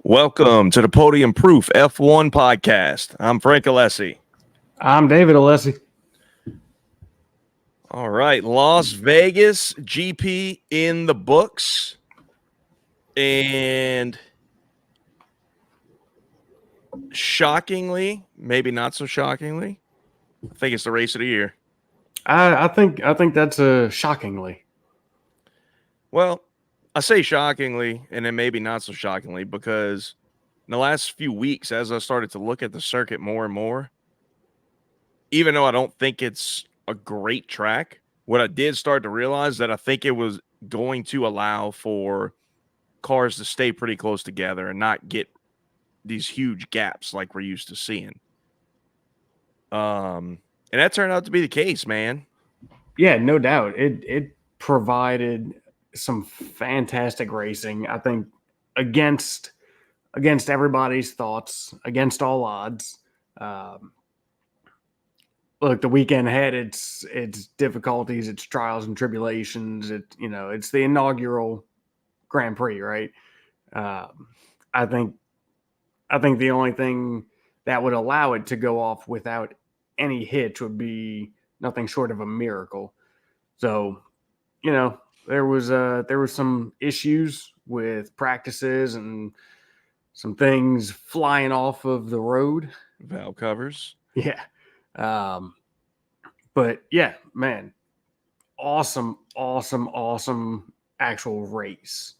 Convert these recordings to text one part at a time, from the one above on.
Welcome to the Podium Proof F1 podcast. I'm Frank Alessi. I'm David Alessi. All right, Las Vegas GP in the books. And shockingly, maybe not so shockingly, I think it's the race of the year. I think that's shockingly. Well, I say shockingly, and then maybe not so shockingly, because in the last few weeks, as I started to look at the circuit more and more, even though I don't think it's a great track, what I did start to realize that I think it was going to allow for cars to stay pretty close together and not get these huge gaps like we're used to seeing. And that turned out to be the case, man. Yeah, no doubt. It provided some fantastic racing. I think against everybody's thoughts, against all odds. Look, the weekend had its difficulties, its trials and tribulations. It's the inaugural Grand Prix, right? I think the only thing that would allow it to go off without any hitch would be nothing short of a miracle. So, there was some issues with practices and some things flying off of the road. Valve covers. Yeah. But yeah, man, awesome actual race.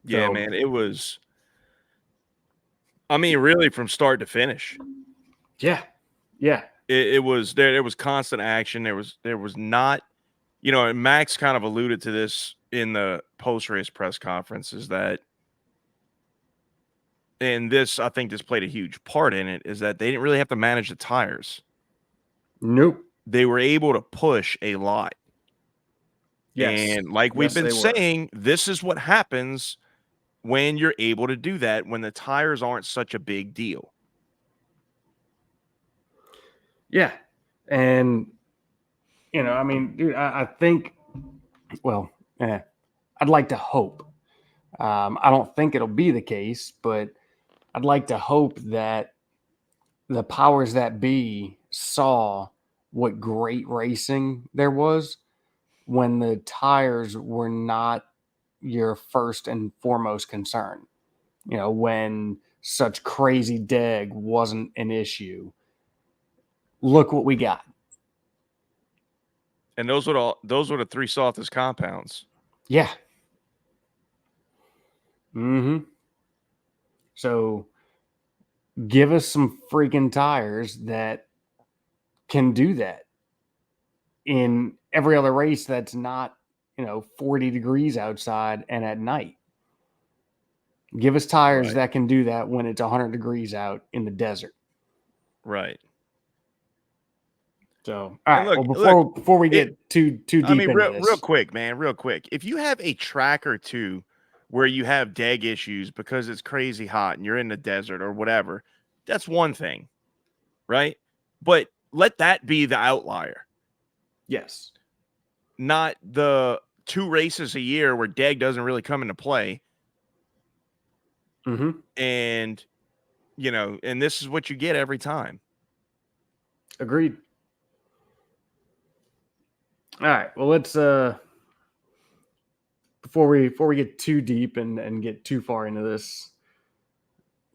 Yeah, man, it was, I mean, really from start to finish. Yeah. It was there was constant action. There was not, and Max kind of alluded to this in the post-race press conference, is that, and this, I think this played a huge part in it, is that they didn't really have to manage the tires. Nope. They were able to push a lot. Yes. And like we've been saying, this is what happens when you're able to do that, when the tires aren't such a big deal. Yeah. And, I mean, dude, I think, well, I'd like to hope. I don't think it'll be the case, but I'd like to hope that the powers that be saw what great racing there was when the tires were not your first and foremost concern. When such crazy deg wasn't an issue. Look what we got. And those were the three softest compounds. Yeah. Mm-hmm. So give us some freaking tires that can do that in every other race that's not, 40 degrees outside and at night. Give us tires that can do that when it's 100 degrees out in the desert. Right. So, all right. Look, before we get too deep into this, real quick, man, real quick. If you have a track or two where you have deg issues because it's crazy hot and you're in the desert or whatever, that's one thing, right? But let that be the outlier. Yes. Not the 2 races a year where deg doesn't really come into play. Mm-hmm. And, and this is what you get every time. Agreed. All right. Well, let's before we get too deep and get too far into this,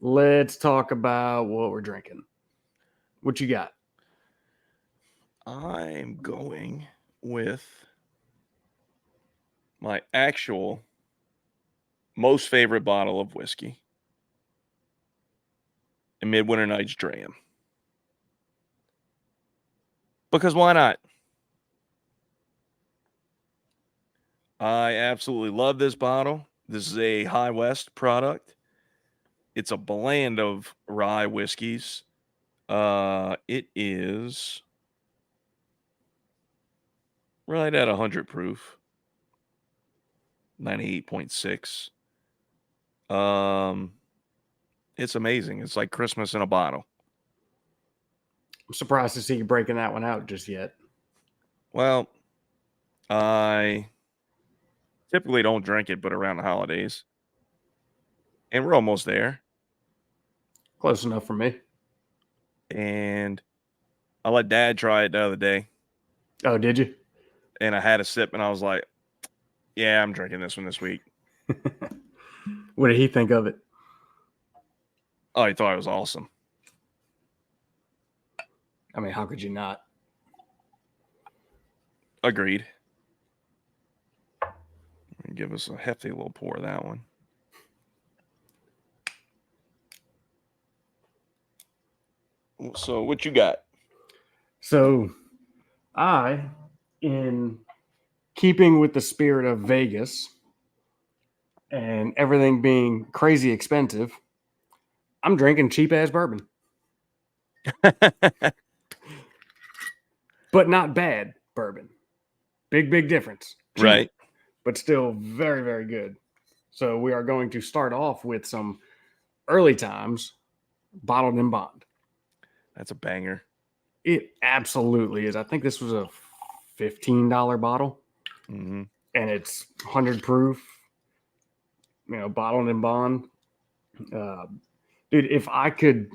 let's talk about what we're drinking. What you got? I'm going with my actual most favorite bottle of whiskey, a Midwinter Night's Dram. Because why not? I absolutely love this bottle. This is a High West product. It's a blend of rye whiskeys. It is right at 100 proof. 98.6. It's amazing. It's like Christmas in a bottle. I'm surprised to see you breaking that one out just yet. Well, I typically don't drink it, but around the holidays. and we're almost there. Close enough for me. And I let Dad try it the other day, Oh, did you? and I had a sip, and I was like, "Yeah, I'm drinking this one this week." What did he think of it? Oh, he thought it was awesome. I mean, how could you not? Agreed. Give us a hefty little pour of that one. So, what you got? So, I, in keeping with the spirit of Vegas and everything being crazy expensive, I'm drinking cheap ass bourbon, but not bad bourbon. Big difference. Cheap, Right. but still very, very good. So, we are going to start off with some early times bottled in bond. That's a banger. It absolutely is. I think this was a $15 bottle, Mm-hmm. and it's 100 proof, bottled in bond. Uh, dude, if I could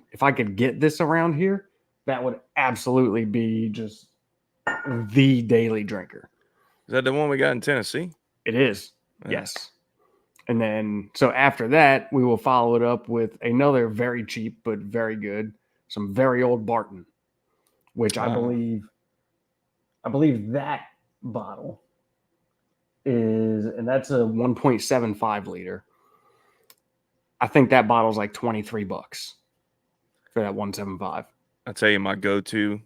get this around here, that would absolutely be just the daily drinker. Is that the one we got in Tennessee? It is. Yeah. Yes. And then so after that, we will follow it up with another very cheap but very good, some very old Barton, which I believe that bottle is, and that's a 1.75 liter. I think that bottle's like $23 for that 175. I'll tell you my go-to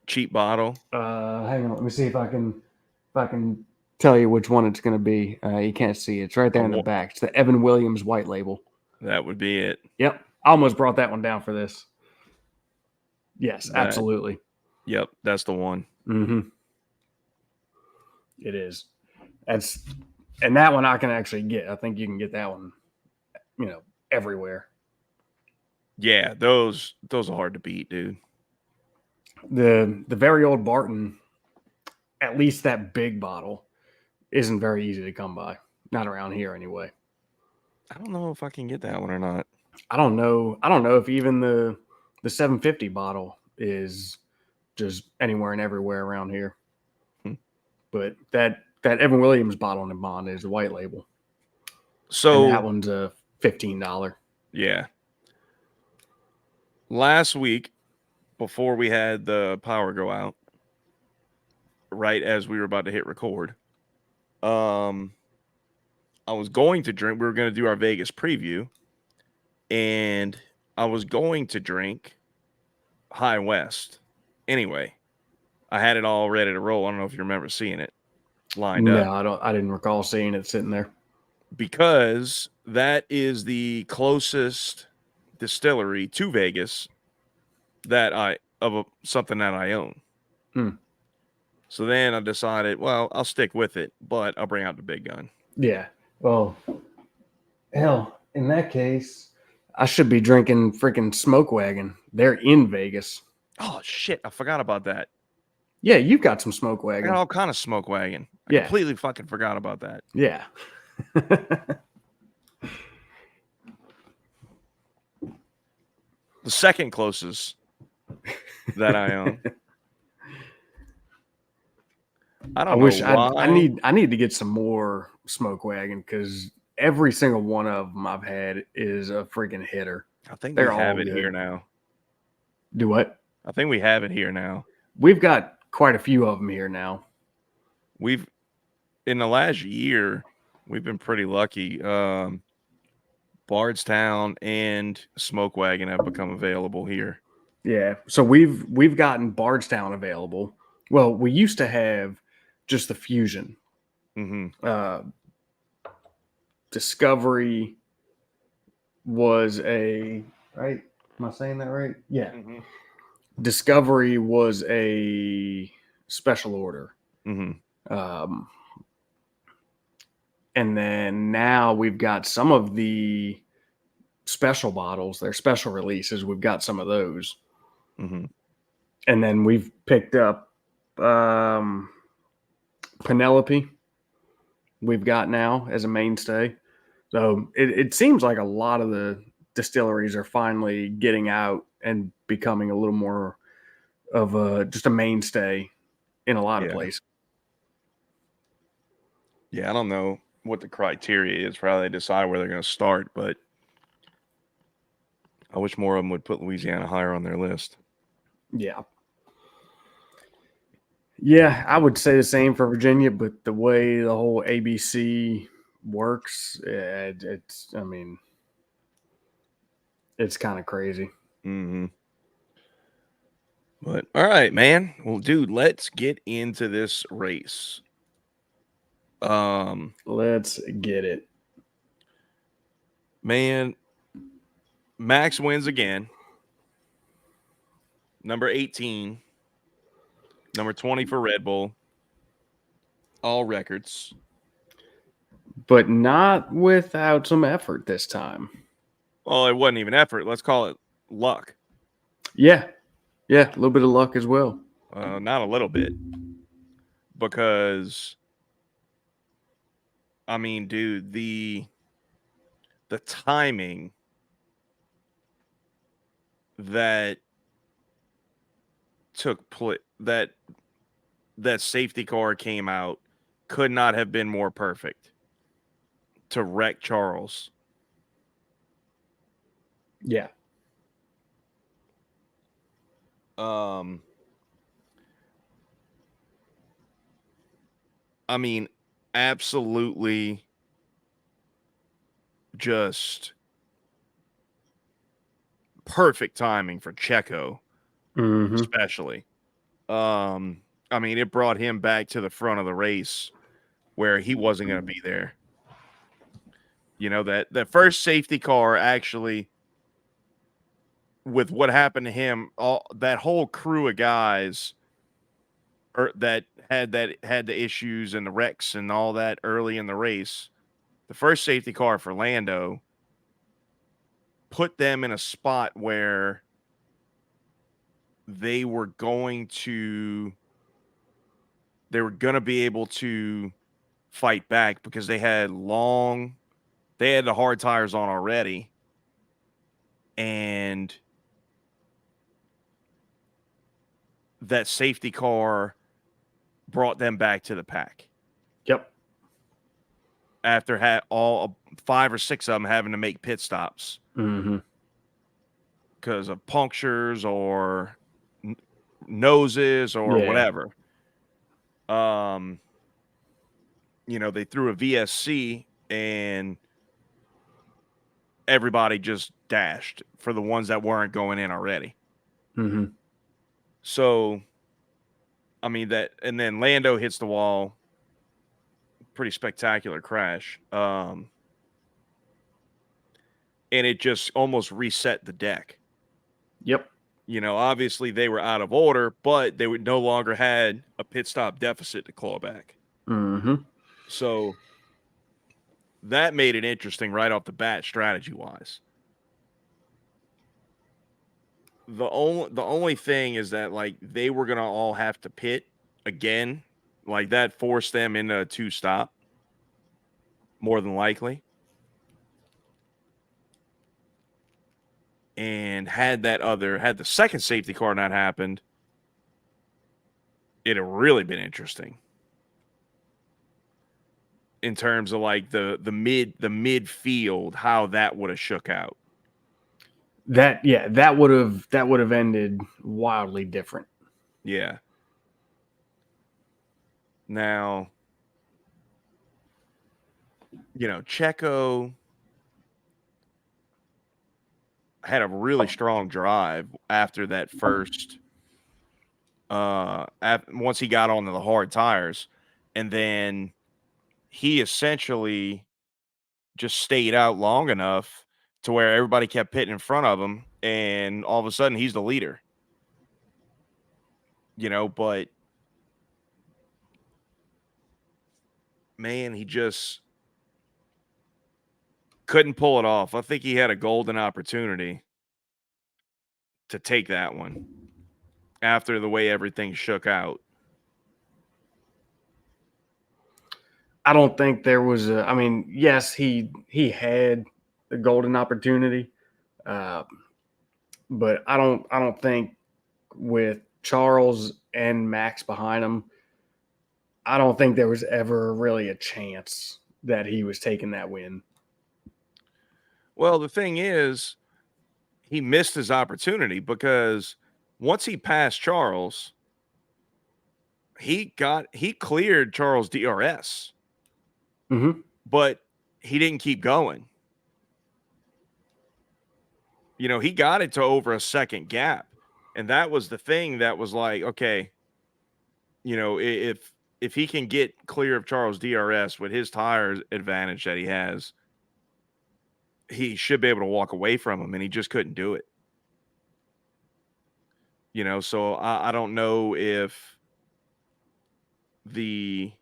cheap bottle. Hang on, let me see if I can tell you which one it's going to be. You can't see it. It's right there in the back. It's the Evan Williams white label. That would be it. Yep. I almost brought that one down for this. Yes, absolutely. Yep, that's the one. Mm-hmm. It is. And that one I can actually get. I think you can get that one, everywhere. Yeah, those are hard to beat, dude. The very old Barton, at least that big bottle, isn't very easy to come by. Not around here anyway. I don't know if I can get that one or not. I don't know if even the 750 bottle is just anywhere and everywhere around here. But that Evan Williams bottle in bond is the white label. So and that one's a $15. Yeah. Last week, before we had the power go out, right as we were about to hit record, I was going to drink. We were going to do our Vegas preview, and I was going to drink High West. Anyway, I had it all ready to roll. I don't know if you remember seeing it lined up. No, I didn't recall seeing it sitting there. Because that is the closest distillery to Vegas something that I own. So then I decided, well, I'll stick with it, but I'll bring out the big gun. Yeah. Well, hell, in that case, I should be drinking freaking Smoke Wagon. They're in Vegas. Oh shit! I forgot about that. Yeah, you've got some Smoke I Wagon. got all kind of Smoke Wagon. I completely fucking forgot about that. Yeah. The second closest that I own. I don't know why. I need to get some more Smoke Wagon because every single one of them I've had is a freaking hitter. I think we have it here now. Do what? I think we have it here now. We've got quite a few of them here now. In the last year, we've been pretty lucky. Bardstown and Smoke Wagon have become available here. Yeah, so we've gotten Bardstown available. Well, we used to have just the Fusion. Discovery was a right. Am I saying that right? Yeah. Discovery was a special order. And then now we've got some of the special bottles, they're special releases. We've got some of those. And then we've picked up Penelope. we've got now as a mainstay. So it seems like a lot of the distilleries are finally getting out and becoming a little more of just a mainstay in a lot of Yeah. places. Yeah, I don't know what the criteria is for how they decide where they're going to start, but I wish more of them would put Louisiana higher on their list. Yeah. Yeah, I would say the same for Virginia, but the way the whole ABC works, I mean, it's kind of crazy. Mm-hmm. But all right, man. Well, dude, let's get into this race. Let's get it. Man, Max wins again. Number 18, number 20 for Red Bull. All records. But not without some effort this time. Well, it wasn't even effort. Let's call it luck. Yeah, yeah, a little bit of luck as well. Not a little bit. Because I mean, dude, the timing that took place that safety car came out could not have been more perfect to wreck Charles. Yeah. Um, I mean, absolutely just perfect timing for Checo, Mm-hmm. especially. Um, I mean, it brought him back to the front of the race where he wasn't going to be there. You know, that first safety car actually, with what happened to him, all that whole crew of guys that had the issues and the wrecks and all that early in the race. The first safety car for Lando put them in a spot where they were going to be able to fight back because they had the hard tires on already, and that safety car brought them back to the pack Yep. after all 5 or 6 of them having to make pit stops Mm-hmm. because of punctures or noses or Yeah. whatever. Um, they threw a VSC and everybody just dashed for the ones that weren't going in already. Mm-hmm. So, I mean and then Lando hits the wall, pretty spectacular crash. And it just almost reset the deck. Yep. Obviously they were out of order, but they would no longer had a pit stop deficit to claw back. Mm-hmm. So that made it interesting right off the bat, strategy wise. The only thing is that like they were gonna all have to pit again, like that forced them into a 2-stop, more than likely. And had the second safety car not happened, it'd have really been interesting in terms of like the midfield, how that would have shook out. That would have ended wildly different. Yeah. Now, Checo had a really strong drive after that first once he got onto the hard tires, and then he essentially just stayed out long enough to where everybody kept pitting in front of him, and all of a sudden he's the leader. But man, he just couldn't pull it off. I think he had a golden opportunity to take that one after the way everything shook out. I don't think there was a. I mean, yes, he had the golden opportunity, uh, but I don't think with Charles and Max behind him, I don't think there was ever really a chance that he was taking that win. Well, the thing is, he missed his opportunity because once he passed Charles, he cleared Charles DRS, Mm-hmm. but he didn't keep going. You know, he got it to over a second gap. And that was the thing that was like, okay, you know, if he can get clear of Charles DRS with his tire advantage that he has, he should be able to walk away from him, and he just couldn't do it. You know, so I don't know if the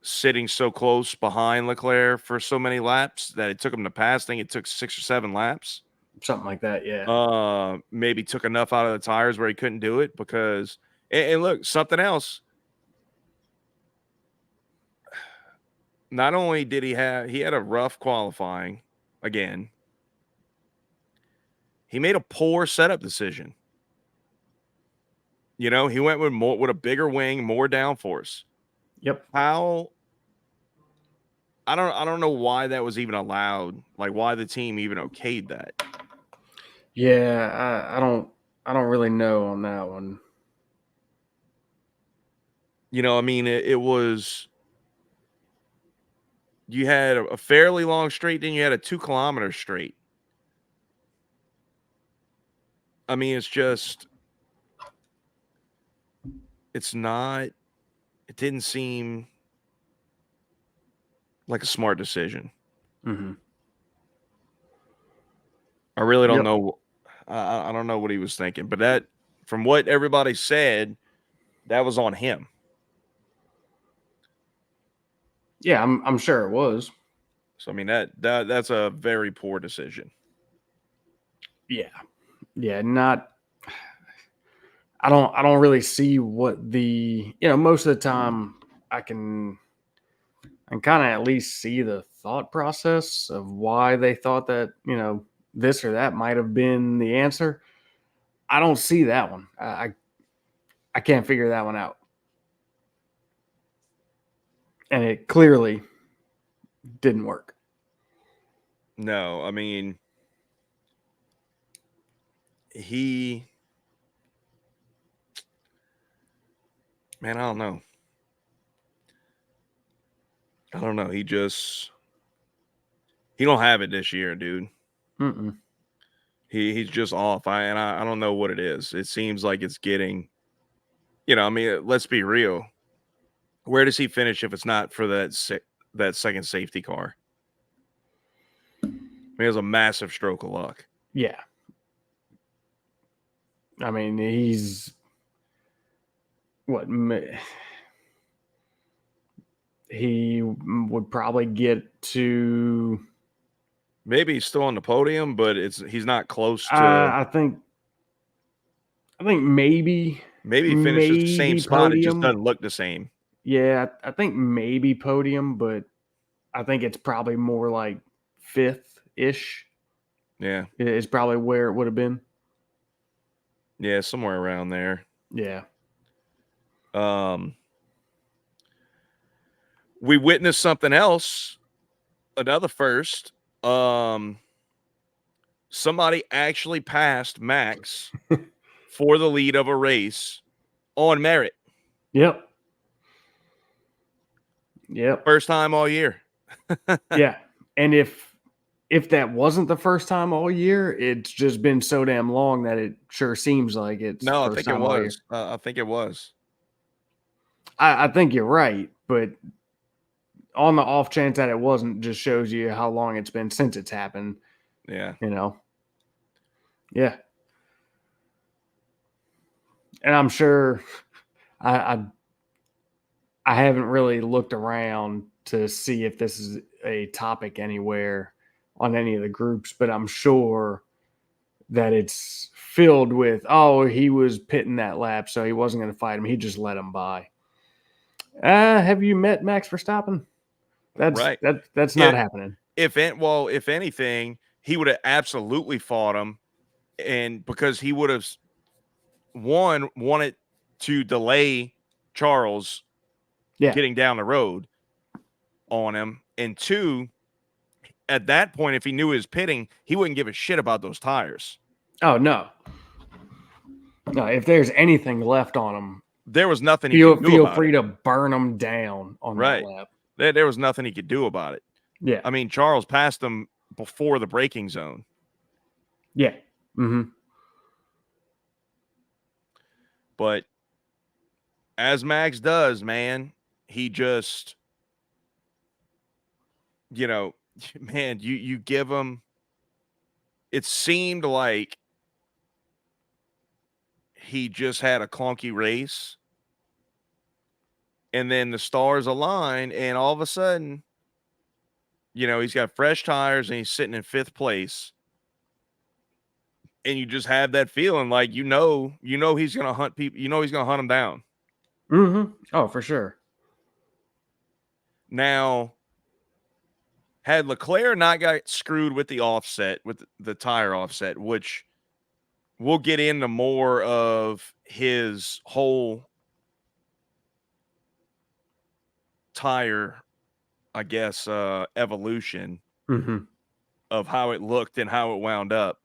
sitting so close behind Leclerc for so many laps that it took him to pass. I think it took 6 or 7 laps. Something like that. Yeah. Maybe took enough out of the tires where he couldn't do it because and look, something else. Not only did he had a rough qualifying again, he made a poor setup decision. You know, he went with a bigger wing, more downforce. Yep. How I don't know why that was even allowed, like why the team even okayed that. Yeah. I don't really know on that one. You know, I mean, it was you had a fairly long straight, then you had a 2-kilometer straight. I mean, it's not, it didn't seem like a smart decision. Mm-hmm. I really don't Yep. know. I don't know what he was thinking, but that, from what everybody said, that was on him. Yeah. I'm sure it was. So I mean that's a very poor decision. Yeah. Yeah. Not. I don't really see what most of the time I can and kind of at least see the thought process of why they thought that, this or that might have been the answer. I don't see that one. I can't figure that one out. And it clearly didn't work. No, I mean he, man, I don't know. I don't know. He don't have it this year, dude. Mm-mm. He's just off. I don't know what it is. It seems like it's getting, you know, I mean, let's be real. Where does he finish if it's not for that second safety car? I mean, it was a massive stroke of luck. Yeah. I mean, he's what he would probably get to. Maybe he's still on the podium, but he's not close to. I think Maybe he finishes the same maybe spot. It just podium. doesn't look the same. Yeah, I think maybe podium, but I think it's probably more like fifth ish Yeah, is probably where it would have been. yeah, somewhere around there. Yeah. Um, we witnessed something else, another first. Um, Somebody actually passed Max for the lead of a race on merit. Yep. Yep. First time all year. Yeah. And if that wasn't the first time all year, it's just been so damn long that it sure seems like it's No, I first think it time all year. was. I think it was. I think you're right, but on the off chance that it wasn't, just shows you how long it's been since it's happened. Yeah. You know. Yeah. And I'm sure I, I I haven't really looked around to see if this is a topic anywhere on any of the groups, but I'm sure that it's filled with, oh, he was pitting that lap, so he wasn't going to fight him. He just let him by. Have you met Max Verstappen? Right. That's not It, happening. if anything, he would have absolutely fought him, and because he would have wanted to delay Charles Yeah. getting down the road on him, and two, at that point, if he knew he was pitting, he wouldn't give a shit about those tires. Oh no. No, if there's anything left on him, There was nothing he could do feel about free it. to burn them down on that Right. lap. There was nothing he could do about it. Yeah. I mean, Charles passed him before the braking zone. Yeah. Mm-hmm. But as Max does, man, he just, man, you give him. It seemed like he just had a clunky race, and then the stars align, and all of a sudden, he's got fresh tires and he's sitting in 5th place. And you just have that feeling like he's gonna hunt people, he's gonna hunt them down. Mm-hmm. Oh, for sure. Now, had Leclerc not got screwed with the offset, with the tire offset, which we'll get into more of his whole tire, I guess, evolution Mm-hmm. of how it looked and how it wound up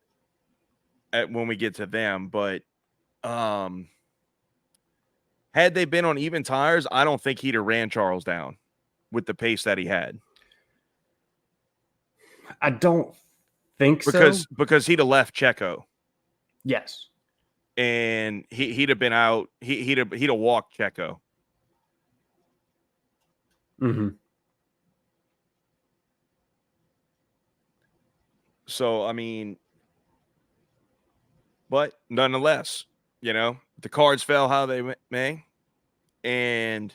when we get to them. But had they been on even tires, I don't think he'd have ran Charles down with the pace that he had. I don't think so. Because he'd have left Checo. Yes. And he'd have been out. He'd have walked Checo. Mm-hmm. So I mean, but nonetheless, the cards fell how they may, and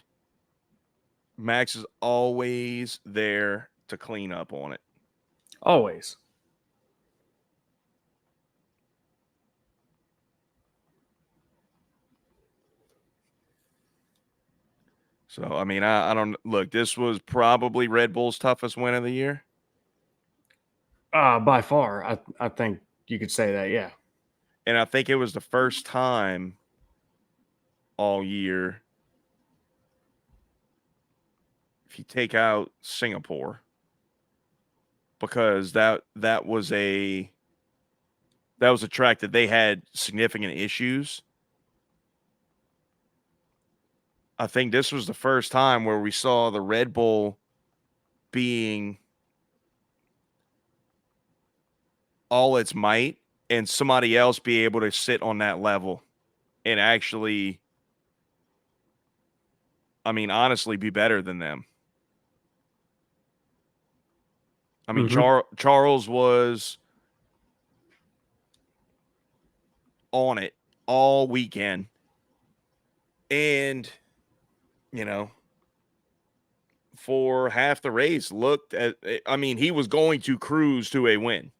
Max is always there to clean up on it. Always. So I mean, I don't look. This was probably Red Bull's toughest win of the year. By far, I think you could say that. Yeah. And I think it was the first time all year, if you take out Singapore, because that was a track that they had significant issues. I think this was the first time where we saw the Red Bull being all its might and somebody else be able to sit on that level and actually, I mean, honestly, be better than them. I mean, Mm-hmm. Charles was on it all weekend. And, for half the race, he was going to cruise to a win.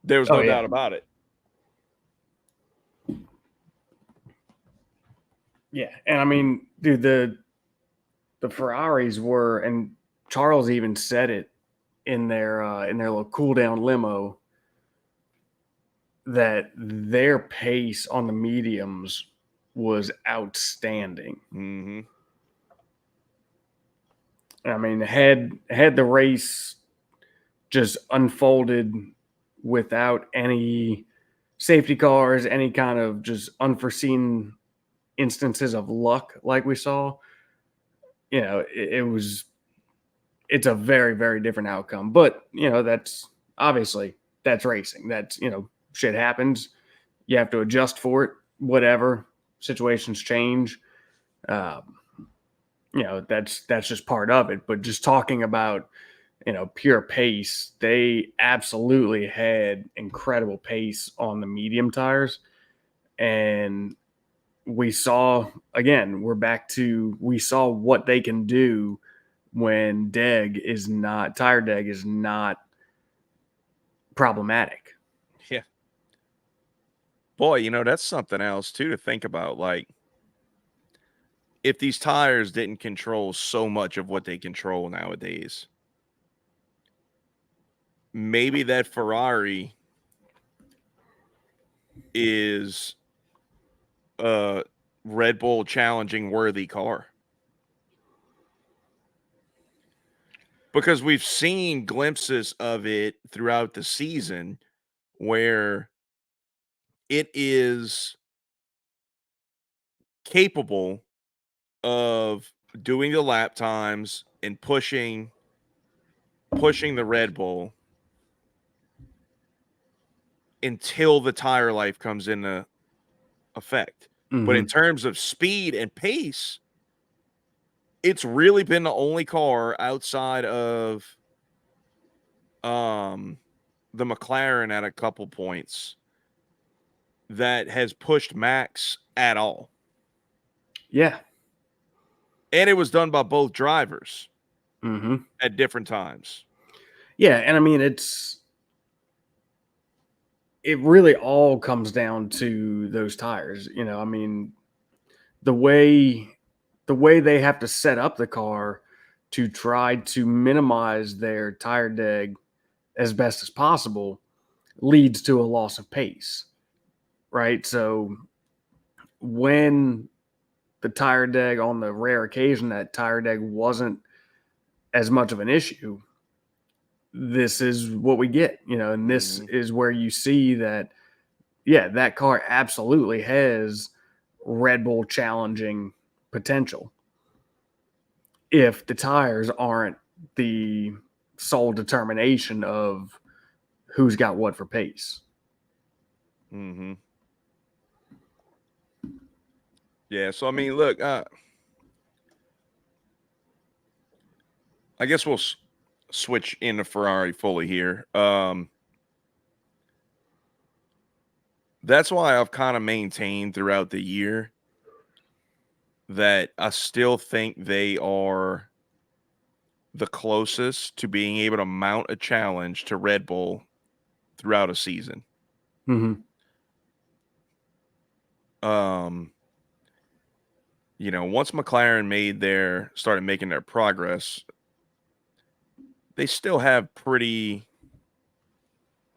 There was no doubt about it. Yeah. And I mean, dude, the Ferraris were, and Charles even said it in their little cool down limo, that their pace on the mediums was outstanding. Mm-hmm. I mean, had the race just unfolded without any safety cars, any kind of just unforeseen instances of luck like we saw, it's a very, very different outcome. But, that's obviously that's racing. That's, shit happens. You have to adjust for it, whatever. Situations change. That's just part of it. But just talking about, pure pace, they absolutely had incredible pace on the medium tires. And we saw, again, we saw what they can do when tire deg is not problematic. Yeah. Boy, that's something else too to think about. Like, if these tires didn't control so much of what they control nowadays, maybe that Ferrari is a Red Bull challenging worthy car. Because we've seen glimpses of it throughout the season where it is capable of doing the lap times and pushing the Red Bull until the tire life comes into effect. But in Hmm. terms of speed and pace, it's really been the only car outside of um the McLaren at a couple points that has pushed Max at all. Yeah. And it was done by both drivers Hmm. at different times. Yeah, and I mean it really all comes down to those tires. I mean, the way they have to set up the car to try to minimize their tire deg as best as possible leads to a loss of pace, right? So when the tire deg, on the rare occasion that tire deg wasn't as much of an issue, this is what we get, and this Mhm. is where you see that, yeah, that car absolutely has Red Bull challenging potential if the tires aren't the sole determination of who's got what for pace. Mhm. Yeah, so I mean, look, I guess we'll switch into Ferrari fully here. That's why I've kind of maintained throughout the year that I still think they are the closest to being able to mount a challenge to Red Bull throughout a season. Mm-hmm. Um, once McLaren started making their progress, they still have pretty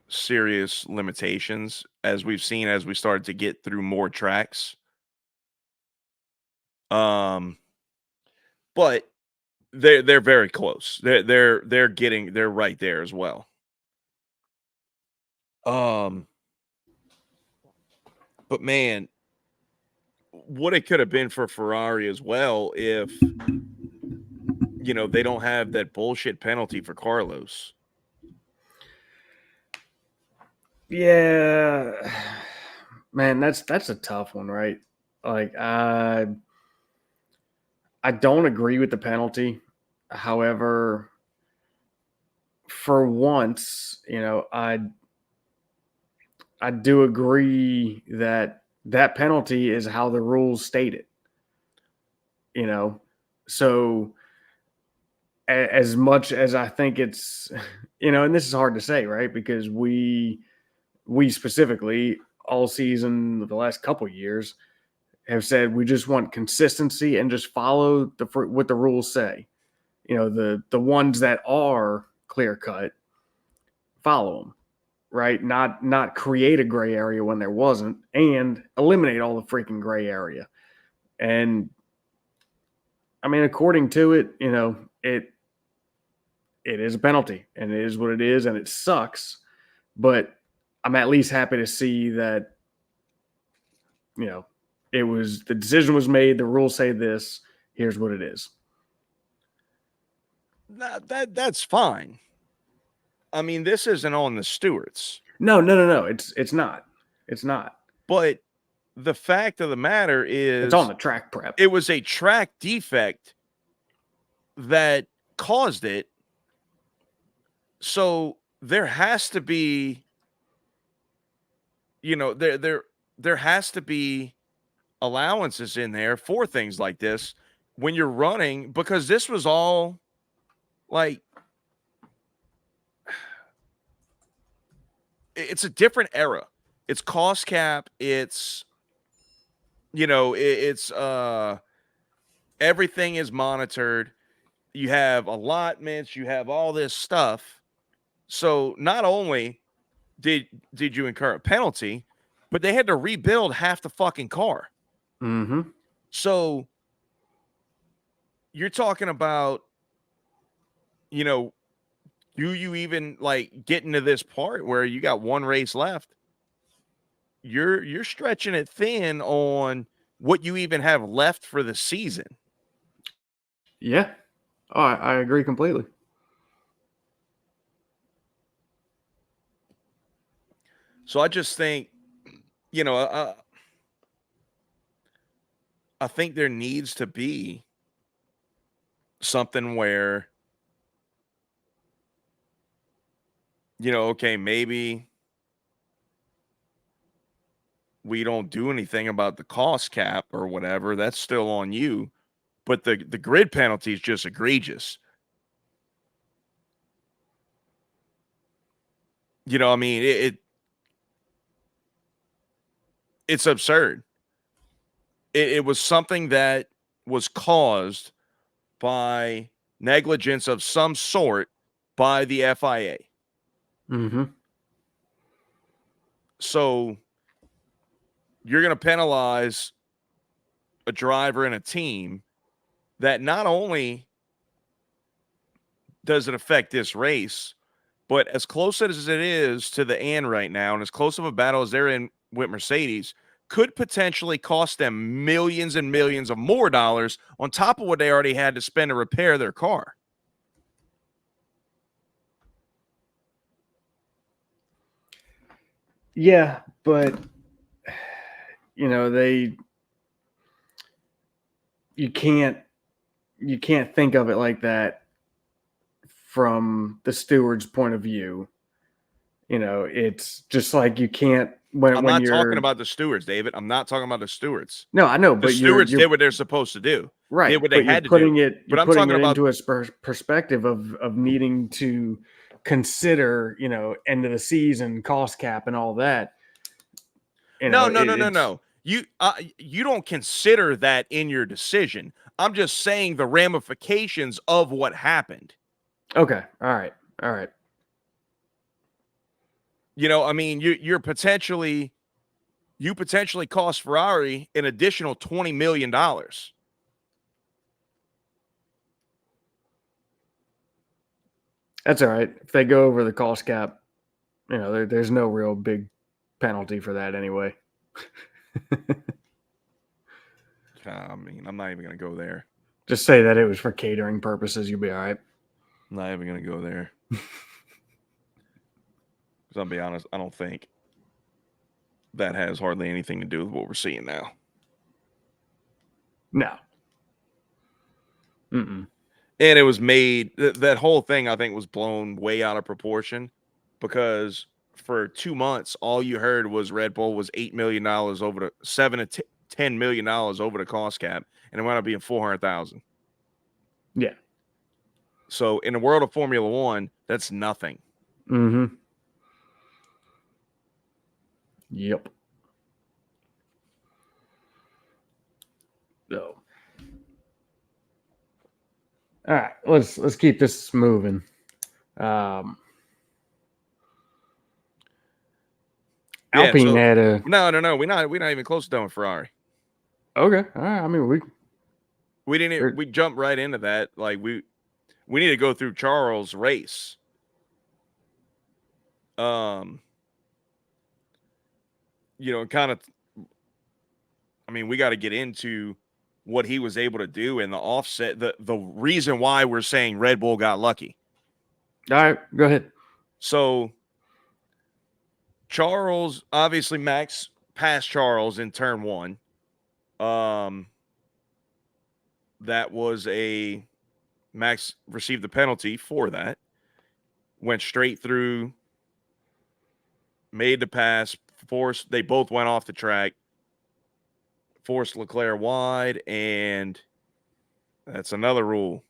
serious limitations as we've seen as we started to get through more tracks. Um, but they're very close. They're right there as well. Um, but man, what it could have been for Ferrari as well if they don't have that bullshit penalty for Carlos. Yeah, man, that's a tough one, right? Like I don't agree with the penalty. However, for once, I do agree that that penalty is how the rules state it. You know, so as much as I think it's, and this is hard to say, right? Because we specifically all season the last couple years have said we just want consistency and just follow what the rules say. The ones that are clear cut, follow them, right? Not create a gray area when there wasn't, and eliminate all the freaking gray area. And I mean, according to it, it is a penalty, and it is what it is, and it sucks. But I'm at least happy to see that you know the decision was made. The rules say this. Here's what it is. That's fine. I mean, this isn't on the stewards, No, no, no, no. It's not. It's not. but the fact of the matter It's on is the track prep. it was a track defect that caused it. So there has to be, there has to be allowances in there for things like this when you're running, because this was all like it's a different era. it's cost cap, it's it's everything is monitored. You have allotments, you have all this stuff. So not only did you incur a penalty, but they had to rebuild half the fucking car. Mm-hmm. So you're talking about, do you even like getting to this part where you got one race left? You're stretching it thin on what you even have left for the season. Yeah. Oh, I agree completely. So I just think, you know, I think there needs to be something where, okay, maybe we don't do anything about the cost cap or whatever. That's still on you. But the grid penalty is just egregious. I mean, it's absurd. It was something that was caused by negligence of some sort by the FIA. Mm-hmm. So you're going to penalize a driver and a team that not only does it affect this race, but as close as it is to the end right now, and as close of a battle as they're in with Mercedes, could potentially cost them millions and millions of more dollars on top of what they already had to spend to repair their car. Yeah, but they you can't think of it like that from the steward's point of view. It's just like you can't I'm when not talking you're about the stewards, David. I'm not talking about the stewards. no, I know, The but stewards you're did what they're supposed to do, did right, what they but had to do. But you're I'm putting talking it about into a perspective of needing to consider end of the season cost cap and all that. no. You don't consider that in your decision. I'm just saying the ramifications of what happened. Okay, all right. I mean, you potentially cost Ferrari an additional $20 million. That's all right. If they go over the cost cap, there's no real big penalty for that anyway. I mean, I'm not even going to go there. Just say that it was for catering purposes. You'll be all right. I'm not even going to go there. Because I'll be honest, I don't think that has hardly anything to do with what we're seeing now. No. Mm-mm. And it was made, that whole thing, I think, was blown way out of proportion because for 2 months, all you heard was Red Bull was $8 million over the $7 to $10 million over the cost cap, and it wound up being 400,000. Yeah. So in the world of Formula One, that's nothing. Mm-hmm. Yep. So, all right, let's keep this moving. Alpine So had a no. We're not even close to done with Ferrari. okay. All right. I mean, We jumped right into that. Like we need to go through Charles' race. Kind of. I mean, we got to get into what he was able to do and the offset. The reason why we're saying Red Bull got lucky. all right. Go ahead. So Charles, obviously, Max passed Charles in turn one. That was Max received the penalty for that. Went straight through, made the pass, forced. They both went off the track, forced Leclerc wide, and that's another rule.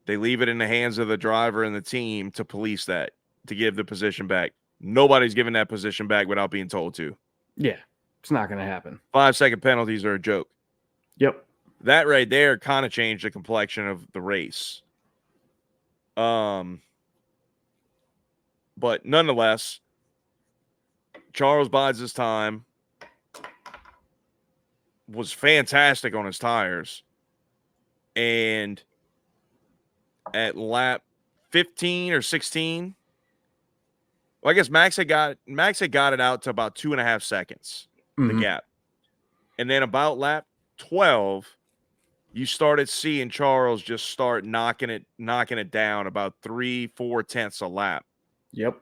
They leave it in the hands of the driver and the team to police that, to give the position back. Nobody's giving that position back without being told to. Yeah, it's not going to happen. 5-second penalties are a joke. Yep. That right there kind of changed the complexion of the race. But nonetheless, Charles bides his time, was fantastic on his tires, and at lap 15 or 16, well, I guess Max had got it out to about 2.5 seconds, the gap. And then about lap 12, you started seeing Charles just start knocking it down about 3-4 tenths a lap. Yep.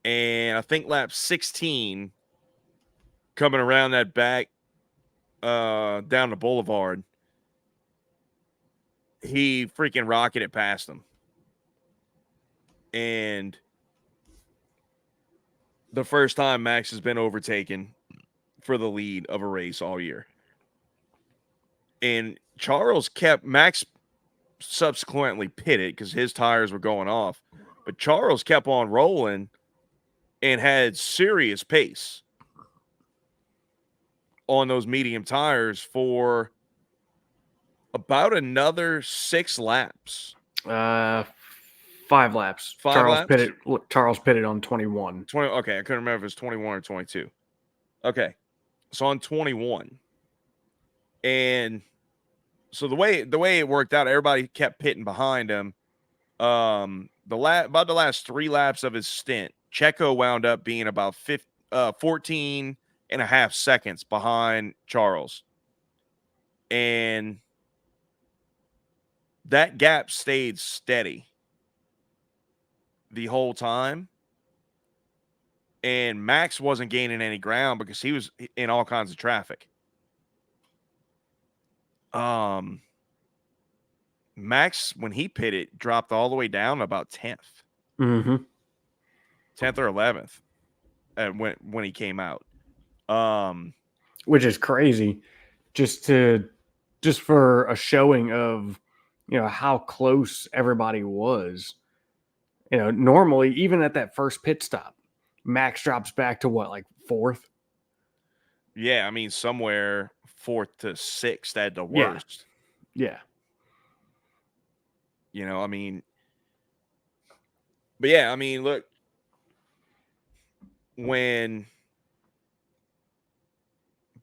And I think lap 16, coming around that back down the boulevard, he freaking rocketed past him. And the first time Max has been overtaken for the lead of a race all year. And Charles kept Max subsequently pitted because his tires were going off, but Charles kept on rolling and had serious pace on those medium tires for about another 6 laps. 5 laps. 5 laps? Charles pitted on 21. 20. Okay, I couldn't remember if it was 21 or 22. Okay, so on 21, and so the way it worked out, everybody kept pitting behind him. About the last 3 laps of his stint, Checo wound up being about 14 and a half seconds behind Charles, and that gap stayed steady the whole time. And Max wasn't gaining any ground because he was in all kinds of traffic. Max, when he pitted, dropped all the way down about 10th. 10th or 11th when he came out. Which is crazy, just for a showing of, how close everybody was. Normally, even at that first pit stop, Max drops back to what, like 4th? Yeah, I mean, somewhere 4th to 6th at the worst. Yeah. I mean, but yeah, I mean, look, when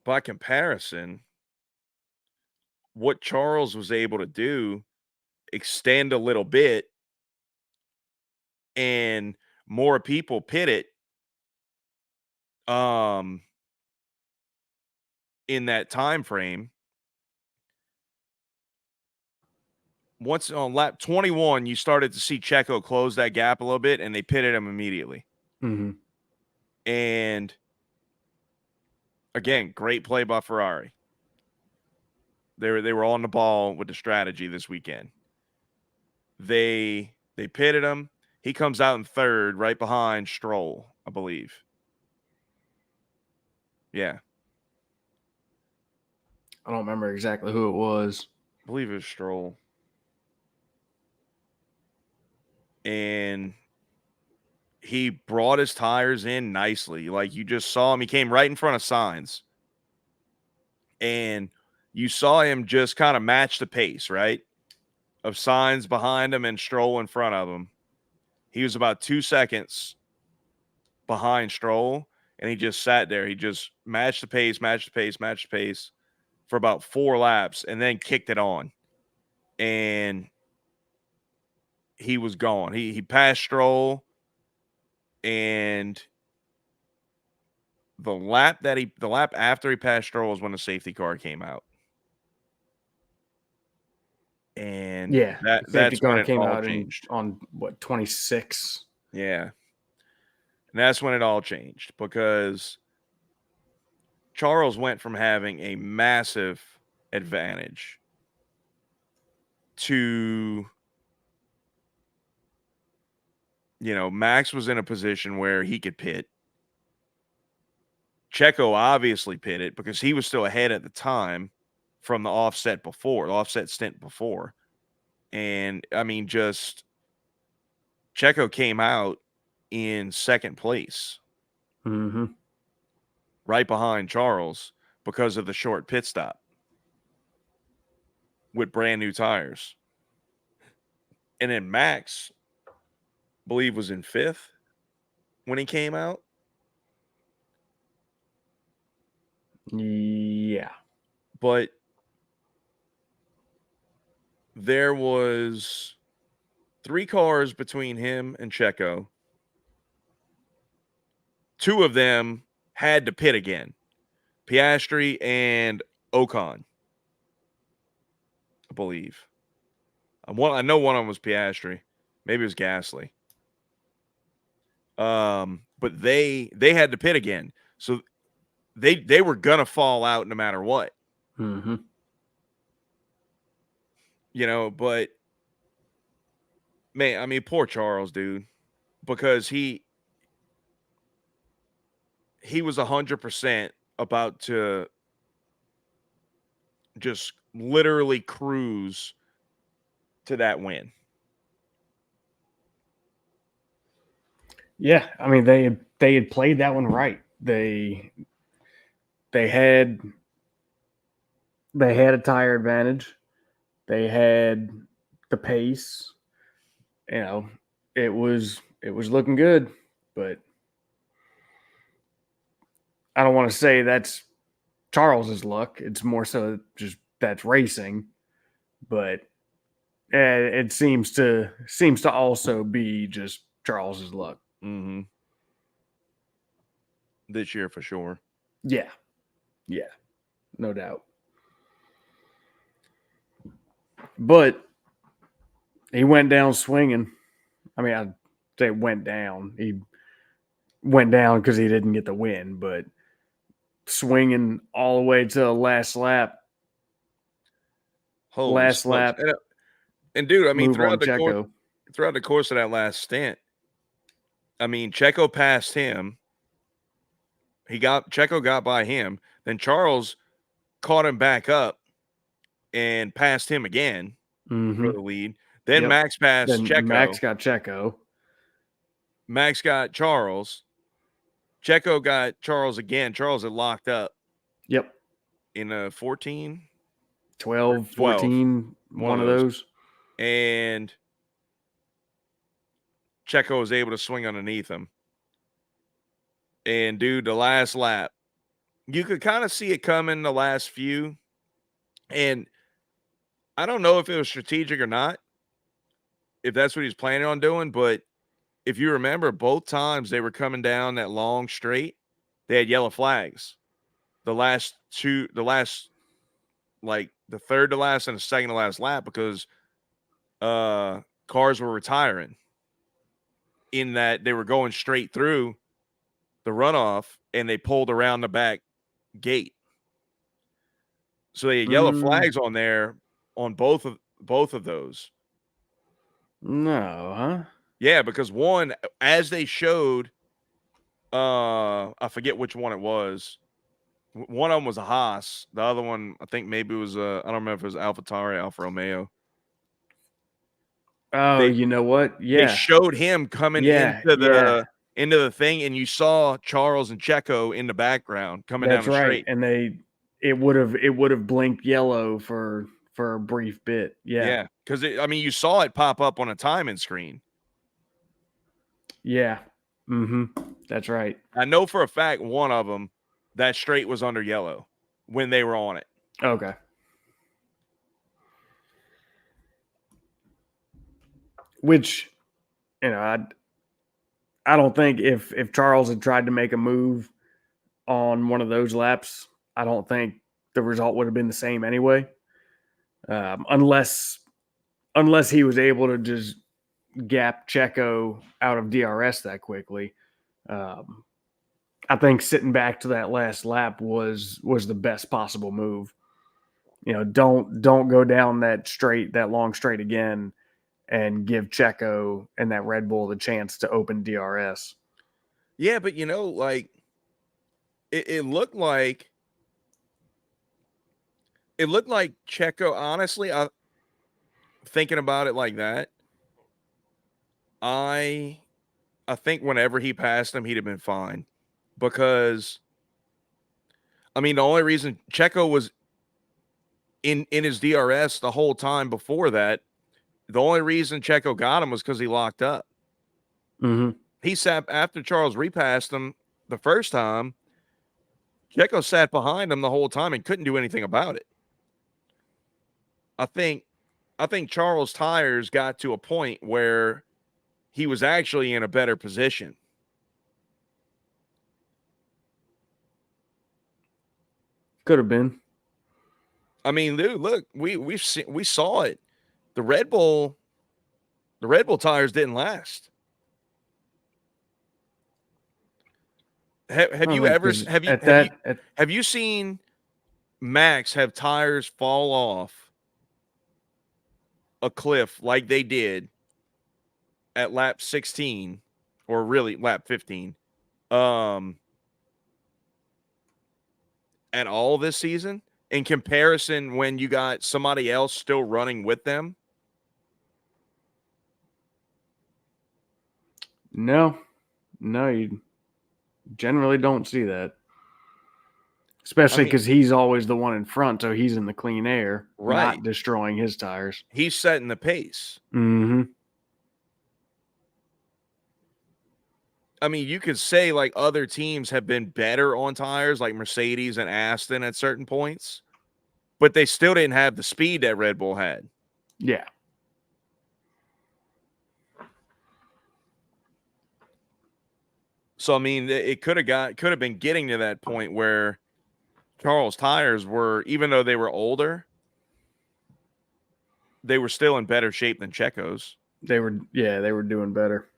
by comparison, what Charles was able to do, extend a little bit, and more people pit it in that time frame. Once on lap 21, you started to see Checo close that gap a little bit, and they pitted him immediately. And again, great play by Ferrari. They were on the ball with the strategy this weekend. They pitted him. He comes out in 3rd, right behind Stroll, I believe. Yeah. I don't remember exactly who it was. I believe it was Stroll. And he brought his tires in nicely. Like, you just saw him. He came right in front of Sainz. And you saw him just kind of match the pace, right? Of Sainz behind him and Stroll in front of him. He was about 2 seconds behind Stroll, and he just sat there. He just matched the pace for about 4 laps, and then kicked it on. And he was gone. He passed Stroll, and the lap after he passed Stroll was when the safety car came out. And yeah, that's when it all changed. On what, 26? Yeah. And that's when it all changed, because Charles went from having a massive advantage to, Max was in a position where he could pit. Checo obviously pitted because he was still ahead at the time from the offset stint before. And I mean, just Checo came out in second place, Mm-hmm. right behind Charles because of the short pit stop with brand new tires. And then Max, I believe, was in fifth when he came out. Yeah. But there was 3 cars between him and Checo. 2 of them had to pit again. Piastri and Ocon, I believe. I know one of them was Piastri. Maybe it was Gasly. But they had to pit again. So they were gonna fall out no matter what. Mm-hmm. But man, I mean, poor Charles, dude. Because he was 100% about to just literally cruise to that win. Yeah, I mean they had played that one right. They had a tire advantage. They had the pace. You know, it was looking good, but I don't want to say that's Charles's luck. It's more so just that's racing, but it seems to also be just Charles's luck. Mm-hmm. This year for sure. Yeah, yeah, no doubt. But he went down swinging. I mean, I say went down. He went down because he didn't get the win, but swinging all the way to the last lap. Holy Last smokes! lap, And dude, I mean, move on Checo. throughout the course of that last stint, I mean, Checo passed him. Checo got by him. Then Charles caught him back up and passed him again Mm-hmm. for the lead. Then Yep. Max passed Then Max Checo. got Checo. Max got Charles. Checo got Charles again. Charles had locked up Yep. in a 14 or 12, 12, 14, one of one of those. those. And Checo was able to swing underneath him. And dude, the last lap, you could kind of see it coming the last few. And I don't know if it was strategic or not, if that's what he's planning on doing. But if you remember, both times they were coming down that long straight, they had yellow flags. The last like the third to last and the second to last lap, because cars were retiring in that they were going straight through the runoff and they pulled around the back gate. So they had yellow flags on there on both of those. No, huh? Yeah, because one, as they showed, I forget which one it was. One of them was a Haas. The other one, I think maybe it was I don't remember if it was AlphaTauri, Alfa Romeo. Oh, They you know what? they Yeah. showed him coming Yeah. into Yeah. the thing, and you saw Charles and Checo in the background coming down That's the right. straight. And it would have blinked yellow for a brief bit. Yeah. Yeah, because I mean, you saw it pop up on a timing screen. Yeah. Mm-hmm. That's right. I know for a fact one of them, that straight was under yellow when they were on it. Okay. Which, I don't think if Charles had tried to make a move on one of those laps, I don't think the result would have been the same anyway. Unless he was able to just gap Checo out of DRS that quickly. Um, I think sitting back to that last lap was the best possible move. Don't go down that long straight again, and give Checo and that Red Bull the chance to open DRS. Yeah, but like it looked like Checo. Honestly, I thinking about it like that, I I think whenever he passed him, he'd have been fine because I mean, the only reason Checo was in his DRS the whole time before that, the only reason Checo got him was because he locked up. Mm-hmm. He sat after Charles repassed him the first time. Checo sat behind him the whole time and couldn't do anything about it. I think Charles' tires got to a point where he was actually in a better position. Could have been. I mean, dude, look, we saw it. The Red Bull tires didn't last. Have I you mean, ever because at that, have you seen Max have tires fall off a cliff like they did at lap 16 or really lap 15 at all this season in comparison when you got somebody else still running with them? no, you generally don't see that. Especially I mean, because he's always the one in front, so he's in the clean air, right. not destroying his tires. He's setting the pace. Mm-hmm. I mean, you could say like other teams have been better on tires, like Mercedes and Aston at certain points, but they still didn't have the speed that Red Bull had. Yeah. So I mean, it could have been getting to that point where Charles' tires were, even though they were older, they were still in better shape than Checo's. They were doing better.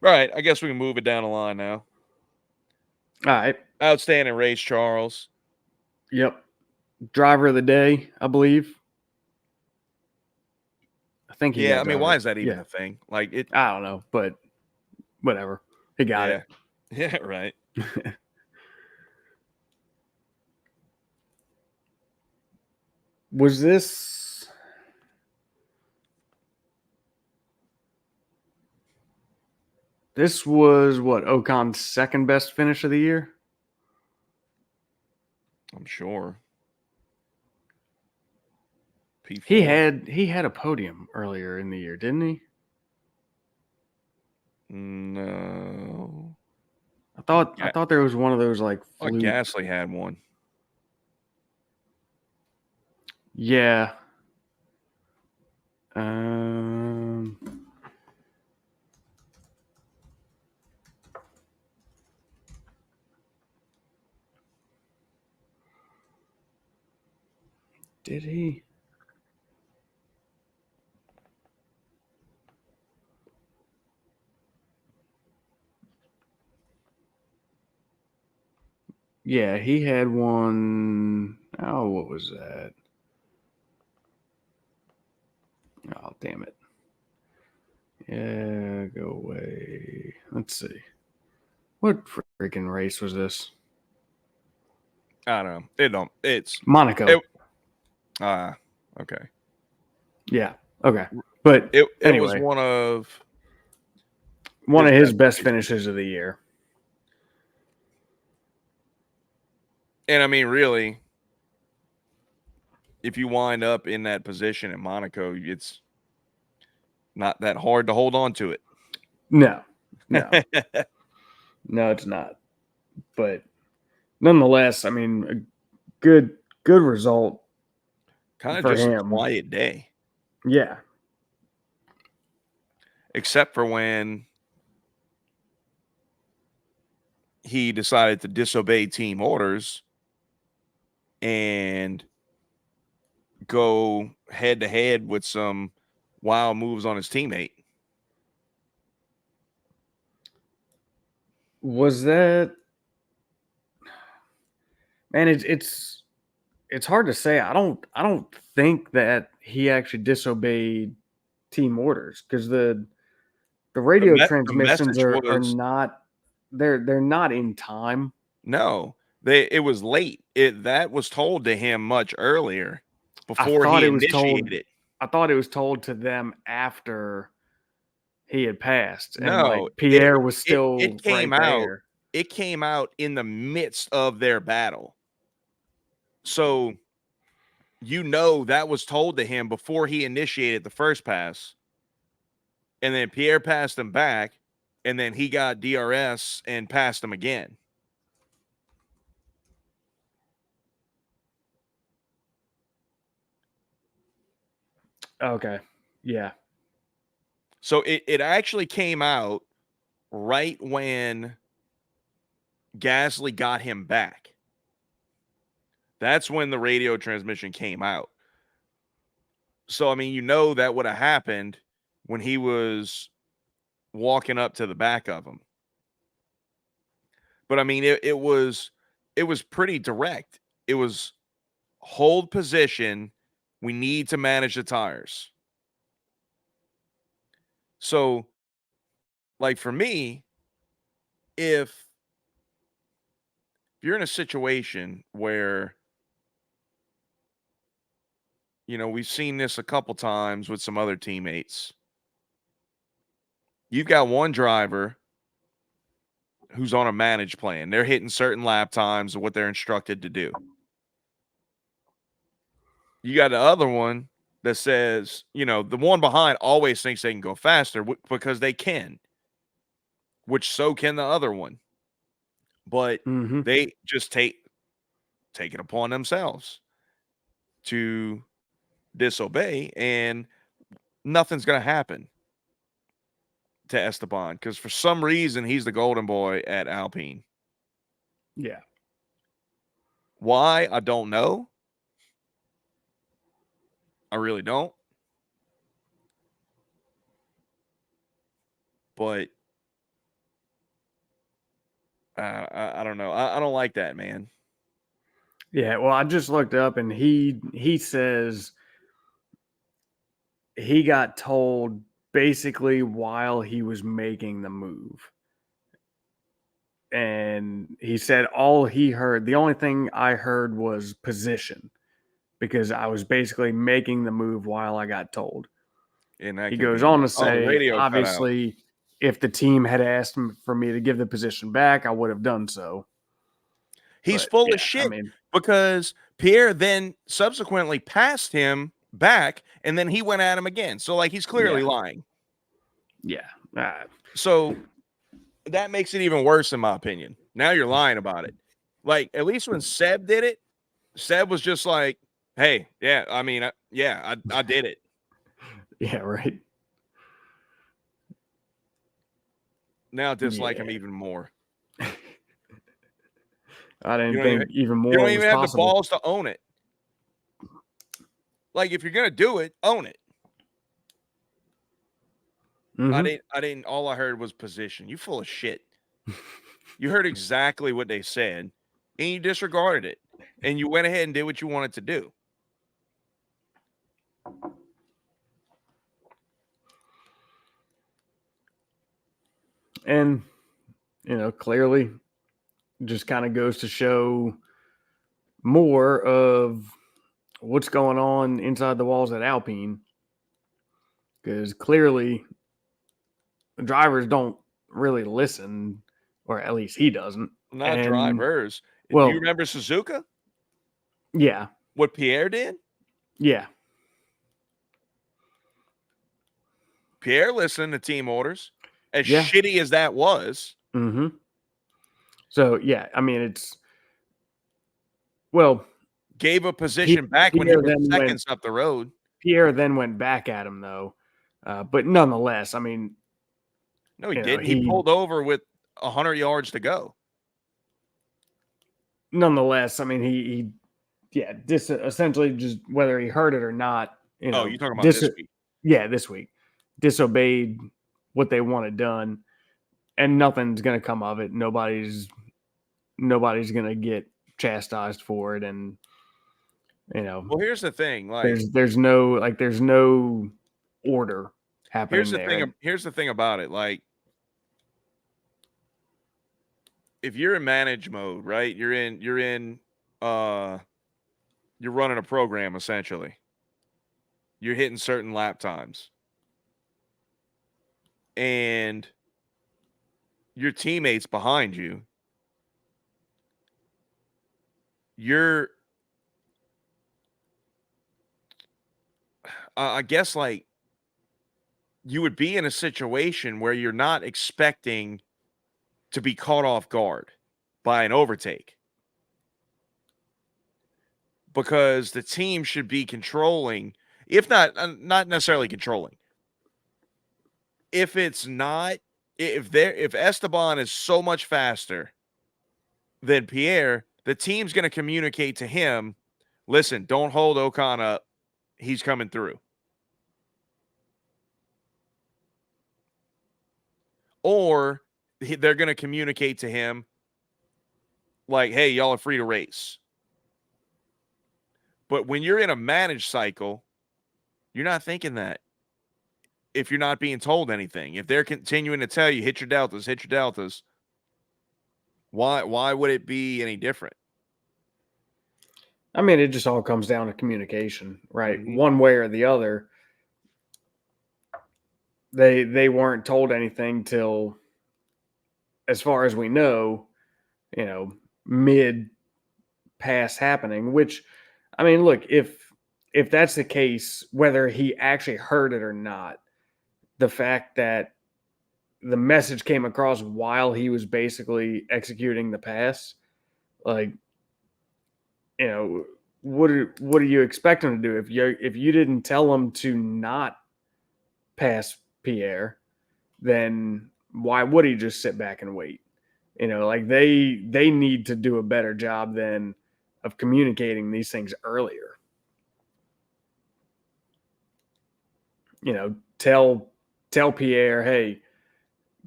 Right. I guess we can move it down the line now. All right. Outstanding race, Charles. Yep. Driver of the day, I believe. I think he got I mean, driver. why is that even Yeah. a thing? Like it. I don't know, but whatever. He got it. Yeah, right. Was this was what Ocon's second best finish of the year? I'm sure. P4. He had a podium earlier in the year, didn't he? No. I thought there was one of those like fluke. Gasly had one. Yeah. Did he? Yeah, he had one. Oh, what was that? Oh, damn it. Yeah, go away. Let's see. What freaking race was this? I don't know. It's Monaco. Okay. Yeah. Okay. But it anyway, was one of his best finishes of the year. And I mean, really, if you wind up in that position at Monaco, it's not that hard to hold on to it. No. No, it's not. But nonetheless, I mean, a good result. Kind of just him. A quiet day. Yeah. Except for when he decided to disobey team orders and go head to head with some wild moves on his teammate. Was that, man? It's hard to say. I don't think that he actually disobeyed team orders because the radio transmissions are not they're not in time. No, it was late. That was told to him much earlier before he initiated it. I thought it was told to them after he had passed, and like No, Pierre was it still right came out. there. It came out in the midst of their battle. So that was told to him before he initiated the first pass. And then Pierre passed him back, and then he got DRS and passed him again. Okay. Yeah. So it actually came out right when Gasly got him back. That's when the radio transmission came out. So, I mean, that would have happened when he was walking up to the back of him. But I mean, it was pretty direct. It was hold position. We need to manage the tires. So, like for me, if you're in a situation where we've seen this a couple times with some other teammates. You've got one driver who's on a managed plan. They're hitting certain lap times of what they're instructed to do. You got the other one that says, the one behind always thinks they can go faster because they can, which so can the other one. But Mm-hmm. they just take it upon themselves to disobey, and nothing's going to happen to Esteban because for some reason he's the golden boy at Alpine. Yeah. Why? I don't know. I really don't. But I don't know. I don't like that, man. Yeah. Well, I just looked up, and he says he got told basically while he was making the move. And he said all he heard, the only thing I heard was position, because I was basically making the move while I got told. And that He can goes be on to the say, radio cut out. obviously, if the team had asked for me to give the position back, I would have done so. He's But full of yeah, I shit mean, because Pierre then subsequently passed him back, and then he went at him again. So like he's clearly yeah, lying. yeah. So that makes it even worse in my opinion. Now you're lying about it. Like at least when Seb did it, Seb was just like, "Hey, yeah, I mean, I did it." Yeah, right. Now I dislike him Yeah. even more. I You didn't don't even think even you more don't was even have the possible. balls to own it. Like if you're gonna do it, own it. Mm-hmm. I didn't. All I heard was position. You full of shit. You heard exactly what they said, and you disregarded it, and you went ahead and did what you wanted to do. And clearly, just kind of goes to show more of what's going on inside the walls at Alpine, because clearly the drivers don't really listen, or at least he doesn't. Not And drivers. Do you well, remember Suzuka? yeah, What Pierre did? yeah, Pierre listened to team orders. As yeah. shitty as that was, Mm-hmm. So yeah, I mean, well, gave a position back when he Pierre was then went seconds up the road. Pierre then went back at him though, but nonetheless, I mean, No, he didn't. He he pulled over with 100 yards to go. nonetheless, I mean, he yeah, essentially just whether he heard it or not, Oh, you talking about this week? yeah, this week disobeyed what they wanted done, and nothing's gonna come of it. Nobody's gonna get chastised for it, and Well, here's the thing. Like, there's no order happening there. Here's the thing about it. Like, if you're in manage mode, right? You're running a program essentially. you're hitting certain lap times. And your teammates behind you, you're I guess like you would be in a situation where you're not expecting to be caught off guard by an overtake because the team should be controlling, if not necessarily controlling. If it's not, if Esteban is so much faster than Pierre, the team's going to communicate to him, listen, don't hold Ocon up. He's coming through. Or they're going to communicate to him like, hey, y'all are free to race. But when you're in a managed cycle, you're not thinking that if you're not being told anything. If they're continuing to tell you, hit your deltas, why would it be any different? I mean, it just all comes down to communication, right? Mm-hmm. One way or the other. They weren't told anything till, as far as we know, mid pass happening. Which, I mean, look, if that's the case, whether he actually heard it or not, the fact that the message came across while he was basically executing the pass, like, what do you expect him to do if you didn't tell him to not pass Pierre? Then why would he just sit back and wait? Like they need to do a better job then of communicating these things earlier. Tell Pierre, hey,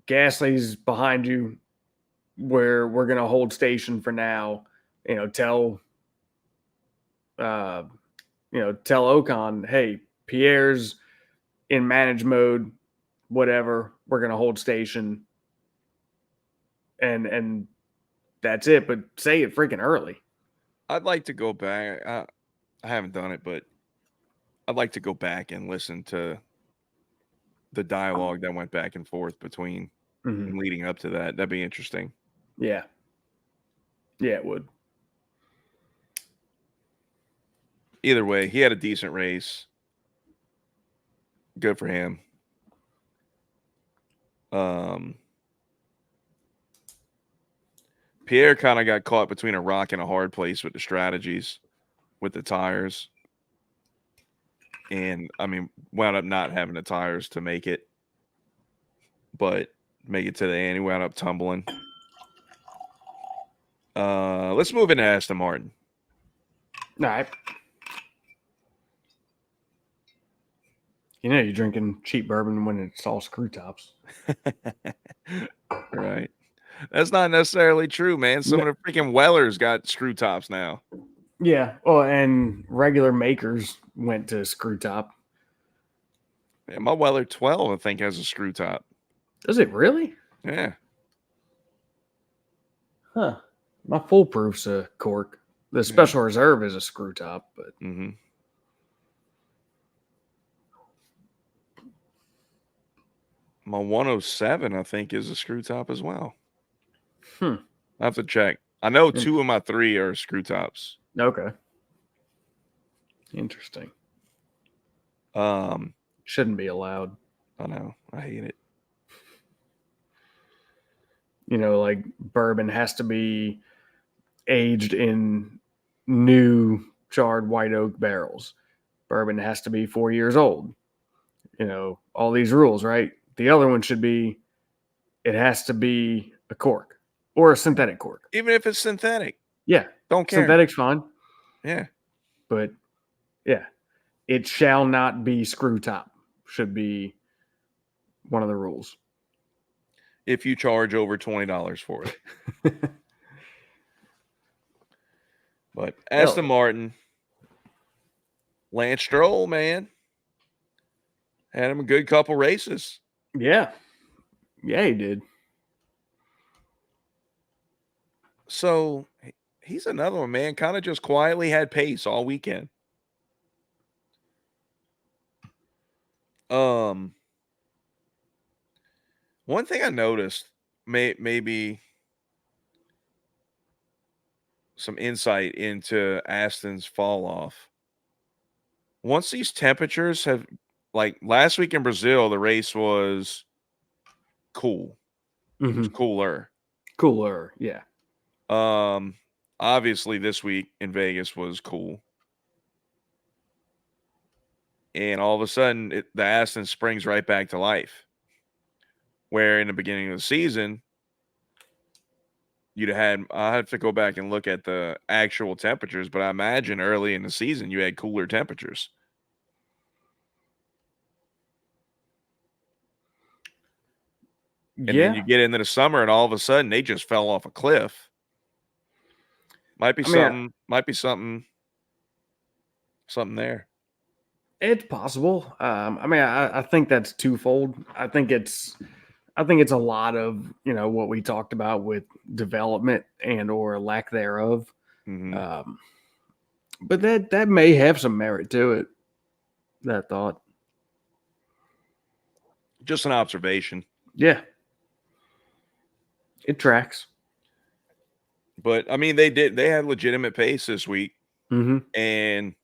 Gasly's behind you. We're gonna hold station for now. Tell tell Ocon, hey, Pierre's in manage mode, whatever. We're gonna hold station, and that's it. But say it freaking early. I'd like to go back. I haven't done it, but I'd like to go back and listen to the dialogue that went back and forth between and leading up to that. That'd be interesting. Yeah. Yeah, it would. Either way, he had a decent race. Good for him. Pierre kind of got caught between a rock and a hard place with the strategies with the tires. And I mean, wound up not having the tires to make it, but make it to the end. He wound up tumbling. Let's move into Aston Martin. All right. You're drinking cheap bourbon when it's all screw tops. Right. That's not necessarily true, man. Some of the freaking Wellers got screw tops now. Yeah. Oh, and regular makers went to screw top. Yeah, my Weller 12, I think, has a screw top. Does it really? Yeah. Huh. My foolproof's a cork. The special reserve is a screw top, but my 107, I think, is a screw top as well. I have to check. I know 2 of my 3 are screw tops. Okay. Interesting. Shouldn't be allowed. I know. I hate it. Like bourbon has to be aged in new charred white oak barrels. Bourbon has to be 4 years old. All these rules, right? The other one should be it has to be a cork or a synthetic cork. Even if it's synthetic. Yeah. Don't care. Synthetic's fine. Yeah. But yeah, it shall not be screw top. Should be one of the rules. If you charge over $20 for it. But Aston Martin, Lance Stroll, man, had him a good couple races. Yeah. Yeah, he did. So he's another one, man. Kind of just quietly had pace all weekend. Um, one thing I noticed, maybe some insight into Aston's fall off. Once these temperatures have, like last week in Brazil, the race was cool. It was Hmm. cooler. Cooler, yeah. Um, obviously this week in Vegas was cool. And all of a sudden, the Aston springs right back to life. Where in the beginning of the season, I have to go back and look at the actual temperatures, but I imagine early in the season you had cooler temperatures. And then Yeah. you get into the summer and all of a sudden they just fell off a cliff. Might be I mean, something there. it's possible. I mean, I think that's twofold. I think it's a lot of what we talked about with development and or lack thereof. Mhm. Um, but that may have some merit to it. That thought, Just an observation. yeah, it tracks. But I mean they had legitimate pace this week. Hmm. And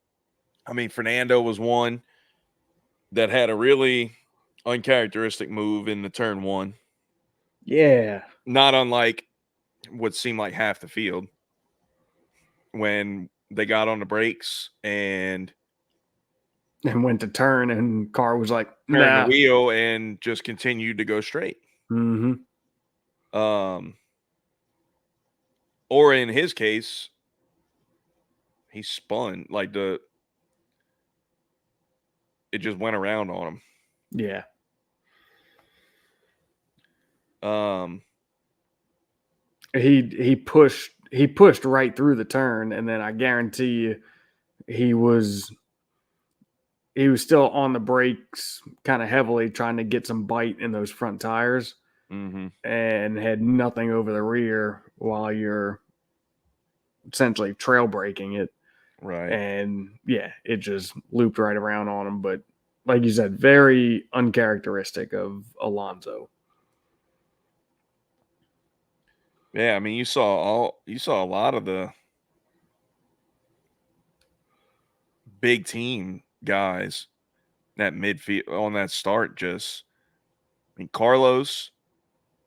I mean Fernando was one that had a really uncharacteristic move in the turn one. Yeah, Not unlike what seemed like half the field when they got on the brakes and and went to turn, and car was like, turned the nah. wheel and just continued to go straight. Hmm. Um, or in his case, he spun like it just went around on Yeah, him. he pushed right through the turn, and then I guarantee you he was he was still on the brakes kind of heavily trying to get some bite in those front tires Mm-hmm. and had nothing over the rear while you're essentially trail braking it. Right. And yeah, it just looped right around on him. But like you said, very uncharacteristic of Alonso. Yeah, I mean you saw a lot of the big team guys that midfield on that start just I mean Carlos,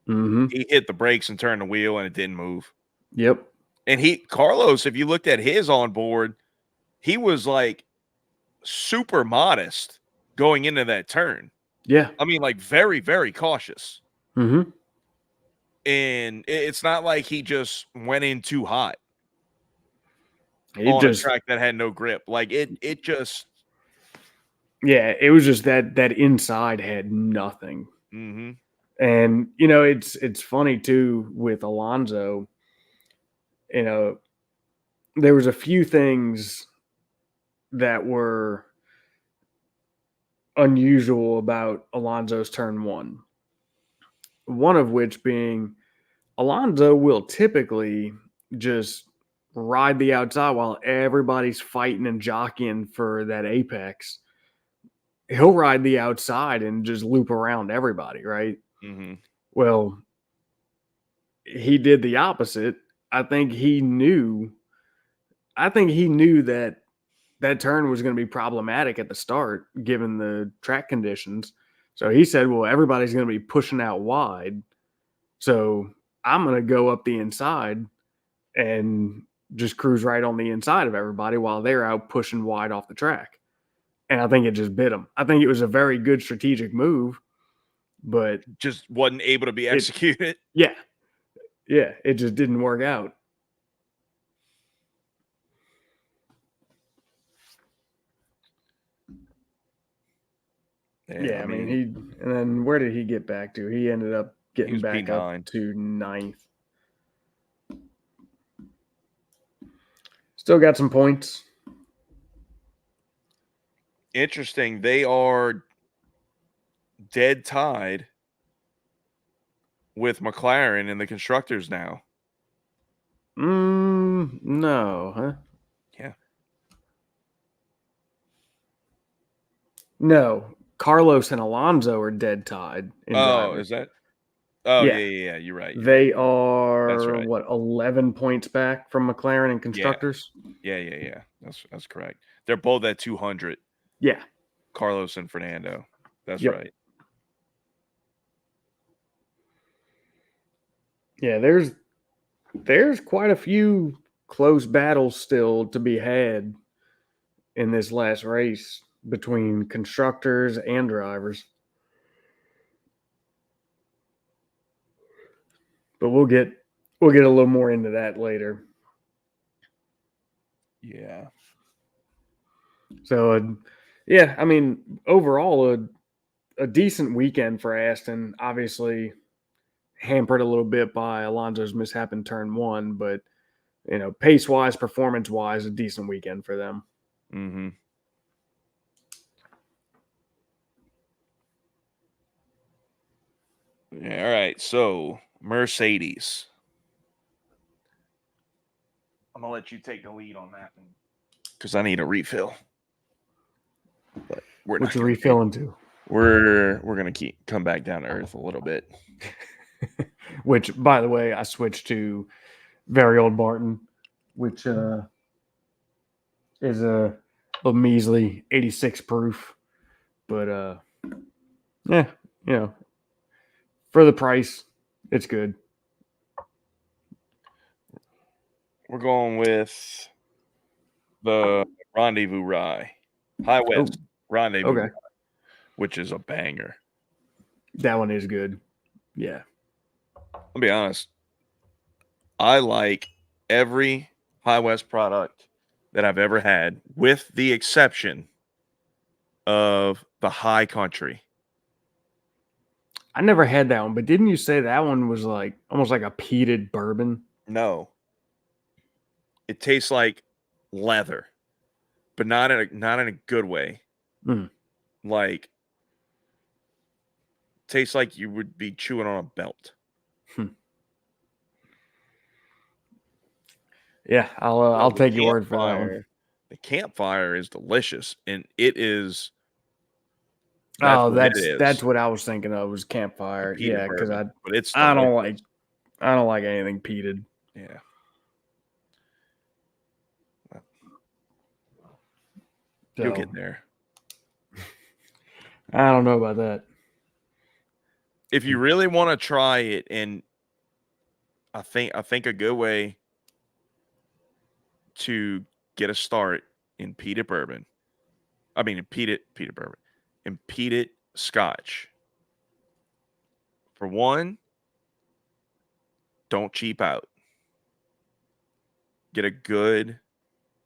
Mm-hmm. he hit the brakes and turned the wheel and it didn't move. Yep. And Carlos, if you looked at his on board, he was like super modest going into that turn. Yeah. I mean, like very, very cautious. Mm-hmm. And it's not like he just went in too hot It on a just track that had no grip. Like it just yeah, it was just that inside had nothing. mm-hmm. And it's funny too with Alonso. You know, there was a few things that were unusual about Alonso's turn one. One of which being Alonso will typically just ride the outside while everybody's fighting and jockeying for that apex. He'll ride the outside and just loop around everybody, right? Mm-hmm. Well, he did the opposite. I think he knew. I think he knew that that turn was going to be problematic at the start, given the track conditions. So he said, "Well, everybody's going to be pushing out wide, so I'm going to go up the inside and just cruise right on the inside of everybody while they're out pushing wide off the track." And I think it just bit him. I think it was a very good strategic move, but Just wasn't able to be it, executed. yeah, yeah, it just didn't work out. Yeah, Yeah, I I mean, mean, and then where did he get back to? He ended up he getting was back up P9. to ninth. Still got some points. Interesting. They are dead tied with McLaren in the constructors now. No, huh? Yeah. No. Carlos and Alonso are dead tied in Oh, driving. is that? Oh, Yeah, yeah. You're right. they That's are right. what 11 points back from McLaren and Yeah. constructors. Yeah. That's correct. They're both at 200. Yeah. Carlos and Fernando. That's Yep. right. Yeah, there's quite a few close battles still to be had in this last race between constructors and drivers. But we'll get a little more into that later. Yeah. So yeah, I mean, overall a decent weekend for Aston. Obviously hampered a little bit by Alonso's mishap in turn one, but pace wise, performance wise, a decent weekend for them. Mm-hmm. Yeah, all right. So Mercedes. I'm gonna let you take the lead on that one because I need a refill. But we're What not you gonna do. refilling to? We're gonna come back down to earth a little bit. Which, by the way, I switched to very old Barton, which is a measly 86 proof, but yeah, for the price, it's good. We're going with the Rendezvous Rye, High Oh, West Rendezvous okay, Rye, which is a banger. that one is good. Yeah, I'll be honest. I like every High West product that I've ever had, with the exception of the High Country. I never had that one, but didn't you say that one was like almost like a peated bourbon? No, it tastes like leather, but not in a good way. Mm. Like tastes like you would be chewing on a belt. Yeah, Now I'll take your word for that one. the campfire is delicious, and that's Oh, what it that's is, what I was thinking of was a campfire. peated Yeah, because bourbon, but it's I don't delicious. like I don't like anything peated. Yeah. You'll So get there. I don't know about that. If you really wanna try it, and I think a good way to get a start in peated bourbon, I mean, in peated bourbon, in peated scotch. For one, don't cheap out. Get a good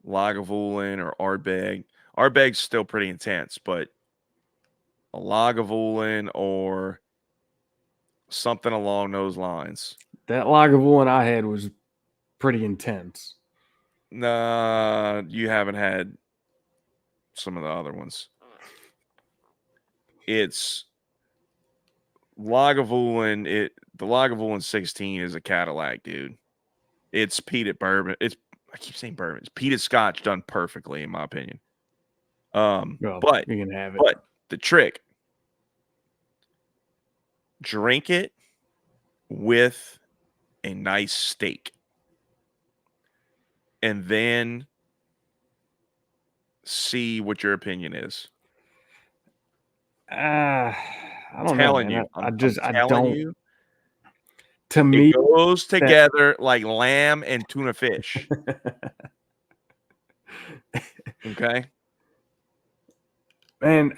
Lagavulin or Ardbeg. Ardbeg's still pretty intense, but a Lagavulin or something along those lines. That Lagavulin I had was pretty intense. Nah, you haven't had some of the other ones. It's Lagavulin. The Lagavulin 16 is a Cadillac, dude. It's peated bourbon. I keep saying bourbon. It's peated scotch done perfectly, in my opinion. Well, But you can have it. but the trick, drink it with a nice steak, and then see what your opinion is. I don't know, Telling man. you, I telling don't. you, To it me, goes that together like lamb and tuna fish. Okay. man,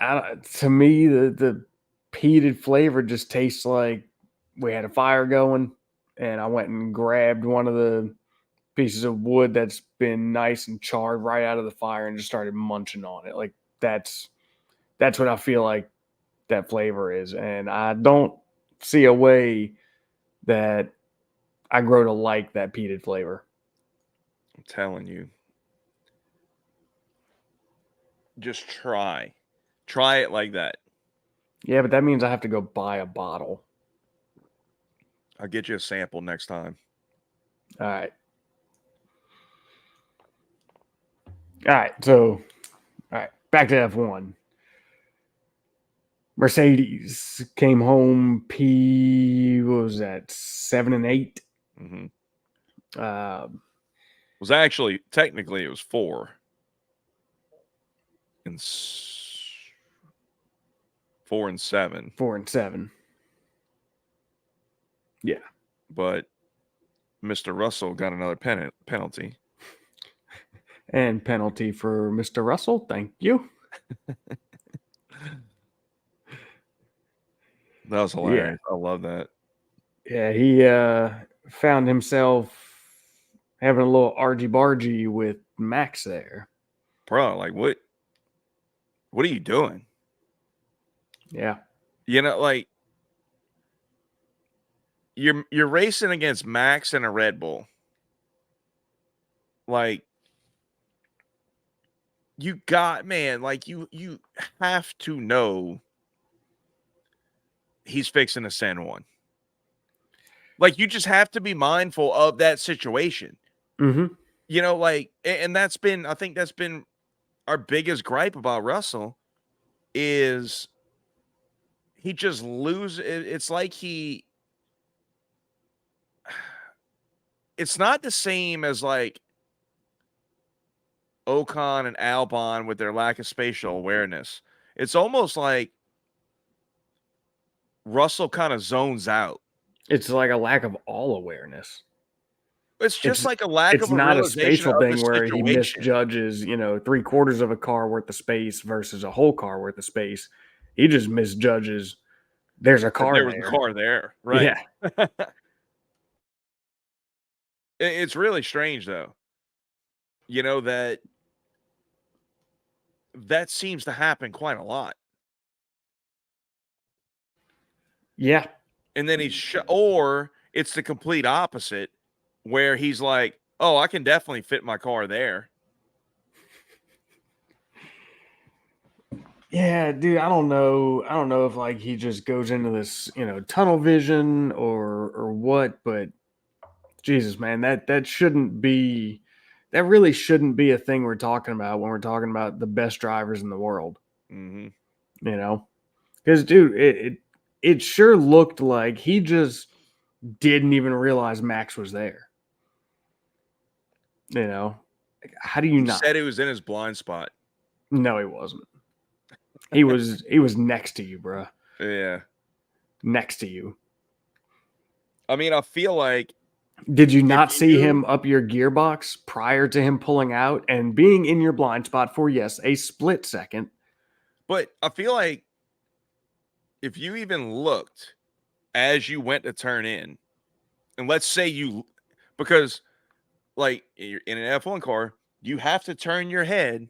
to me the peated flavor just tastes like we had a fire going, and I went and grabbed one of the pieces of wood that's been nice and charred right out of the fire and just started munching on it. Like that's what I feel like that flavor is, and I don't see a way that I grow to like that peated flavor. I'm telling you. Just try. Try it like that. Yeah, but that means I have to go buy a bottle. I'll get you a sample next time. All right. All right. So, all right. Back to F1. Mercedes came home what was that, 7 and 8? Mm-hmm. Uh, Was actually technically it was 4 and 4 and 7, 4 and 7. Yeah. but Mr. Russell got another penalty. And penalty for Mr. Russell. Thank you. That was Yeah. hilarious. I love that. Yeah, he found himself having a little argy bargy with Max there. Bro, like what are you doing? Yeah. You know, like you're racing against Max and a Red Bull. Like you got man, like you have to know he's fixing to send one. Like you just have to be mindful of that situation. Mm-hmm. You know, like and that's been I think that's been our biggest gripe about Russell is he just it's like it's not the same as like Ocon and Albon with their lack of spatial awareness. It's almost like Russell kind of zones out. It's like a lack of all awareness. It's just It's like a lack it's of a not a realization spatial of the thing where he situation. misjudges, 3/4 of a car worth of space versus a whole car worth of space. He just misjudges there's a That car there was a there. car there, right? Yeah. It's really strange though. You know that seems to happen quite a lot. Yeah. And then or it's the complete opposite where he's like, "Oh, I can definitely fit my car there." Yeah, dude, I don't know. I don't know if like he just goes into this, tunnel vision or what, but Jesus, man, that really shouldn't be a thing we're talking about when we're talking about the best drivers in the world, Mhm. you know? Cuz dude, it sure looked like he just didn't even realize Max was there. You know? Like, how do you He not? said it was in his blind spot. No, he wasn't. He was next to you, bro. Yeah. Next to you. I mean, I feel like Did you if not see you him up your gearbox prior to him pulling out and being in your blind spot for, yes, a split second? but I feel like if you even looked as you went to turn in, and let's say because like in an F1 car, you have to turn your head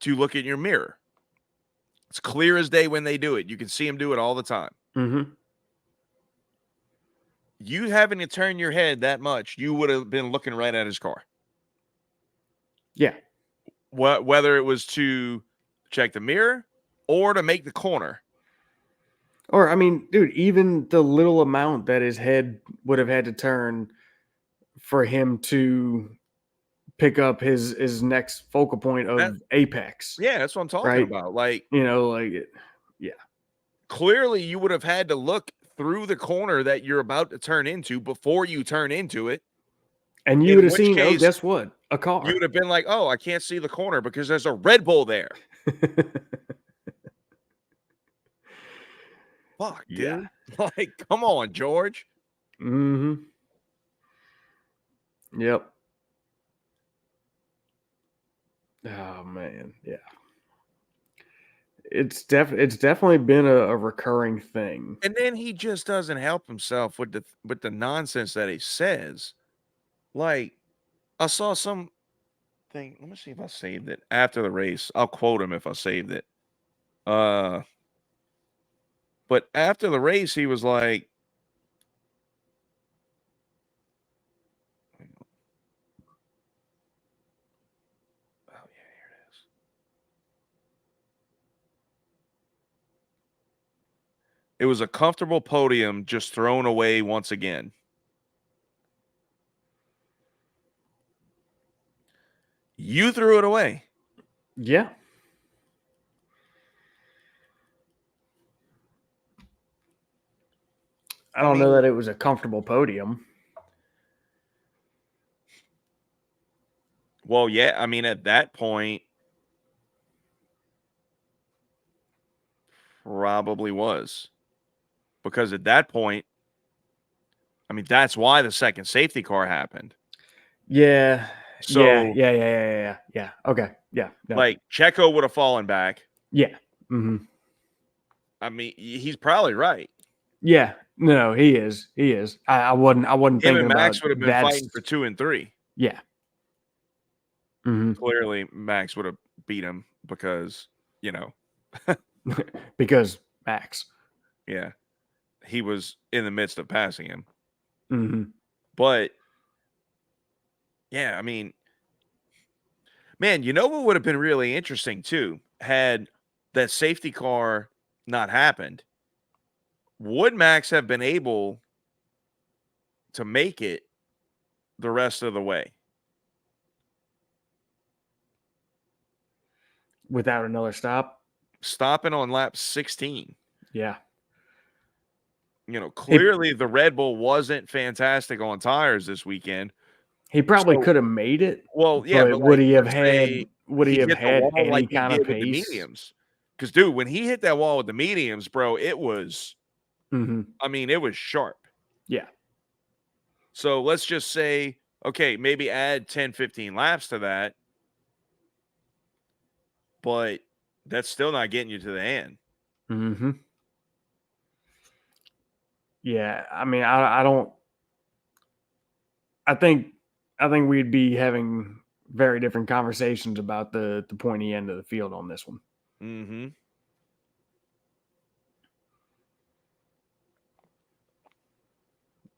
to look in your mirror. It's clear as day when they do it. You can see them do it all the time. Mm-hmm. You having to turn your head that much, you would have been looking right at his car. Yeah. Whether it was to check the mirror or to make the corner. Or, I mean, dude, even the little amount that his head would have had to turn for him to pick up his next focal point That of apex, yeah, that's what I'm talking right? about. Like Yeah. clearly you would have had to look through the corner that you're about to turn into before you turn into it. And you would In have which seen, oh, case guess what? A you car. would have been like, "Oh, I can't see the corner because there's a Red Bull there." Fuck, Yeah. dude. Like, come on, George. Mm-hmm. Yep. Oh man. Yeah. It's definitely been a recurring thing. And then he just doesn't help himself with the nonsense that he says. Like, I saw some thing. Let me see if I saved it after the race. I'll quote him if I saved it. Uh, but after the race, he was like, "Oh yeah, here it is." It was a comfortable podium just thrown away once again. You threw it away. Yeah. I don't know that it was a comfortable podium. Well, yeah, I mean, at that point, probably was. Because at that point, I mean, that's why the second safety car happened. Yeah. So, Yeah. Okay. Yeah. No. like, Checo would have fallen back. Yeah. Mm-hmm. I mean, he's probably right. Yeah. No, he is. He is. I wasn't Him thinking and about Max would have been that's fighting for 2 and 3. yeah. Mm-hmm. Clearly, Max would have beat him because, you know, Because Max. yeah, he was in the midst of passing him. Mm-hmm. But, yeah, I mean, man, you know what would have been really interesting too? Had that safety car not happened, would Max have been able to make it the rest of the way? Without another stop. Stopping on lap 16. Yeah. You know, clearly the Red Bull wasn't fantastic on tires this weekend. He probably So, could have made it. well, yeah, but but would like, he have let's had say would he he have hit the had wall any like he kind did of with the pace? mediums. Because, dude, when he hit that wall with the mediums, bro, it was, Mm-hmm. I mean, it was sharp. Yeah. So let's just say, okay, maybe add 10, 15 laps to that. But that's still not getting you to the end. Mm-hmm. Yeah. I mean, I don't I think we'd be having very different conversations about the pointy end of the field on this one. Mm-hmm.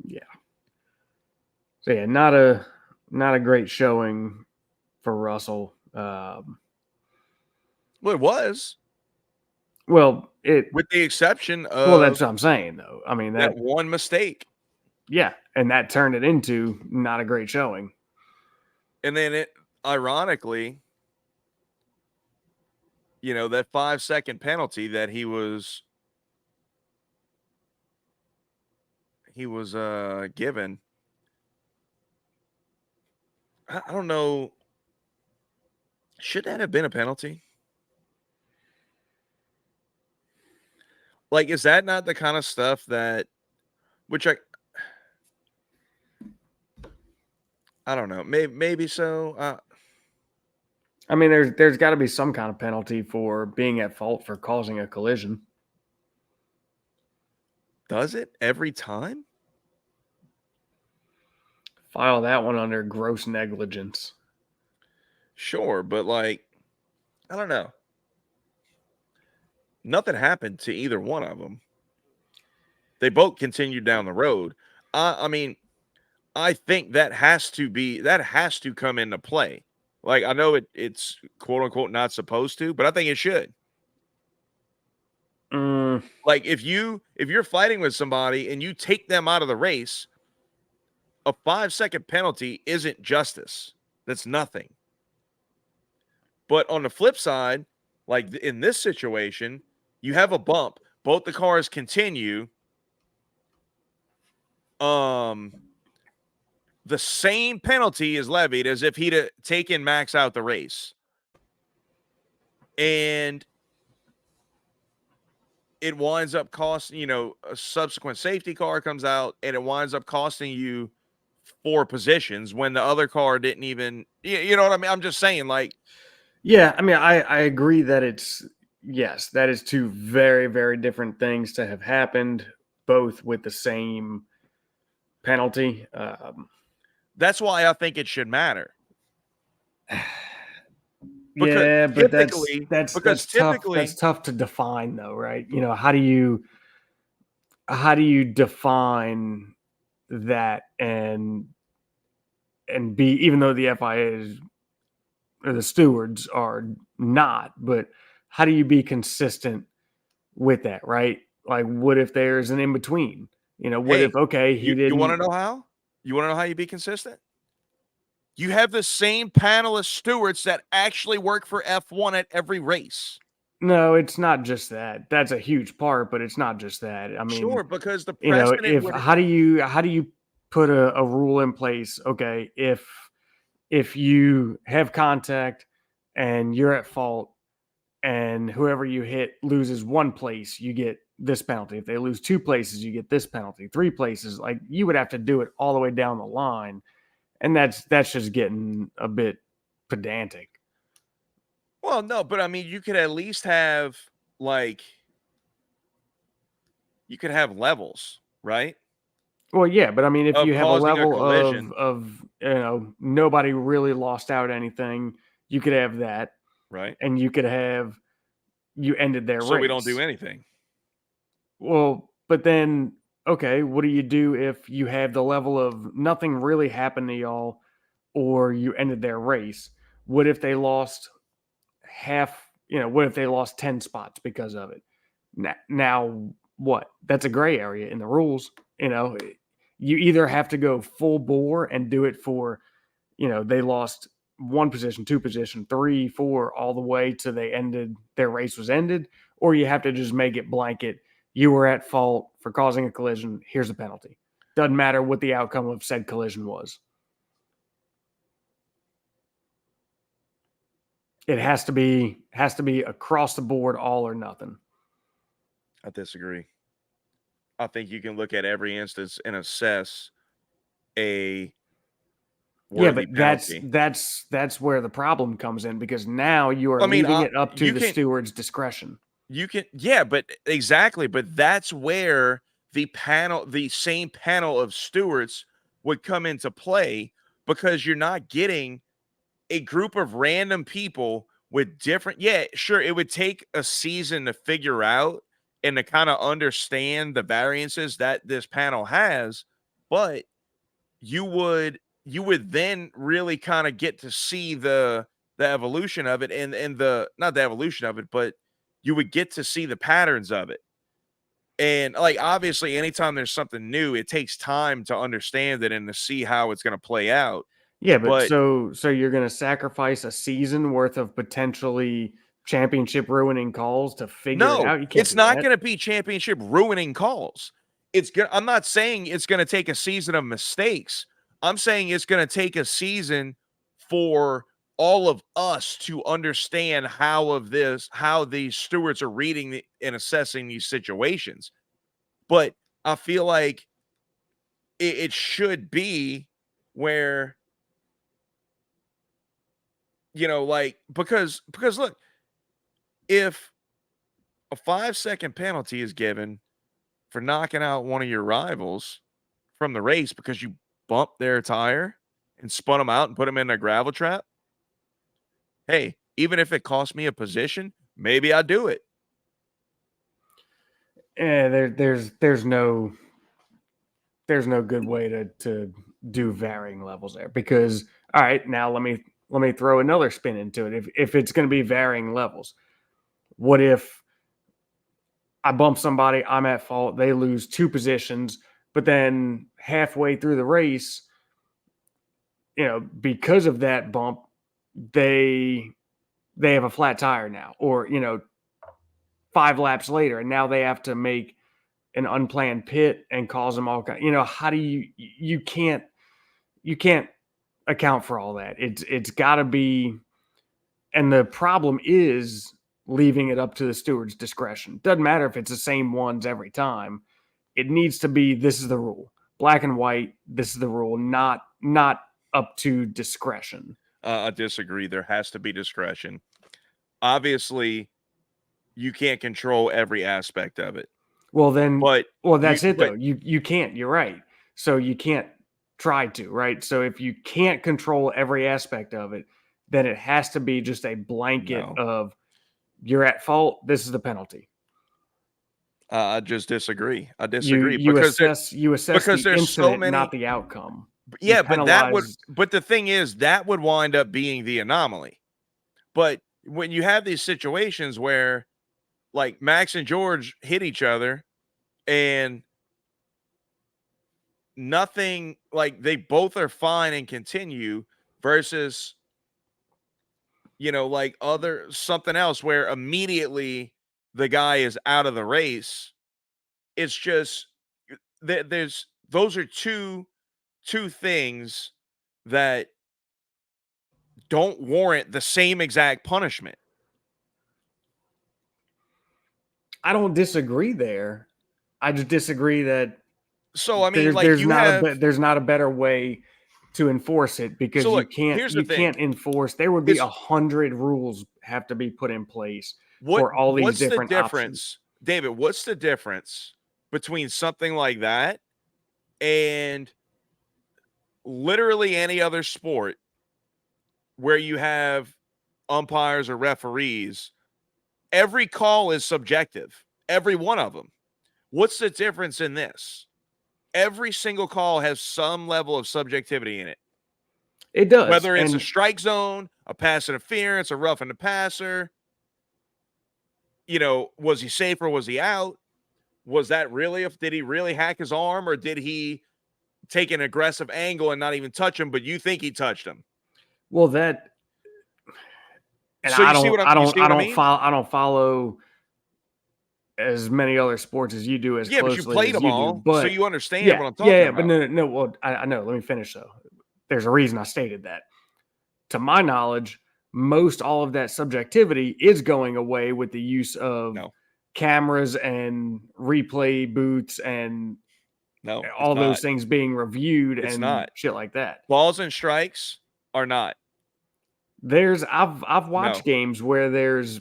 Yeah. So yeah, not a great showing for Russell. Well, it was, Well, with the exception that's of what I'm saying though. I mean that one mistake. yeah, and that turned it into not a great showing. And then it, ironically, you know, that 5-second penalty that he was given. I don't know. Should that have been a penalty? Like, is that not the kind of stuff that, which I don't know. Maybe so. I mean, there's got to be some kind of penalty for being at fault for causing a collision. Does it every time? File that one under gross negligence. Sure, but like, I don't know. Nothing happened to either one of them. They both continued down the road. I mean, I think that has to come into play. Like, I know it's quote unquote not supposed to, but I think it should. Like, if you're fighting with somebody and you take them out of the race, a 5-second penalty isn't justice. That's nothing. But on the flip side, like in this situation, you have a bump. Both the cars continue. The same penalty is levied as if he'd taken Max out the race. And it winds up costing, you know, a subsequent safety car comes out and it winds up costing you 4 positions when the other car didn't even, you know what I mean? I'm just saying, like, yeah, I mean, I agree that yes, that is two very, very different things to have happened, both with the same penalty. that's why I think it should matter. Because Yeah, but typically, that's tough. That's tough to define, though, right? You know, how do you define that and be, even though the FIA is, or the stewards are not, but how do you be consistent with that, right? Like, what if there's an in between? You know, what if, hey, okay, he you want to didn't. know how? You want to know how you be consistent? You have the same panel of stewards that actually work for F1 at every race. No, it's not just that. That's a huge part, but it's not just that. I mean, Sure, because the you know, precedent if would how do you put a rule in place? Okay, if you have contact and you're at fault and whoever you hit loses one place, you get this penalty. If they lose two places, you get this penalty. Three places, like you would have to do it all the way down the line, and that's just getting a bit pedantic. well, no, but I mean, you could at least have, like you could have levels, right, Well, yeah, but I mean, if of you have a causing a level collision, of nobody really lost out anything, you could have that, right? and you could have you ended their So we don't do race. anything. Well, but then, okay, what do you do if you have the level of nothing really happened to y'all or you ended their race? What if they lost half, what if they lost 10 spots because of it? Now what? That's a gray area in the rules. You either have to go full bore and do it for, they lost one position, two position, three, four, all the way to they ended their race was ended, or you have to just make it blanket. You were at fault for causing a collision. Here's a penalty. Doesn't matter what the outcome of said collision was. It has to be across the board, all or nothing. I disagree. I think you can look at every instance and assess a Yeah, worthy but that's penalty. that's that's where the problem comes in because now you are I mean, leaving it up to you the can steward's discretion. yeah, but exactly, but that's where the same panel of stewards would come into play because you're not getting a group of random people with different yeah, sure, it would take a season to figure out and to kind of understand the variances that this panel has, but you would then really kind of get to see the evolution of it and the not the evolution of it, but you would get to see the patterns of it. And like obviously anytime there's something new, it takes time to understand it and to see how it's going to play out. Yeah, but But so you're going to sacrifice a season worth of potentially championship ruining calls to figure it no, out? You can't it's do not that. going to be championship ruining calls. I'm not saying it's going to take a season of mistakes. I'm saying it's going to take a season for all of us to understand how these stewards are reading and assessing these situations. But I feel like it should be where, like because look, if a 5-second penalty is given for knocking out one of your rivals from the race because you bumped their tire and spun them out and put them in a gravel trap, hey, even if it cost me a position, maybe I do it. There's no good way to do varying levels there because all right, now let me throw another spin into it. If it's going to be varying levels, what if I bump somebody, I'm at fault, they lose two positions, but then halfway through the race, because of that bump, they they have a flat tire now, or 5 laps later, and now they have to make an unplanned pit and cause them all kind. How do you can't account for all that. It's got to be, and the problem is leaving it up to the steward's discretion. Doesn't matter if it's the same ones every time. It needs to be this is the rule, black and white. This is the rule, not up to discretion. I disagree. There has to be discretion. Obviously, you can't control every aspect of it, Well, then, but well, you that's it but though. You can't. You're right. So you can't try to, right? So if you can't control every aspect of it, then it has to be just a blanket no, of you're at fault. This is the penalty. I just disagree. I You disagree you because assess you assess the there's so incident, not many. the outcome. You Yeah, penalize. but the thing is that would wind up being the anomaly. But when you have these situations where like Max and George hit each other and nothing, like they both are fine and continue versus like other something else where immediately the guy is out of the race. It's just there's those are two things that don't warrant the same exact punishment. I don't disagree there. I just disagree that So I mean, there's like there's you not a have there's not a better way to enforce it, because so you look, can't here's the you thing. can't enforce. There would be It's 100 rules have to be put in place what for all these what's the different options. difference, David? What's the difference between something like that and literally any other sport where you have umpires or referees? Every call is subjective, every one of them. What's the difference in this? Every single call has some level of subjectivity in it. It does, Whether it's a and strike zone, a pass interference, a roughing the passer, was he safe or was he out? Was that really, if did he really hack his arm, or did he take an aggressive angle and not even touch him, but you think he touched him? well, that and So I you see don't what I'm I you don't see I what I don't mean? follow I don't follow as many other sports as you do, as Yeah, but you closely played as them you do. all, so But you understand yeah, what I'm yeah, talking yeah. But about. no, no, no. Well, I know. Let me finish though. There's a reason I stated that. To my knowledge, most all of that subjectivity is going away with the use of No, cameras and replay booths and no, it's all those not. things being reviewed It's and not. shit like that. Balls and strikes are not. I've watched No. games where there's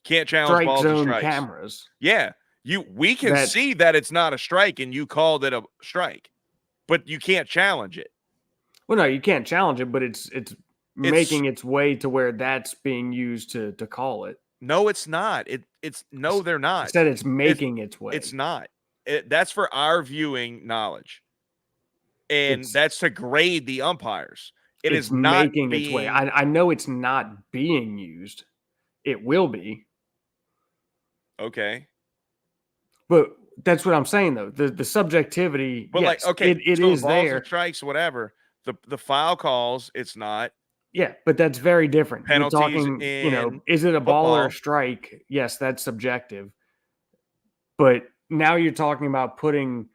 Can't challenge strike balls and zone strikes. cameras Yeah. We can that, see that it's not a strike and you called it a strike, but you can't challenge it. well, no, you can't challenge it, but it's It's making its way to where that's being used to call it. no, it's not. It's no, they're I not. said it's It's making its it's way. not. That's for our viewing knowledge. And It's that's to grade the umpires. It is it's not making its way. being I know it's not being used. It will be, okay. but that's what I'm saying though. The subjectivity, But like, yes, okay, it so the is balls and there. strikes, whatever. The foul calls, it's not. Yeah, but that's very different. You're Penalties talking, in is it a ball or a football, strike? Yes, that's subjective. But now you're talking about putting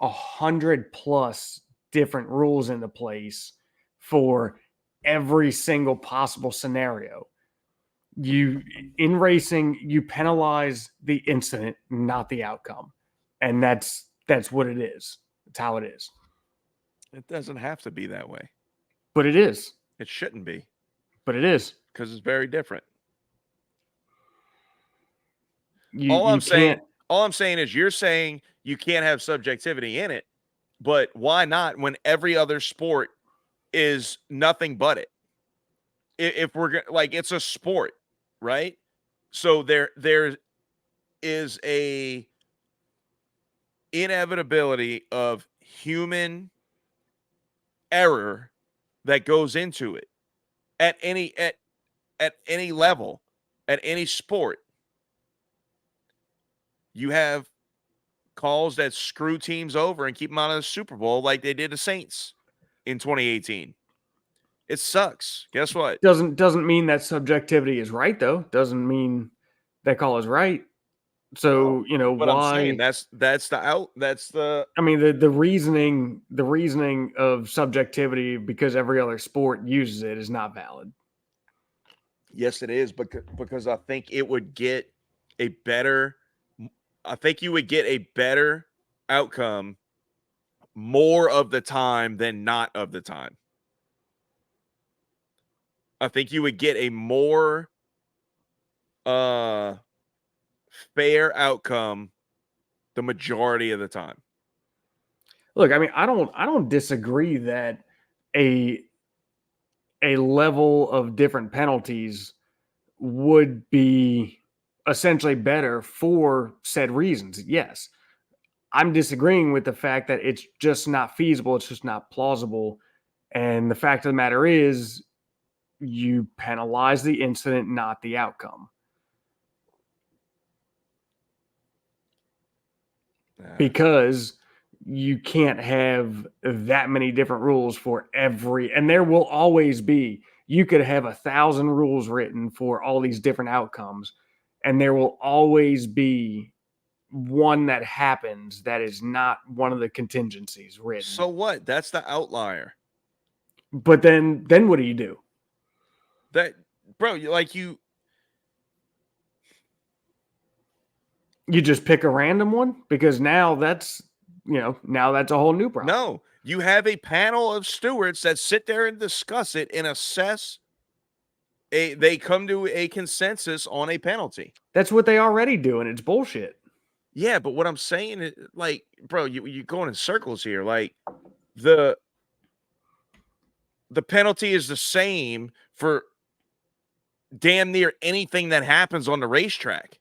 100+ different rules into place for every single possible scenario. You in racing, you penalize the incident, not the outcome. And that's what it is. It's how it is. it doesn't have to be that way. But it is. It shouldn't be But it is. because it's very different. You All I'm you saying, can't all I'm saying is you're saying you can't have subjectivity in it, but why not when every other sport is nothing but it? If we're like, it's a sport, right? So there is a inevitability of human error that goes into it at any level, at any sport. You have calls that screw teams over and keep them out of the Super Bowl like they did the Saints in 2018. It sucks. Guess what? doesn't mean that subjectivity is right though. Doesn't mean that call is right. No, So, but I'm saying why that's the I mean the reasoning of subjectivity because every other sport uses it is not valid. yes, it is because I think it would get a better. I think you would get a better outcome more of the time than not of the time. I think you would get a more uh fair outcome the majority of the time. Look, I mean, I don't disagree that a a level of different penalties would be essentially better for said reasons. Yes. I'm disagreeing with the fact that it's just not feasible, it's just not plausible. And the fact of the matter is you penalize the incident, not the outcome. Uh, Because you can't have that many different rules for every, and there will always be You could have 1,000 rules written for all these different outcomes, and there will always be one that happens that is not one of the contingencies written. So what? That's the outlier. But then what do you do? That, bro, you You just pick a random one, because now that's a whole new problem. no, you have a panel of stewards that sit there and discuss it and assess they come to a consensus on a penalty. That's what they already do, and it's bullshit. Yeah, but what I'm saying is, like, bro, you going in circles here. Like, the penalty is the same for damn near anything that happens on the racetrack.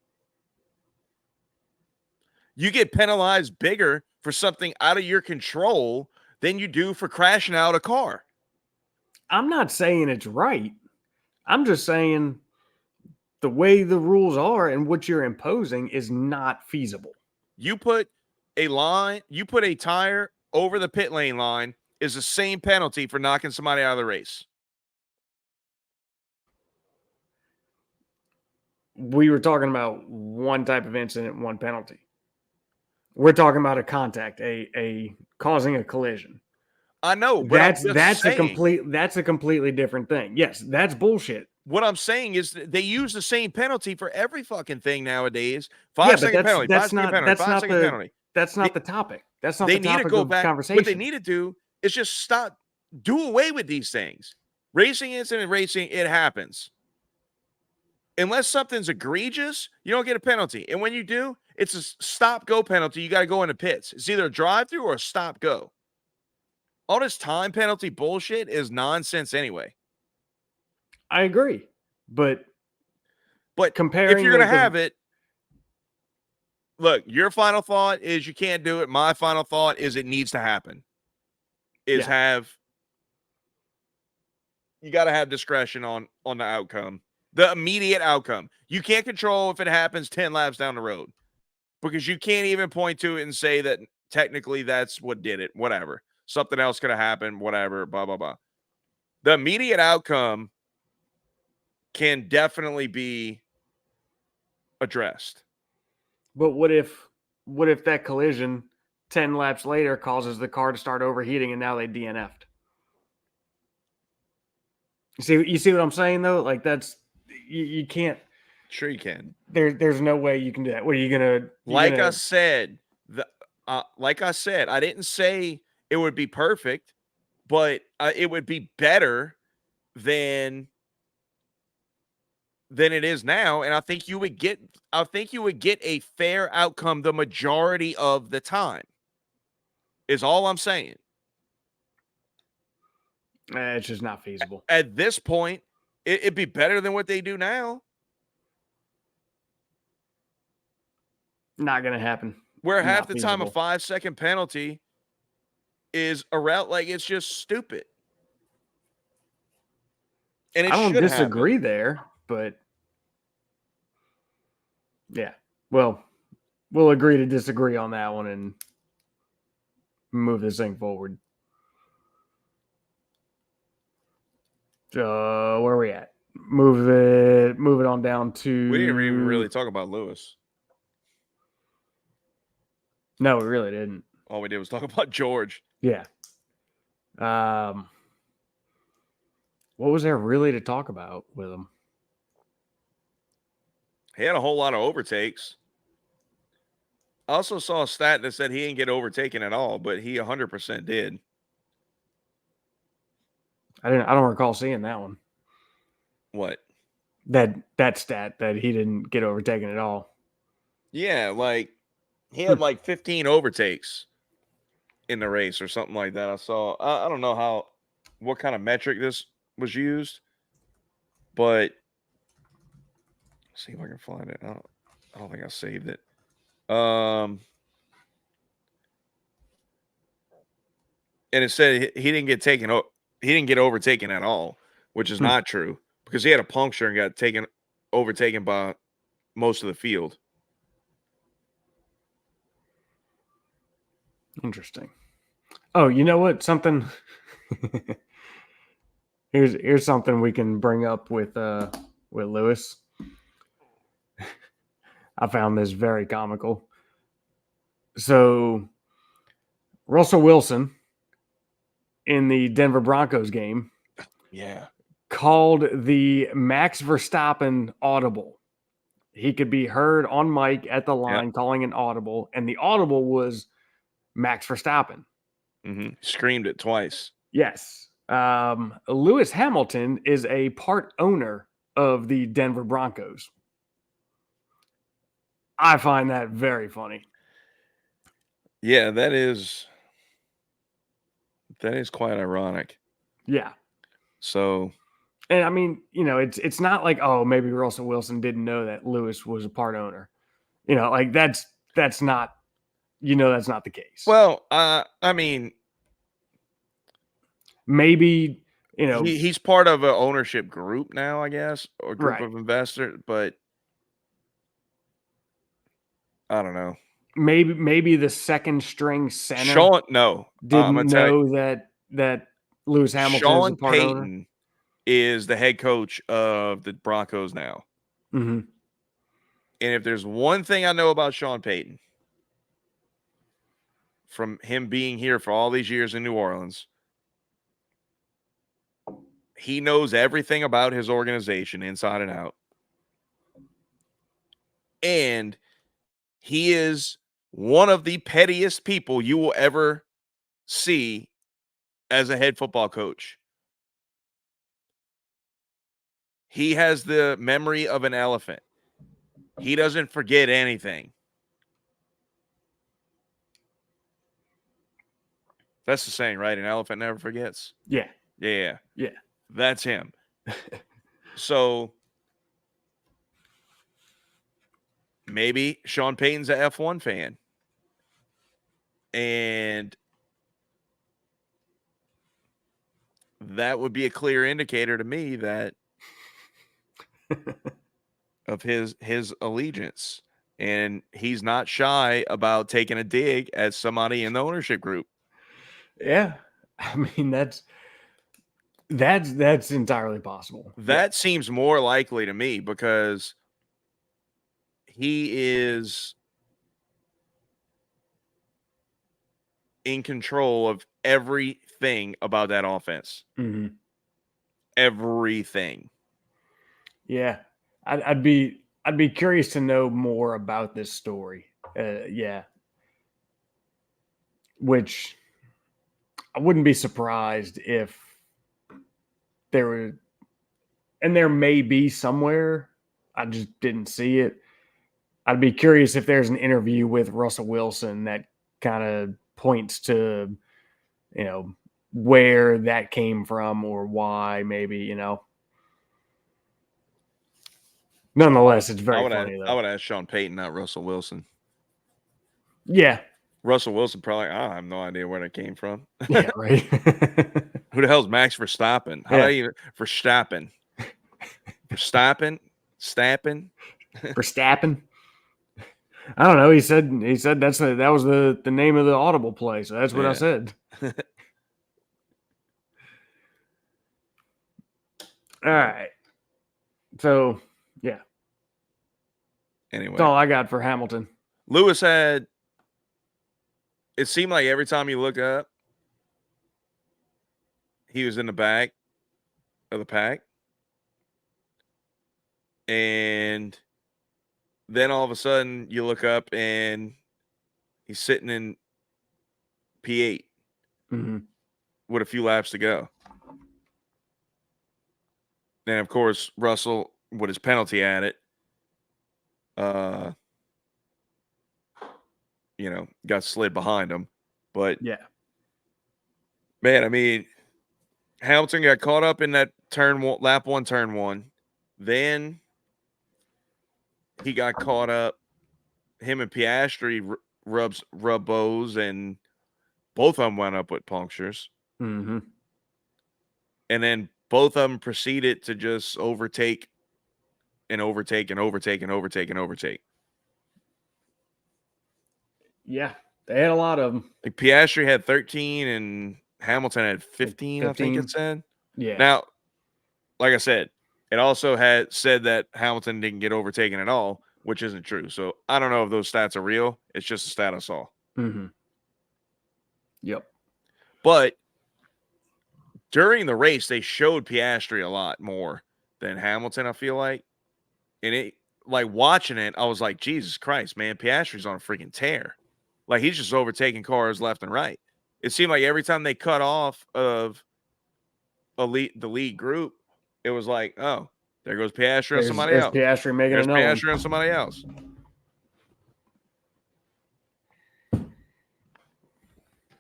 You get penalized bigger for something out of your control than you do for crashing out a car. I'm not saying it's right. I'm just saying the way the rules are and what you're imposing is not feasible. You put a tire over the pit lane line is the same penalty for knocking somebody out of the race. We were talking about one type of incident, one penalty. We're talking about a contact, a causing a collision. I know, but That's a completely different thing. Yes, that's bullshit. what I'm saying is they use the same penalty for every fucking thing nowadays. Yeah, 5-second penalty, that's 5-second not penalty, that's not 5-second the penalty. that's not the topic. That's not They the need to topic go of back. conversation. What they need to do is just stop, do away with these things. Racing incident, racing, it happens. Unless something's egregious, you don't get a penalty. And when you do, it's a stop-go penalty. You got to go into pits. It's either a drive-through or a stop-go. All this time penalty bullshit is nonsense anyway. I agree, but comparing if you're going to have it, look, your final thought is you can't do it. My final thought is it needs to happen. You got to have discretion on the outcome, the immediate outcome. You can't control if it happens 10 laps down the road, because you can't even point to it and say that technically that's what did it. Whatever. Something else could have happened, whatever, blah, blah, blah. The immediate outcome can definitely be addressed. But what if that collision 10 laps later causes the car to start overheating and now they DNF'd? You see what I'm saying though? Like, that's you can't. Sure you can. There's no way you can do that. What are you gonna? I said, I didn't say it would be perfect, but it would be better than it is now, and I think you would get a fair outcome the majority of the time. Is all I'm saying. It's just not feasible. At this point, it'd be better than what they do now. Not gonna happen. Where half the time a 5-second penalty is a route, like, it's just stupid. And I don't disagree there, but yeah. Well, we'll agree to disagree on that one and move this thing forward. Where are we at? Move it on down to. We didn't even really talk about Lewis. No, we really didn't. All we did was talk about George. Yeah. What was there really to talk about with him? He had a whole lot of overtakes. I also saw a stat that said he didn't get overtaken at all, but he 100% did. I don't recall seeing that one. What? That stat that he didn't get overtaken at all. Yeah, like he had like 15 overtakes in the race or something like that. I saw. I don't know what kind of metric this was used, but let's see if I can find it. I don't think I saved it. And it said he didn't get overtaken at all, which is not true, because he had a puncture and got overtaken by most of the field. Interesting. Oh, you know what? Something Here's something we can bring up with Lewis. I found this very comical. So Russell Wilson in the Denver Broncos game Yeah. called the Max Verstappen audible. He could be heard on mic at the line calling an audible, and the audible was Max Verstappen. Screamed it twice. Yes. Lewis Hamilton is a part owner of the Denver Broncos. I find that very funny. Yeah, that is quite ironic. Yeah. So, and I mean, it's not like, oh, maybe Russell Wilson didn't know that Lewis was a part owner. Like that's not, that's not the case. well, I mean, Maybe, he's part of an ownership group now, I guess, or group right. of investors, but I don't know. Maybe the second string center Sean, no, I'm didn't gonna tell you, know that Lewis Hamilton is a Sean part owner. Payton is the head coach of the Broncos now. Mm-hmm. And if there's one thing I know about Sean Payton, from him being here for all these years in New Orleans, he knows everything about his organization inside and out. And he is one of the pettiest people you will ever see as a head football coach. He has the memory of an elephant. He doesn't forget anything. That's the saying, right? An elephant never forgets. Yeah. Yeah. Yeah. That's him. So maybe Sean Payton's a F1 fan. And that would be a clear indicator to me that of his allegiance. And he's not shy about taking a dig at somebody in the ownership group. Yeah. I mean, that's entirely possible. That seems more likely to me because he is in control of everything about that offense. Mm-hmm. Everything. Yeah. I'd be curious to know more about this story. Yeah. Which I wouldn't be surprised if there were, and there may be somewhere. I just didn't see it. I'd be curious if there's an interview with Russell Wilson that kind of points to, where that came from or why, maybe, Nonetheless, it's very funny, I though. would ask Sean Payton, not Russell Wilson. Yeah. Russell Wilson probably, I have no idea where that came from. Yeah, right. Who the hell's Max Verstappen? How do I even Verstappen? Verstappen? Stappen? Verstappen. I don't know. He said that was the name of the audible play, so that's what I said. All right. So yeah. Anyway. That's all I got for Hamilton. Lewis had, it seemed like every time you look up, he was in the back of the pack. And then all of a sudden you look up and he's sitting in P8 with a few laps to go. And of course, Russell, with his penalty at it, got slid behind him. But yeah, man, I mean, Hamilton got caught up in that lap one, turn one. Then he got caught up. Him and Piastri rub bows, and both of them went up with punctures. Mm-hmm. And then both of them proceeded to just overtake and overtake and overtake and overtake and overtake. Yeah, they had a lot of them. Like Piastri had 13 and Hamilton had 15, I think it said. Yeah. Now, like I said, it also had said that Hamilton didn't get overtaken at all, which isn't true. So I don't know if those stats are real. It's just a stat I saw. Mm-hmm. Yep. But during the race, they showed Piastri a lot more than Hamilton, I feel like. And it, like, watching it, I was like, Jesus Christ, man, Piastri's on a freaking tear. Like, he's just overtaking cars left and right. It seemed like every time they cut off of the lead group, it was like, oh, there goes Piastri on somebody There's else. Piastri making There's another one. Piastri on somebody else.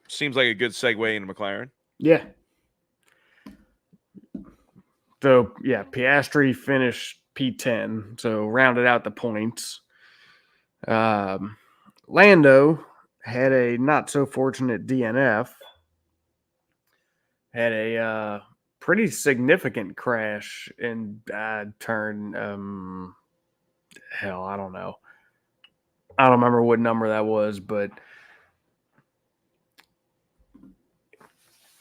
Seems like a good segue into McLaren. Yeah. So, yeah, Piastri finished P10, so rounded out the points. Lando had a not so fortunate DNF, had a pretty significant crash in turn. Hell, I don't know. I don't remember what number that was, but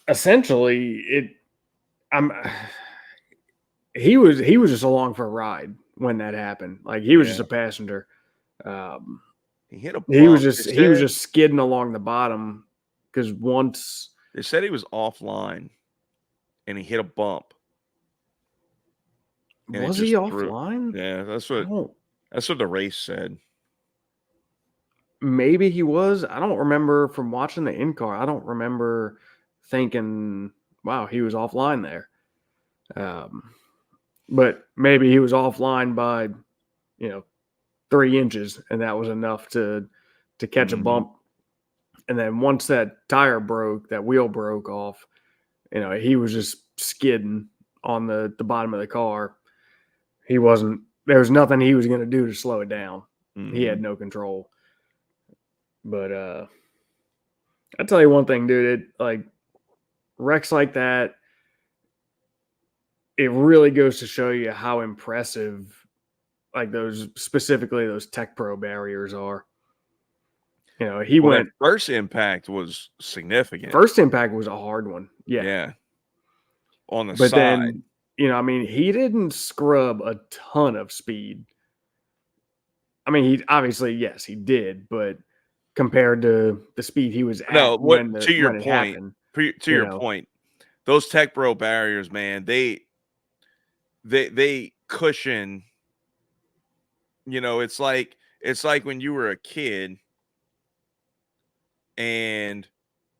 essentially, he was just along for a ride when that happened. Like he was just a passenger. He hit a bump. He was just skidding along the bottom because once they said he was offline and he hit a bump. Was he offline? Yeah, that's what the race said. Maybe he was. I don't remember from watching the in-car. I don't remember thinking, wow, he was offline there. But maybe he was offline by, 3 inches, and that was enough to catch a bump. And then once that tire broke, that wheel broke off, he was just skidding on the bottom of the car. There was nothing he was going to do to slow it down. He had no control. But I'll tell you one thing, dude. Wrecks like that, it really goes to show you how impressive, specifically those Tech Pro barriers are. That first impact was significant. First impact was a hard one. Yeah. On the but side. Then, he didn't scrub a ton of speed. I mean, he obviously, yes, he did, but compared to the speed he was at when it happened. To your point, those Tech Pro barriers, man, they cushion. It's like when you were a kid and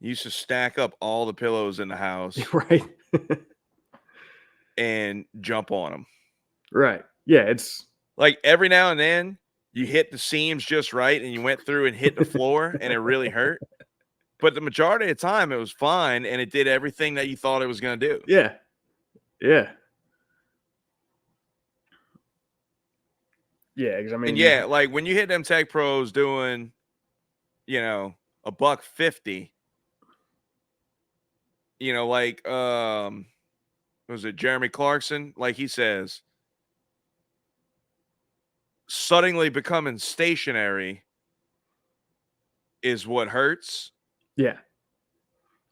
you used to stack up all the pillows in the house, right, and jump on them. Right. Yeah, it's like every now and then you hit the seams just right and you went through and hit the floor and it really hurt. But the majority of the time it was fine and it did everything that you thought it was going to do. Yeah. Yeah. Yeah, because like when you hit them Tech Pros doing, $150, was it Jeremy Clarkson? Like he says, suddenly becoming stationary is what hurts. Yeah.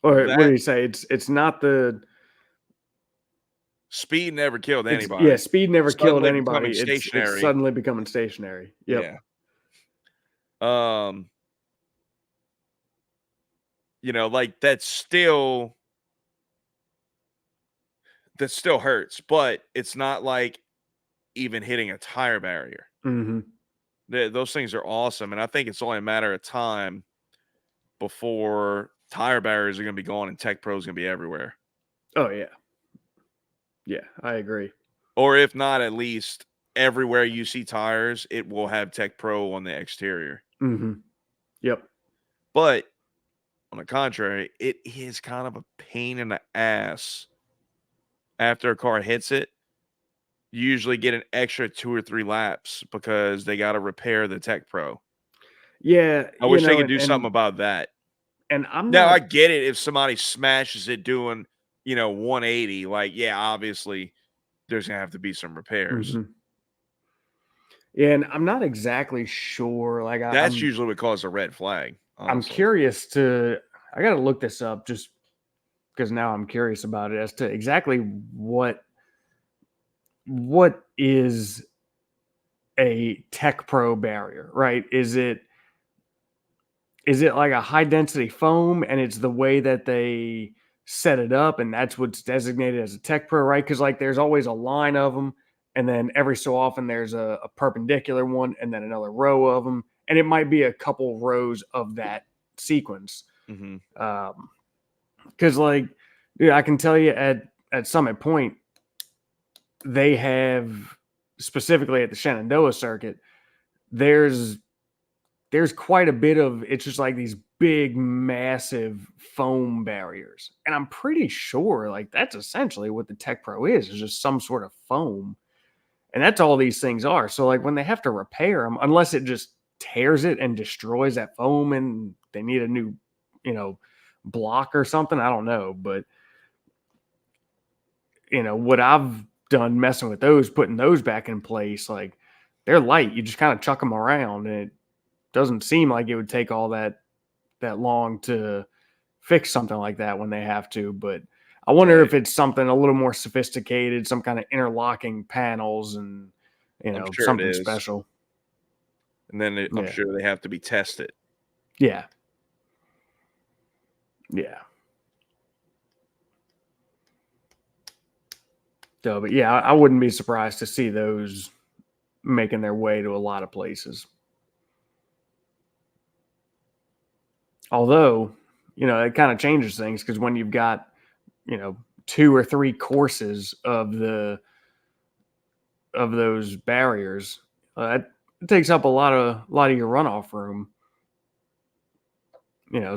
Or what do you say? It's not the speed never killed anybody. Speed never killed anybody. It's suddenly becoming stationary. Yep. Yeah. That still hurts, but it's not like even hitting a tire barrier. Mm-hmm. Those things are awesome, and I think it's only a matter of time before tire barriers are going to be gone and Tech Pro is going to be everywhere. Oh, yeah. Yeah, I agree. Or if not, at least everywhere you see tires, it will have Tech Pro on the exterior. Mm-hmm. Yep. But on the contrary, it is kind of a pain in the ass after a car hits it. You usually get an extra 2 or 3 laps because they got to repair the Tech Pro. Yeah. I wish they could do something about that. And I get it if somebody smashes it doing, 180. Like, yeah, obviously there's going to have to be some repairs. Mm-hmm. Yeah, and I'm not exactly sure. That's usually what causes a red flag. Honestly. I'm curious I got to look this up just because now I'm curious about it as to exactly what what is a Tech Pro barrier, right? Is it like a high density foam and it's the way that they set it up and that's what's designated as a Tech Pro, right? Because like there's always a line of them, and then every so often there's a perpendicular one and then another row of them, and it might be a couple rows of that sequence. Mm-hmm. Because like, dude, I can tell you at Summit Point they have, specifically at the Shenandoah circuit, there's there's quite a bit of, it's just like these big massive foam barriers, and I'm pretty sure like that's essentially what the Tech Pro is just some sort of foam, and that's all these things are. So like when they have to repair them, unless it just tears it and destroys that foam and they need a new, you know, block or something, I don't know. But what I've done messing with those, putting those back in place, like they're light, you just kind of chuck them around, and it doesn't seem like it would take all that long to fix something like that when they have to. But I wonder Right. if it's something a little more sophisticated, some kind of interlocking panels and I'm sure it something is. special. And then I'm Yeah. sure they have to be tested. Yeah. Yeah. So, but yeah, I wouldn't be surprised to see those making their way to a lot of places. Although, it kind of changes things because when you've got, two or three courses of those barriers, it takes up a lot of your runoff room.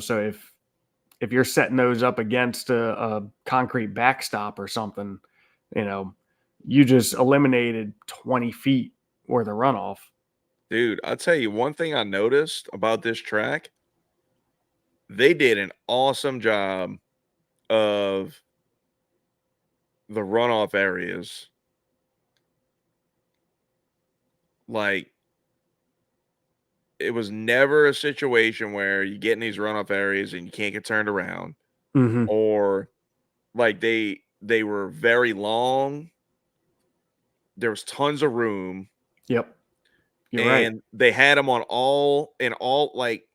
So if you're setting those up against a concrete backstop or something, you know, you just eliminated 20 feet worth of runoff. Dude, I'll tell you one thing I noticed about this track. They did an awesome job of the runoff areas. Like, it was never a situation where you get in these runoff areas and you can't get turned around, Mm-hmm. or like they were very long. There was tons of room, Yep, you're right. and they had them on all like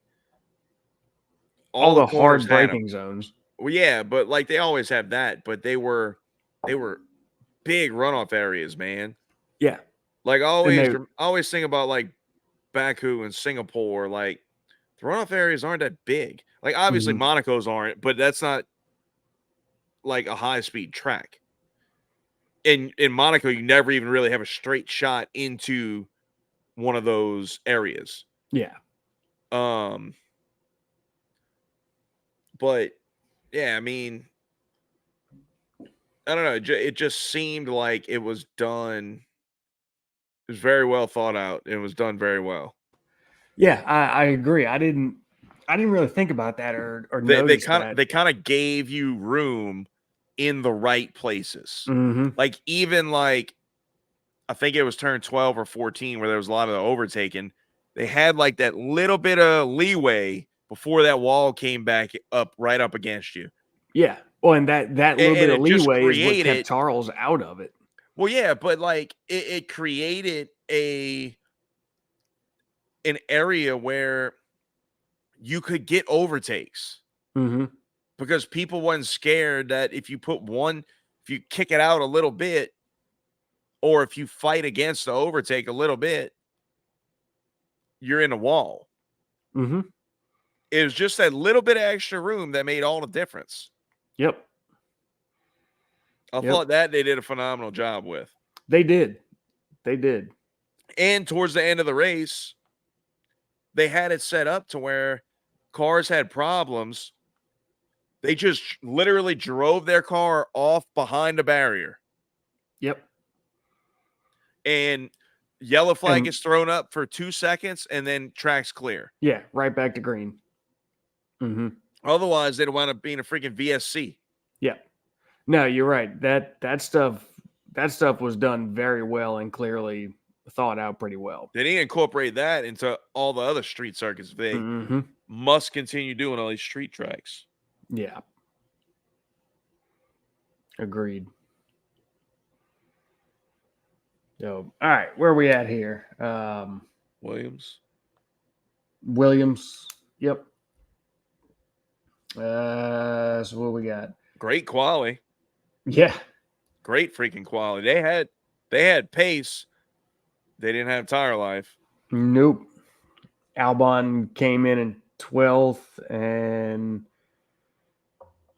All all the the corners hard had them. braking zones. Well, yeah, but like they always have that, but they were big runoff areas, man. Yeah, Like and always they. always think about like Baku and Singapore, like the runoff areas aren't that big. Like obviously Mhm. Monaco's aren't, but that's not like a high speed track. In Monaco, you never even really have a straight shot into one of those areas. Yeah, Um, but yeah, I mean, I don't know. It just seemed like it was done. It was very well thought out. It was done very well. yeah, I agree. I didn't really think about that or They notice kind of that. they kind of gave you room in the right places. Mm-hmm. Like even like I think it was turn 12 or 14 where there was a lot of the overtaking. They had like that little bit of leeway before that wall came back up right up against you. Yeah. Well, and that little And bit of it just leeway is what kept created, Charles out of it. well, yeah, but like it created an area where you could get overtakes Mm-hmm. because people wasn't scared that if you kick it out a little bit, or if you fight against the overtake a little bit, you're in a wall. Mm-hmm. It was just that little bit of extra room that made all the difference. Yep. I Yep. thought that they did a phenomenal job with. They did. They did. And towards the end of the race, they had it set up to where cars had problems. They just literally drove their car off behind a barrier, Yep. and yellow flag And is thrown up for 2 seconds and then tracks clear. yeah, right back to green. Mm-hmm. Otherwise, they'd wind up being a freaking VSC. Yeah. No, you're right. That stuff was done very well and clearly thought out pretty well. They need to incorporate that into all the other street circuits. They Mm-hmm. must continue doing all these street tracks. Yeah. Agreed. So, all right, where are we at here? Williams. Williams. Yep. So what we got? Great quality. Yeah. Great freaking quality. They had pace. They didn't have tire life. Nope. Albon came in 12th, and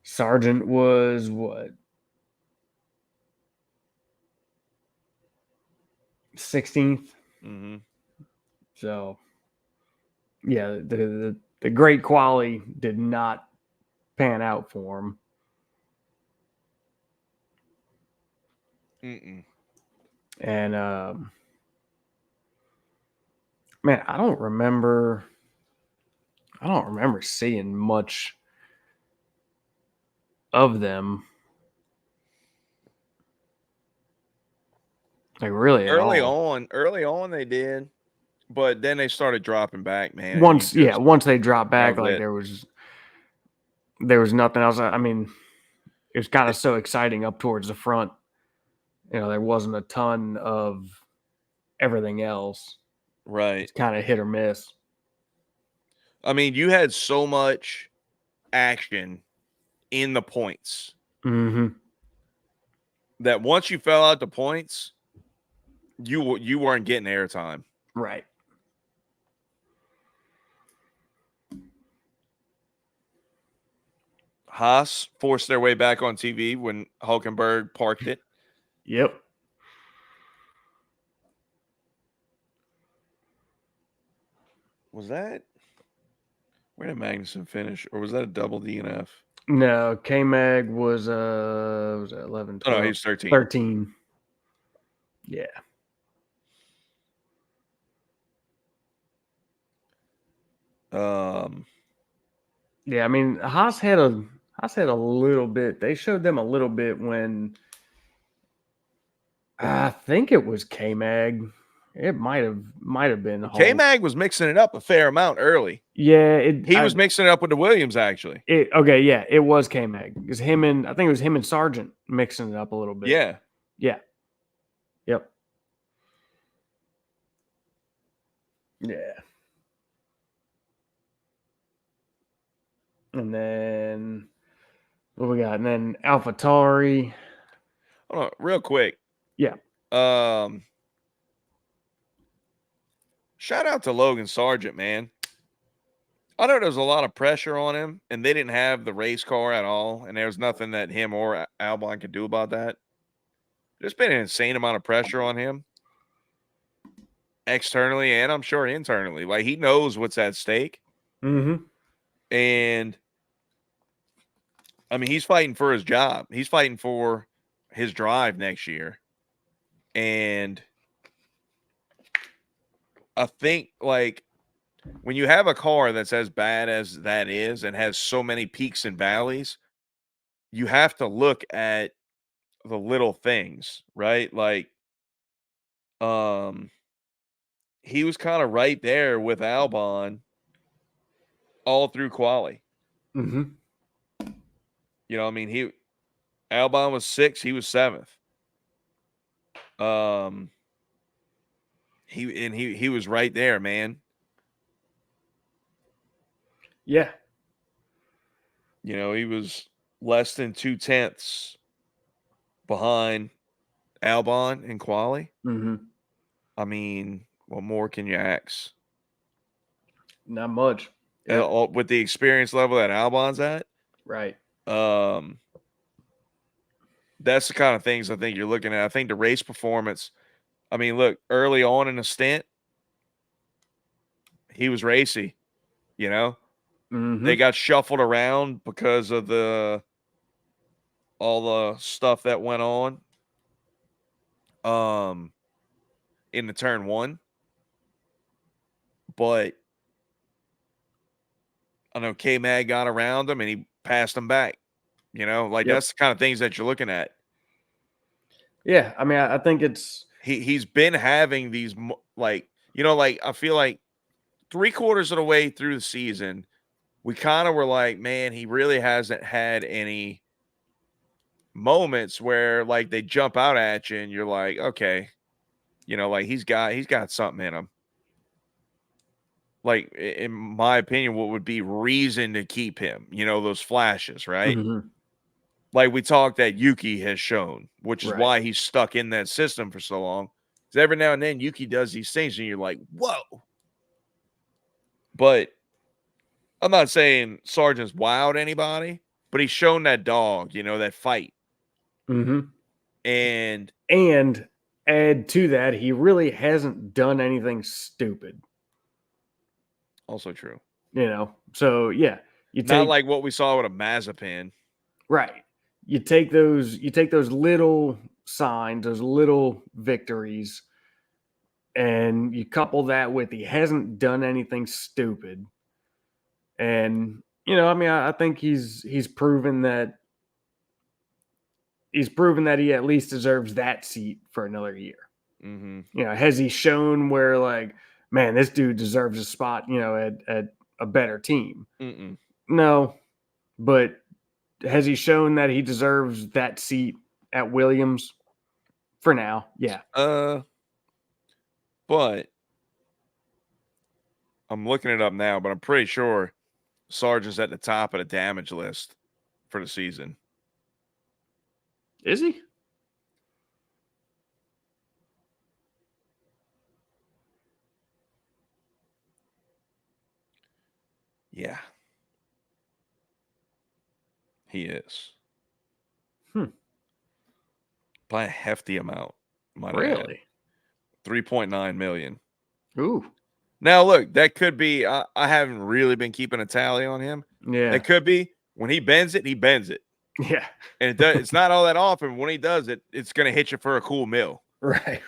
Sargent was what? 16th. Mm-hmm. So yeah, the great quality did not pan out for him. Mm-mm. And man, I don't remember seeing much of them, like really at Early all. on, early on they did, but then they started dropping back, man. And Once they dropped that back, was like it. there was nothing else. I mean, it was kind of It- so exciting up towards the front. There wasn't a ton of everything else. right. It's kind of hit or miss. I mean, you had so much action in the points Mm-hmm. that once you fell out the points, you weren't getting airtime. Right. Haas forced their way back on TV when Hulkenberg parked it. Yep. Was that where did Magnussen finish, or was that a double DNF? No, K Mag was it 11, Oh no, 12, he's 13. 13. Yeah. Um, Yeah, I mean, Haas had a little bit. They showed them a little bit when I think it was K Mag. It might have been K Hulk. Mag was mixing it up a fair amount early. Yeah, He was mixing it up with the Williams actually. okay, yeah, it was K Mag. Because I think it was him and Sargent mixing it up a little bit. Yeah. Yeah. Yep. Yeah. And then what we got? And then AlphaTauri. Hold on, real quick. Yeah. Shout out to Logan Sargent, man. I know there was a lot of pressure on him, and they didn't have the race car at all, and there was nothing that him or Albon could do about that. There's been an insane amount of pressure on him externally, and I'm sure internally. Like, he knows what's at stake. Mm-hmm. And I mean, he's fighting for his job. He's fighting for his drive next year. And I think, like, when you have a car that's as bad as that is and has so many peaks and valleys, you have to look at the little things, right? Like, um, he was kind of right there with Albon all through quali. Mm-hmm. I mean, Albon was 6th, he was 7th. He was right there, man. Yeah. He was less than 2/10 behind Albon in quali. Mm-hmm. I mean, what more can you ask? Not much. Yep. With the experience level that Albon's at, Right. um, that's the kind of things I think you're looking at. I think the race performance. I mean, look, early on in the stint, he was racy. Mm-hmm. They got shuffled around because of all the stuff that went on in the turn one. But I know K Mag got around him and he passed him back. Like, Yep. that's the kind of things that you're looking at. Yeah. I mean, I think it's He's been having these, like, I feel like 3/4 of the way through the season, we kind of were like, man, he really hasn't had any moments where, like, they jump out at you and you're like, okay, Like he's got something in him. Like in my opinion, what would be reason to keep him? Those flashes, right? Mm-hmm. Like we talked that Yuki has shown, which is Right. why he's stuck in that system for so long. Because every now and then Yuki does these things, and you're like, whoa. But I'm not saying Sargent's wowed anybody, but he's shown that dog, that fight. Mm-hmm. And add to that, he really hasn't done anything stupid. also true. So yeah, you Not take like what we saw with a Mazapan. right. You take those little signs, those little victories, and you couple that with he hasn't done anything stupid. And I mean, I think he's proven that he at least deserves that seat for another year. Mm-hmm. Has he shown where like, man, this dude deserves a spot, at a better team? Mm-mm. No, but has he shown that he deserves that seat at Williams? For now, yeah. But I'm looking it up now, but I'm pretty sure Sargent's at the top of the damage list for the season. Is he? Yeah. He is. By a hefty amount, might I add. Really? 3.9 million. Ooh. Now, look, that could be. I haven't really been keeping a tally on him. Yeah. That could be when he bends it, he bends it. Yeah. And it's not all that often. When he does it, it's going to hit you for a cool meal. Right.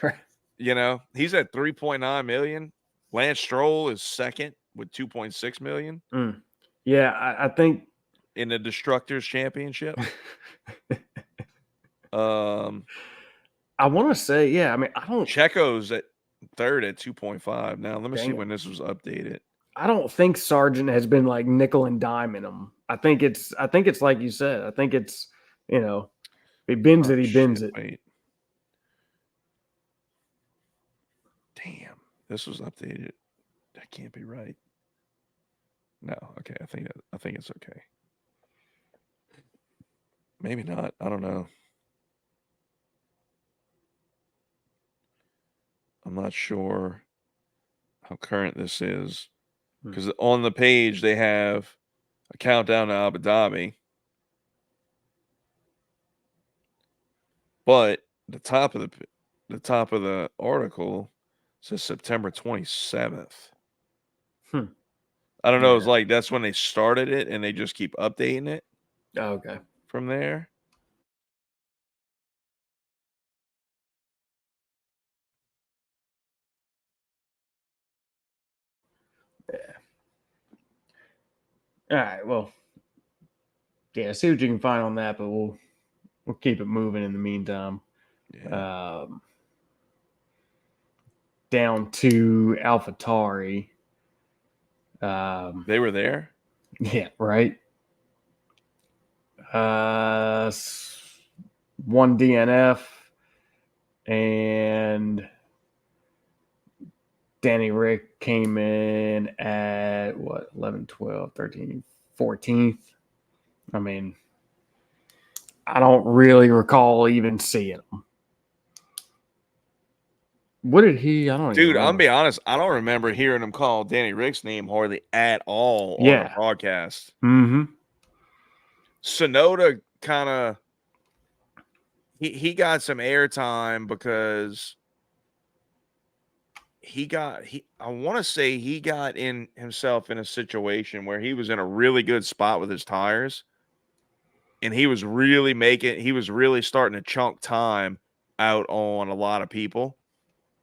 He's at 3.9 million. Lance Stroll is second with 2.6 million. Yeah, I think in the Destructors Championship. I want to say, yeah. I mean, I don't. Checo's at third at 2.5. Now let me see Dang it. when this was updated. I don't think Sargent has been like nickel and dime in him. I think it's like you said. I think it's if he bends it, he bends it. Wait. Damn, this was updated. That can't be right. No, okay. I think it's okay. Maybe not. I don't know. I'm not sure how current this is because on the page they have a countdown to Abu Dhabi, but the top of the article says September 27th. I don't know. It's like that's when they started it, and they just keep updating it. Oh, okay. From there. Yeah. All right. Well, yeah. See what you can find on that, but we'll keep it moving in the meantime. Yeah. Down to AlphaTauri. They were there. Yeah. Right. One DNF and Danny Rick came in at what 11, 12, 13, 14th. I mean, I don't really recall even seeing him. What did he? I don't Dude, even remember. I'm be honest. I don't remember hearing him call Danny Rick's name hardly at all on a broadcast. Mm-hmm. Sonoda kind of he got some airtime because I want to say he got in himself in a situation where he was in a really good spot with his tires, and he was really starting to chunk time out on a lot of people.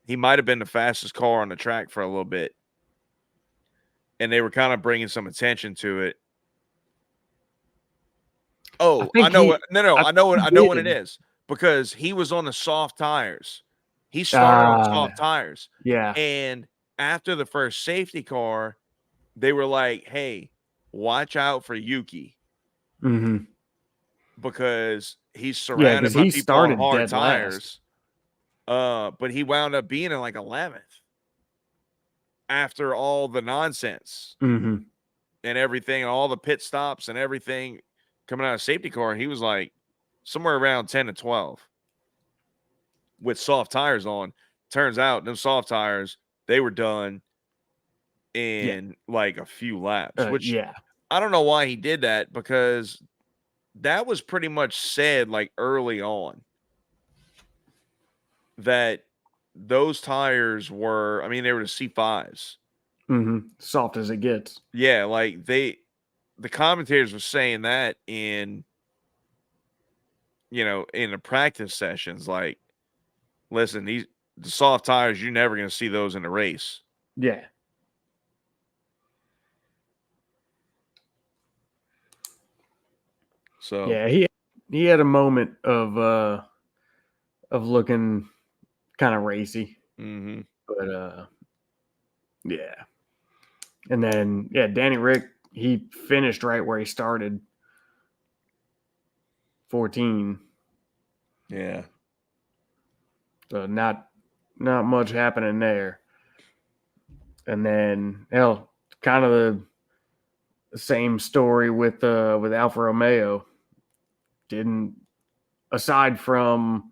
He might have been the fastest car on the track for a little bit, and they were kind of bringing some attention to it. Oh, I know what. No, I know what it is because he was on the soft tires. He started on soft tires. Yeah. And after the first safety car, they were like, "Hey, watch out for Yuki." Mm-hmm. Because he's surrounded by people on hard tires. But he wound up being in like 11th after all the nonsense Mm-hmm. and everything, all the pit stops and everything coming out of safety car. He was like somewhere around 10 to 12 with soft tires on. Turns out them soft tires, they were done Yeah. in like a few laps, which Yeah. I don't know why he did that, because that was pretty much said like early on that those tires were, I mean, they were the C5s. Mm-hmm. Soft as it gets. Yeah, like the commentators were saying that in, in the practice sessions, like, listen, the soft tires, you're never going to see those in a race. Yeah. So, Yeah. He had a moment of looking kind of racy, mhm. but yeah. And then Danny Rick, he finished right where he started, 14. Yeah. So not much happening there. And then hell, kind of the same story with Alfa Romeo. Didn't, aside from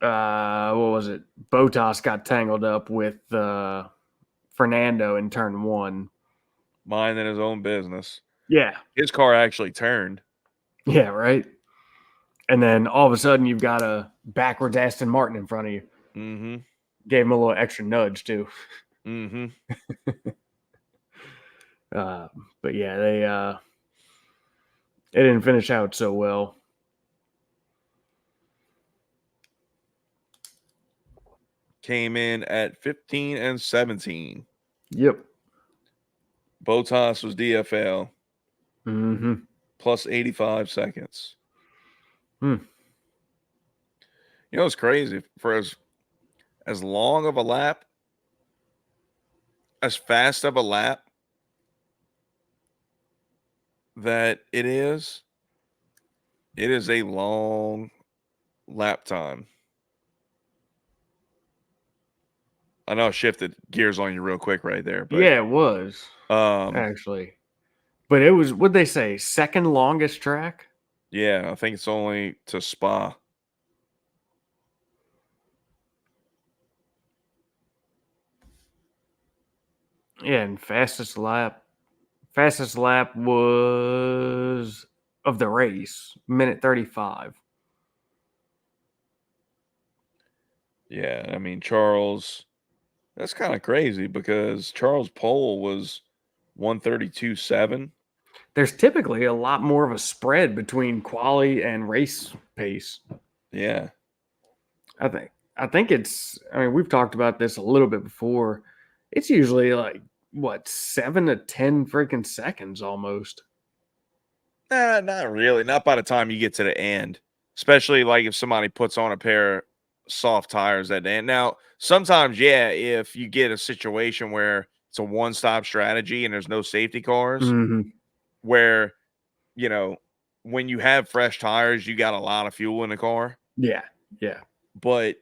what was it? Bottas got tangled up with Fernando in turn 1. Minding his own business. Yeah. His car actually turned. Yeah, right. And then all of a sudden you've got a backwards Aston Martin in front of you. Mhm. Gave him a little extra nudge too. Mhm. Uh, but yeah, they didn't finish out so well. Came in at 15 and 17. Yep. Bottas was DFL Mm-hmm. plus 85 seconds. Hmm. It's crazy, for as long of a lap, as fast of a lap that it is a long lap time. I know I shifted gears on you real quick right there, but Yeah, it was um actually, but it was, what they say, second longest track. yeah, I think it's only to Spa. Yeah, and fastest lap was of the race, minute 35. Yeah, I mean, Charles, that's kind of crazy because Charles Pole was 132.7. There's typically a lot more of a spread between quali and race pace. Yeah. I think. I think it's. I mean, we've talked about this a little bit before. It's usually like what, 7 to 10 freaking seconds almost. Not really. Not by the time you get to the end. Especially like if somebody puts on a pair of soft tires at the end. Now, sometimes, yeah, if you get a situation where it's a one-stop strategy and there's no safety cars, Mm-hmm. where, you know, when you have fresh tires, you got a lot of fuel in the car. Yeah, yeah, But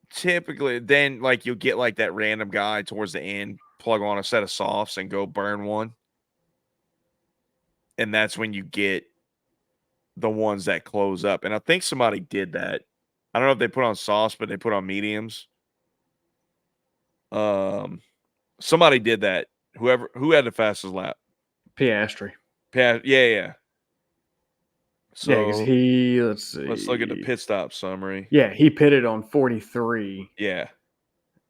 typically then like you'll get like that random guy towards the end, plug on a set of softs and go burn one. And that's when you get the ones that close up. And I think somebody did that. I don't know if they put on softs, but they put on mediums. Um, Somebody did that. Who had the fastest lap? Piastri. Yeah, yeah. Yeah, because So he, let's let's look at the see. pit stop summary. Yeah, he pitted on 43, Yeah.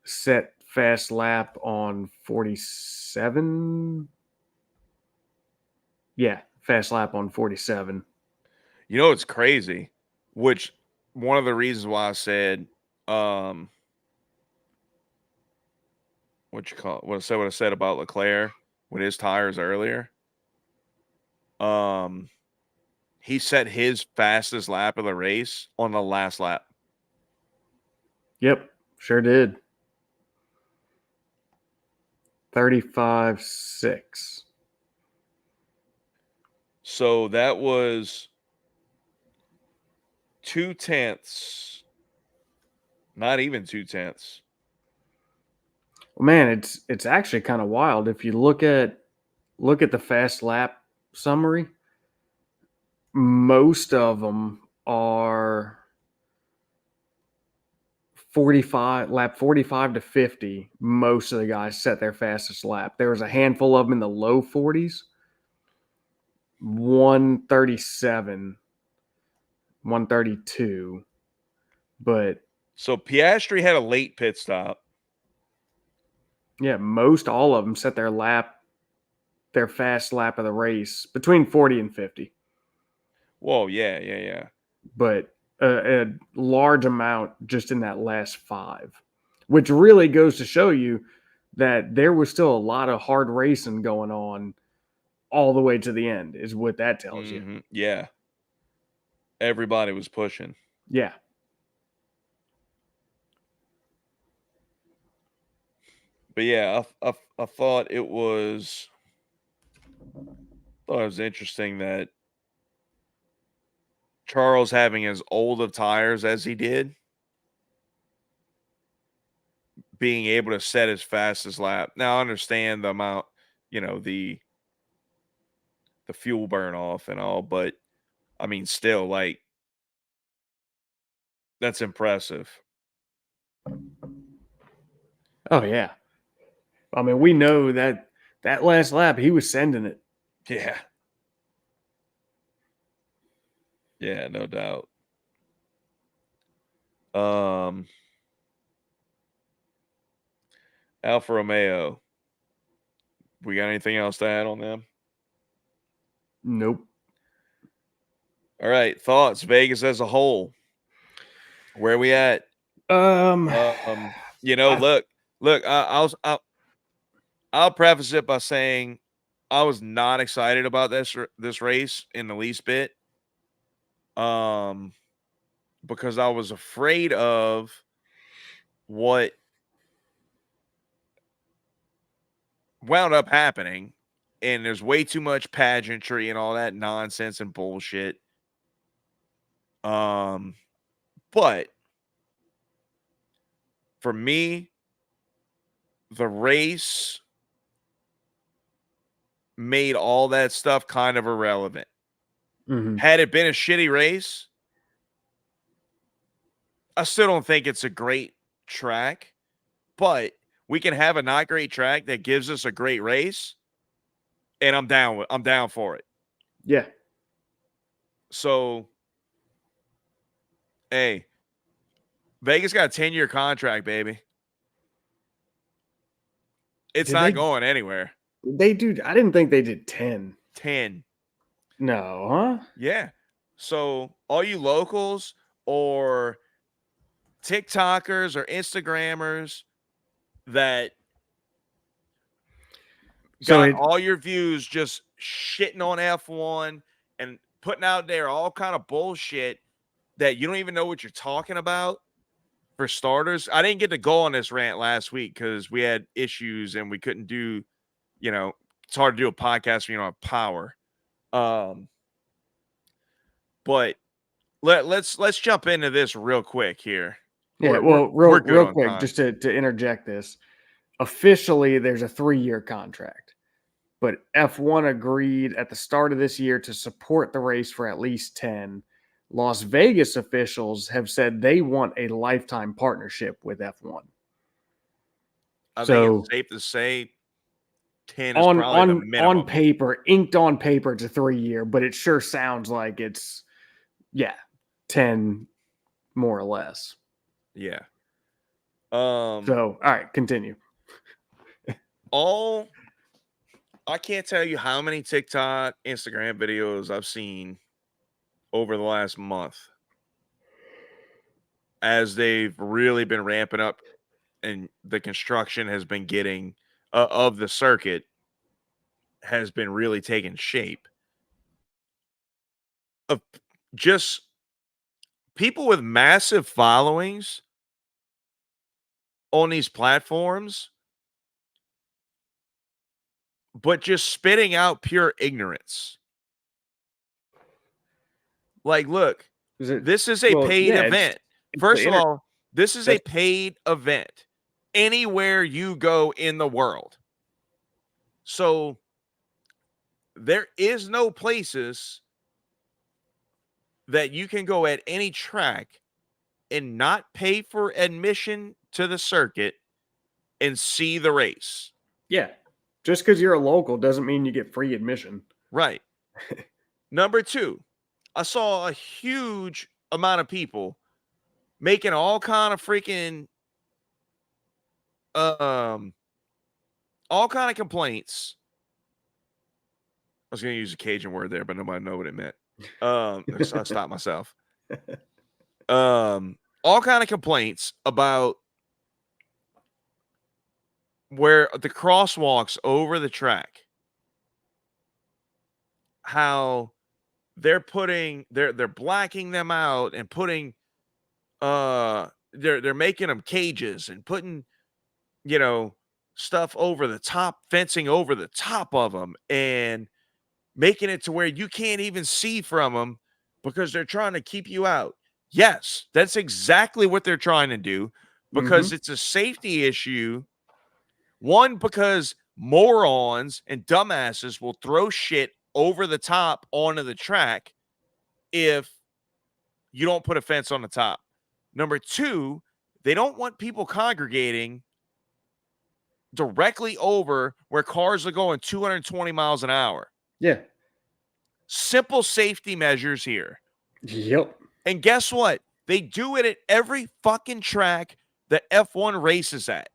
set fast lap on 47. Yeah, fast lap on 47. It's crazy, which one of the reasons why I said, um, what I said about Leclerc with his tires earlier. Um, he set his fastest lap of the race on the last lap. Yep, sure did. 35.6. So that was 0.2 Not even 2/10. Well, man, it's actually kind of wild if you look at the fast lap summary. Most of them are 45 to 50. Most of the guys set their fastest lap. There was a handful of them in the low 40s. 137, 132. But So Piastri had a late pit stop. yeah, most all of them set their fast lap of the race between 40 and 50. Whoa, yeah. But a large amount just in that last 5, which really goes to show you that there was still a lot of hard racing going on all the way to the end, is what that tells you. Yeah. Everybody was pushing. Yeah. But yeah, I thought it was interesting that Charles having as old of tires as he did, being able to set his fastest lap. Now I understand the amount, the fuel burn off and all, but I mean still like that's impressive. Oh yeah. I mean, we know that last lap he was sending it. Yeah. Yeah, no doubt. Alfa Romeo. We got anything else to add on them? Nope. All right, thoughts. Vegas as a whole. Where are we at? Um, I, Look. I'll preface it by saying I was not excited about this race in the least bit. Because I was afraid of what wound up happening, and there's way too much pageantry and all that nonsense and bullshit. But for me, the race made all that stuff kind of irrelevant. Had it been a shitty race, I still don't think it's a great track, but we can have a not great track that gives us a great race, and I'm down for it. yeah. So, hey, Vegas got a 10-year contract, baby. It's Did not going anywhere. they do? I didn't think they did 10. 10. No, huh? Yeah. So, all you locals or TikTokers or Instagrammers that So got it all your views just shitting on F1 and putting out there all kind of bullshit that you don't even know what you're talking about. For starters, I didn't get to go on this rant last week because we had issues and we couldn't do, it's hard to do a podcast when you don't have power. But let's jump into this real quick here. yeah. We're Well, we're good real on quick, time. just to interject this. Officially, there's a 3-year contract, but F1 agreed at the start of this year to support the race for at least 10. Las Vegas officials have said they want a lifetime partnership with F1. I think it's So safe to say 10 is on probably the on minimum. paper, inked on paper, it's a 3-year, but it sure sounds like it's 10 more or less. Yeah. So all right, continue. I can't tell you how many TikTok, Instagram videos I've seen over the last month as they've really been ramping up and the construction has been getting of the circuit has been really taking shape of just people with massive followings on these platforms, but just spitting out pure ignorance. Like, look, this is a paid event. It's the First of all, This is a paid event anywhere you go in the world. So there is no places that you can go at any track and not pay for admission to the circuit and see the race. Yeah. Just because you're a local doesn't mean you get free admission. Right. Number two, I saw a huge amount of people making all kind of freaking all kind of complaints. I was going to use a Cajun word there, but nobody know what it meant. So I stopped myself. All kind of complaints about where the crosswalks over the track, how they're blacking them out and putting they're making them cages and putting, you know, stuff over the top, fencing over the top of them, and making it to where you can't even see from them because they're trying to keep you out. Yes, that's exactly what they're trying to do, because it's a safety issue. One, because morons and dumbasses will throw shit over the top onto the track if you don't put a fence on the top. Number two, they don't want people congregating directly over where cars are going 220 miles an hour. Yeah. Simple safety measures here. Yep. And guess what? They do it at every fucking track that F1 races at.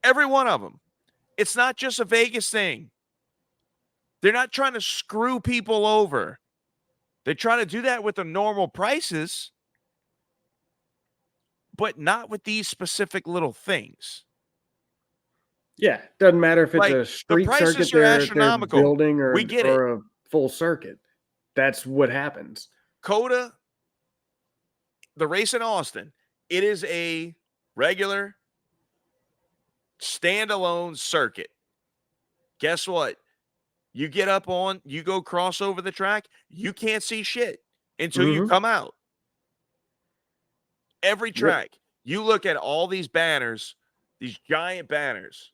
Every one of them. It's not just a Vegas thing. They're not trying to screw people over. They try to do that with the normal prices, but not with these specific little things. Yeah. Doesn't matter if it's Like, a the street prices circuit are they're astronomical. building We get it. or a full circuit. That's what happens. COTA, the race in Austin, it is a regular standalone circuit. Guess what? You get up on, you go cross over the track, you can't see shit until you come out. Every track, you look at all these banners, these giant banners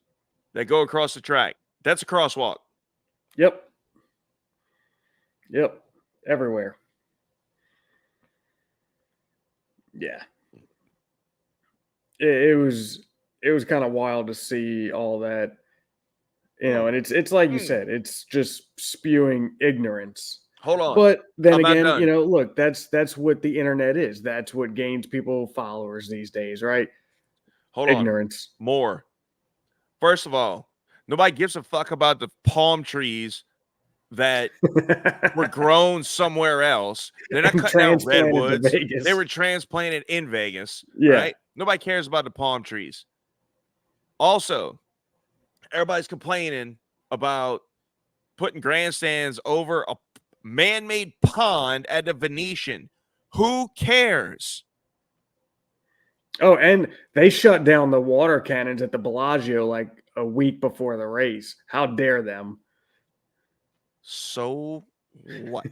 that go across the track. That's a crosswalk. Yep. Yep. Everywhere. Yeah. It was kind of wild to see all that, you know, and it's like you said, it's just spewing ignorance. Hold on. But then I'm not again, done. you know, look, that's what the internet is. That's what gains people followers these days, right? Hold on. Ignorance. More. First of all, nobody gives a fuck about the palm trees that were grown somewhere else. They're not cutting down Transplanted to redwoods. Vegas. They were transplanted in Vegas. Yeah. Right? Nobody cares about the palm trees. Also, everybody's complaining about putting grandstands over a man-made pond at the Venetian. Who cares? Oh, and they shut down the water cannons at the Bellagio like a week before the race. How dare them? So what?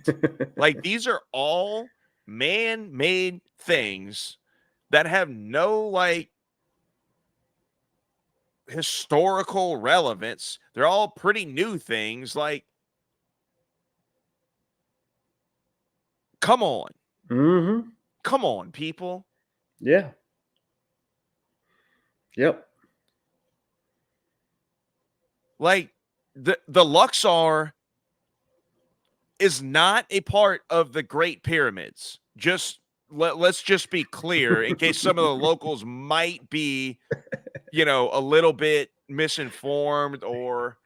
Like, these are all man-made things that have no, like, historical relevance. They're all pretty new things. Like, come on. Come on, people. Yeah. Yep. Like, the Luxor is not a part of the Great Pyramids. Just let's just be clear in case some of the locals might be, you know, a little bit misinformed or,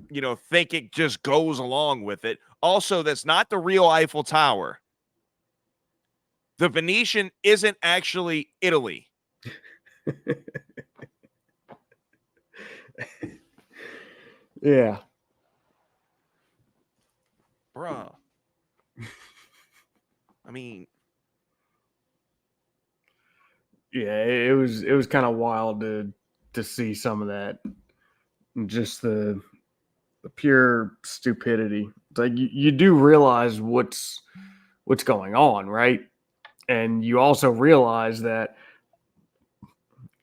you know, think it just goes along with it. Also, that's not the real Eiffel Tower. The Venetian isn't actually Italy. Yeah. Bruh. I mean, Yeah, it was kind of wild to see some of that. Just the pure stupidity. It's like you do realize what's going on, right? And you also realize that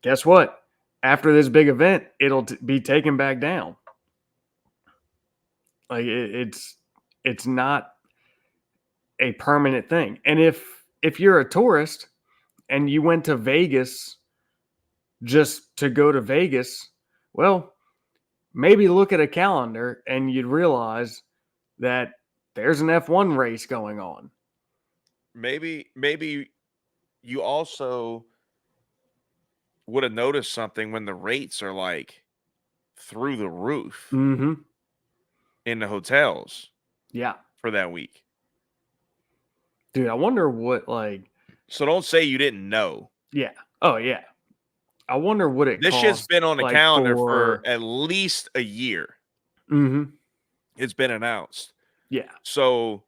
guess what? After this big event, it'll be taken back down. Like it's not a permanent thing. And if you're a tourist and you went to Vegas just to go to Vegas, well, maybe look at a calendar and you'd realize that there's an F1 race going on. Maybe you also would have noticed something when the rates are like through the roof Mm-hmm. in the hotels Yeah. for that week. Dude, I wonder what So don't say you didn't know. yeah. Oh yeah. I wonder what it This shit's costs been on the like calendar for for at least a year. mm-hmm. It's been announced. Yeah. So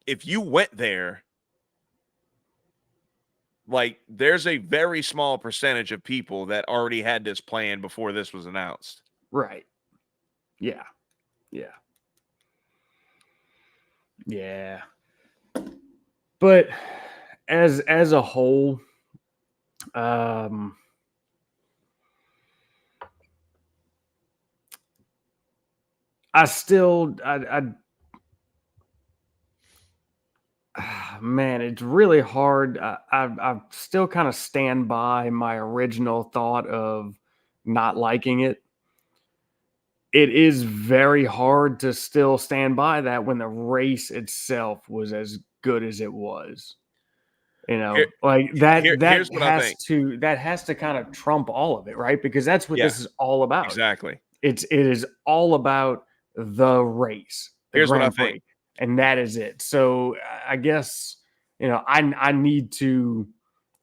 if you went there, like there's a very small percentage of people that already had this plan before this was announced. Right. Yeah. Yeah. Yeah. But as a whole, um I still man, it's really hard. I still kind of stand by my original thought of not liking it. It is very hard to still stand by that when the race itself was as good as it was. You Here, know, like here's what I think. that has to kind of trump all of it, right? Because that's what Yeah, this is all about. exactly. It is all about the race, the Here's what I Grand think. Prix, and that is it. So I guess I need to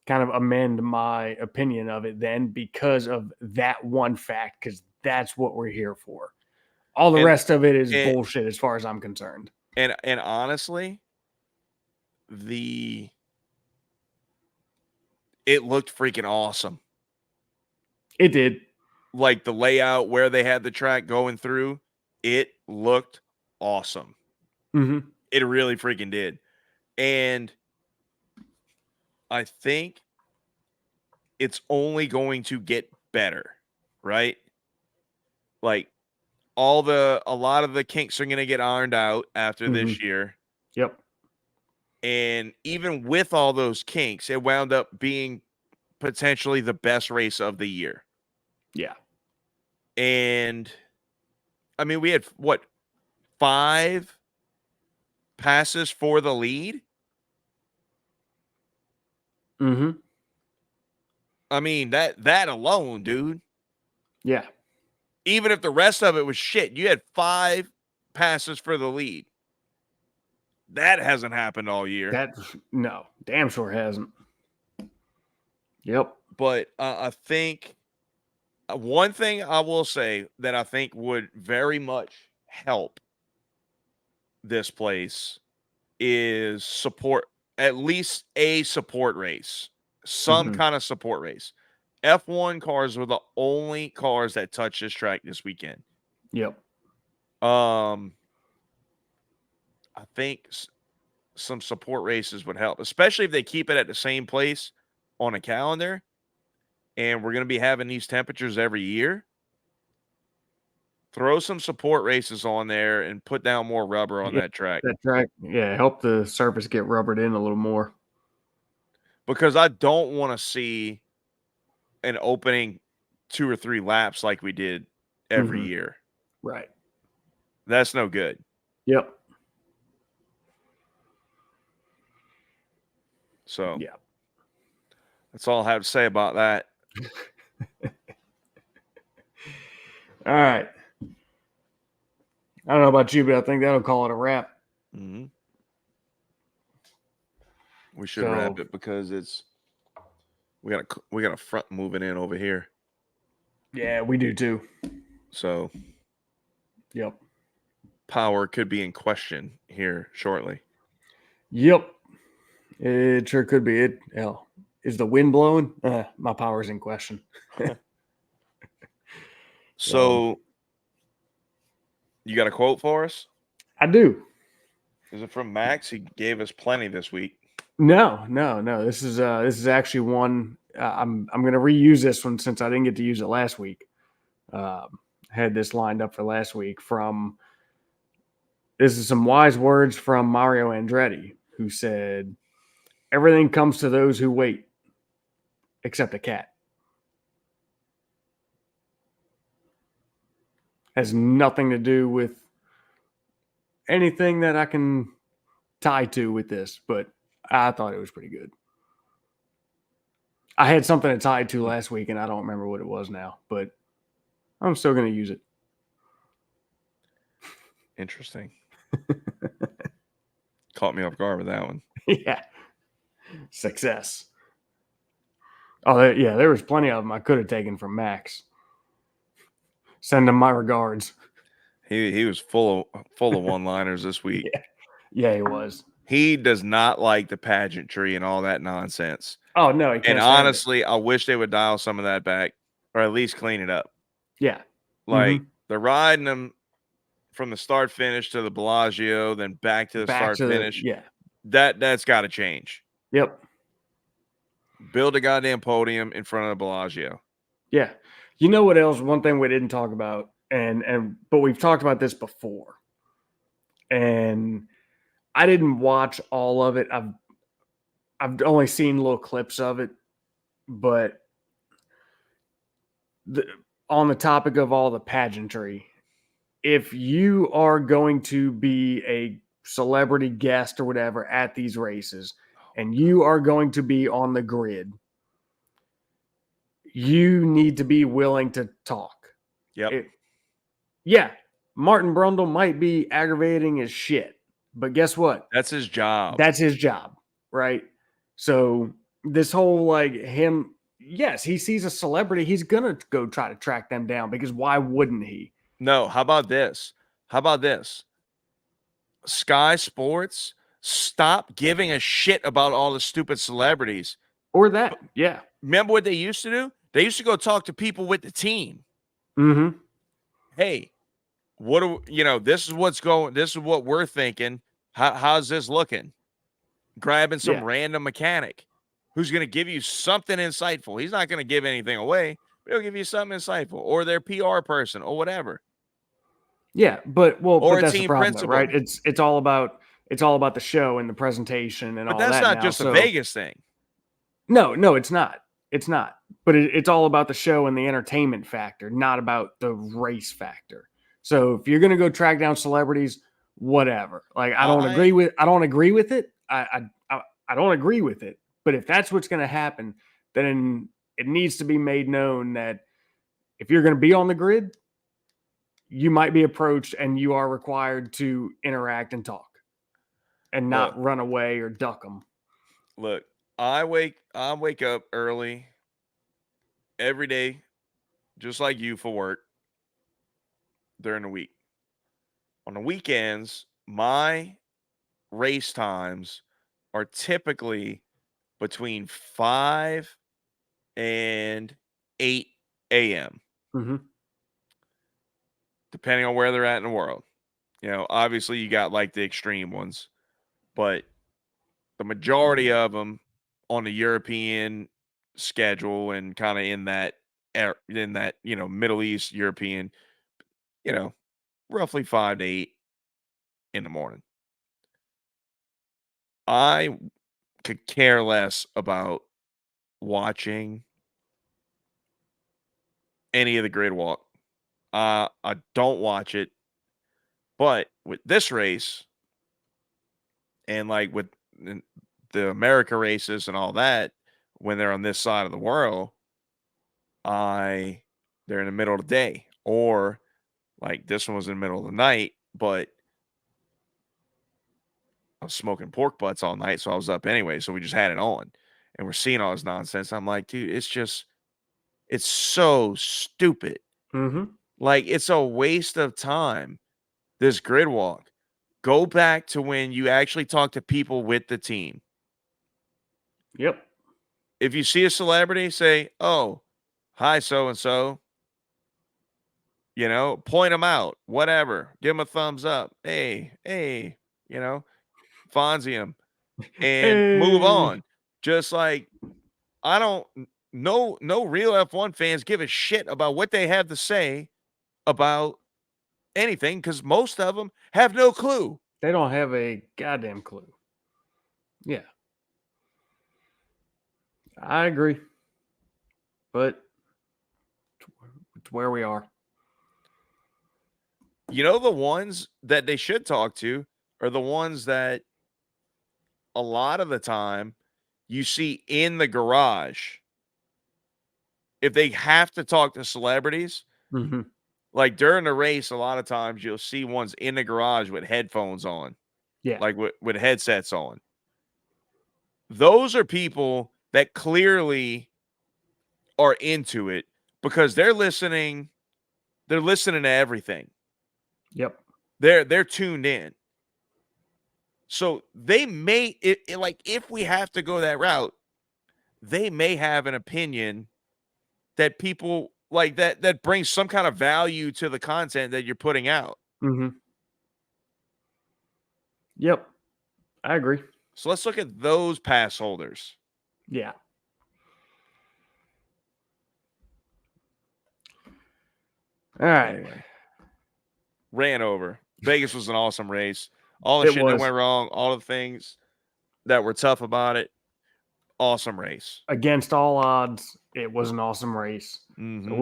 kind of amend my opinion of it then because of that one fact, because that's what we're here for. All the And rest of it is and bullshit as far as I'm concerned. and honestly, it looked freaking awesome. It did. Like the layout where they had the track going through, it looked awesome. Mm-hmm. It really freaking did. And I think it's only going to get better, right? Like a lot of the kinks are going to get ironed out after Mm-hmm. this year. Yep. And even with all those kinks, it wound up being potentially the best race of the year. Yeah. And I mean, we had what, 5 passes for the lead? Mm-hmm. I mean, that alone, dude. Yeah. Even if the rest of it was shit, you had 5 passes for the lead. That hasn't happened all year. That's no, damn sure hasn't. Yep. But I think one thing I will say that I think would very much help this place is support, at least a support race, some Mm-hmm. kind of support race. F1 cars were the only cars that touched this track this weekend. Yep. I think some support races would help, especially if they keep it at the same place on a calendar. And we're going to be having these temperatures every year. Throw some support races on there and put down more rubber on Yeah. that track. That track. Yeah. Help the surface get rubbered in a little more. Because I don't want to see an opening 2 or 3 laps like we did every Mm-hmm. year. Right. That's no good. Yep. So Yeah. that's all I have to say about that. All right. I don't know about you, but I think that'll call it a wrap. Mm-hmm. We should So, wrap it because we got a front moving in over here. yeah, we do too. So Yep. power could be in question here shortly. Yep. It sure could be. It hell. Is the wind blowing? My power's in question. So you got a quote for us? I do. Is it from Max? He gave us plenty this week. No. This is actually one I'm going to reuse this one since I didn't get to use it last week. Had this lined up for last week from. This is some wise words from Mario Andretti, who said, "Everything comes to those who wait, except a cat." Has nothing to do with anything that I can tie to with this, but I thought it was pretty good. I had something to tie to last week, and I don't remember what it was now, but I'm still going to use it. Interesting. Caught me off guard with that one. Yeah. Success. Oh, yeah, there was plenty of them I could have taken from Max. Send him my regards. He was full of one-liners this week. Yeah, he was. He does not like the pageantry and all that nonsense. Oh, no, he can't And honestly, I wish they would dial some of that back or at least clean it up. Yeah. Like, they're riding them from the start finish to the Bellagio, then back to the start finish. Yeah. That's got to change. Yep. Build a goddamn podium in front of the Bellagio. Yeah. You know what else? One thing we didn't talk about, but we've talked about this before. And I didn't watch all of it. I've only seen little clips of it, but on the topic of all the pageantry, if you are going to be a celebrity guest or whatever at these races and you are going to be on the grid, you need to be willing to talk. Yep. Yeah, Martin Brundle might be aggravating as shit, but guess what? That's his job. That's his job, right? So this whole like him, yes, he sees a celebrity, he's gonna go try to track them down because why wouldn't he? No, how about this? Sky Sports, stop giving a shit about all the stupid celebrities. Or that, yeah. Remember what they used to do? They used to go talk to people with the team. Mm-hmm. Hey, this is what's going, this is what we're thinking. How's this looking? Grabbing some random mechanic who's going to give you something insightful. He's not going to give anything away, but he'll give you something insightful, or their PR person or whatever. Yeah, but that's the problem, principal. right? It's all about the show and the presentation and all that. But that's not just a Vegas thing. No, it's not. It's not. But it's all about the show and the entertainment factor, not about the race factor. So if you're going to go track down celebrities, whatever. Like I don't agree with it. I don't agree with it. But if that's what's going to happen, then it needs to be made known that if you're going to be on the grid, you might be approached and you are required to interact and talk and not run away or duck them. Look, I wake up early every day, just like you, for work during the week. On the weekends, my race times are typically between 5 and 8 a.m. Mm-hmm. Depending on where they're at in the world. Obviously you got like the extreme ones, but the majority of them on the European schedule and kind of in that Middle East European, roughly 5 to 8 in the morning. I could care less about watching any of the grid walk. I don't watch it. But with this race and like with the America races and all that, when they're on this side of the world, they're in the middle of the day, or like this one was in the middle of the night, but I was smoking pork butts all night, so I was up anyway. So we just had it on and we're seeing all this nonsense. I'm like, dude, it's so stupid. Mm-hmm. Like, it's a waste of time. This grid walk. Go back to when you actually talk to people with the team. Yep. If you see a celebrity, say, "Oh, hi, so and so." Point them out. Whatever. Give them a thumbs up. Hey, Fonzie them, and move on. Just like I don't no real F1 fans give a shit about what they have to say about anything because most of them have no clue. They don't have a goddamn clue. Yeah. I agree. But it's where we are. You know, the ones that they should talk to are the ones that a lot of the time you see in the garage. If they have to talk to celebrities, Mm-hmm. like during the race, a lot of times you'll see ones in the garage with headphones on, Yeah. like with headsets on. Those are people that clearly are into it because they're listening to everything. Yep. They're tuned in. So they may like if we have to go that route, they may have an opinion that people like that brings some kind of value to the content that you're putting out. Mm-hmm. Yep. I agree. So let's look at those pass holders. Yeah. All right. Anyway, ran over. Vegas was an awesome race. All the It shit that was went wrong, all the things that were tough about it. Awesome race. against all odds. It was an awesome race. So Mm-hmm.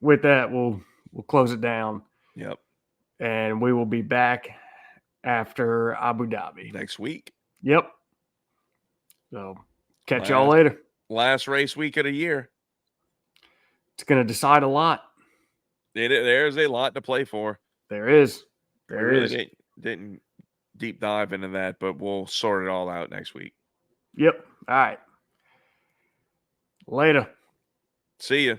with that, we'll close it down, Yep. and we will be back after Abu Dhabi. Next week. Yep. So catch y'all later. Last race week of the year. It's going to decide a lot. There's a lot to play for. There is. We really didn't deep dive into that, but we'll sort it all out next week. Yep. All right. Later. See ya.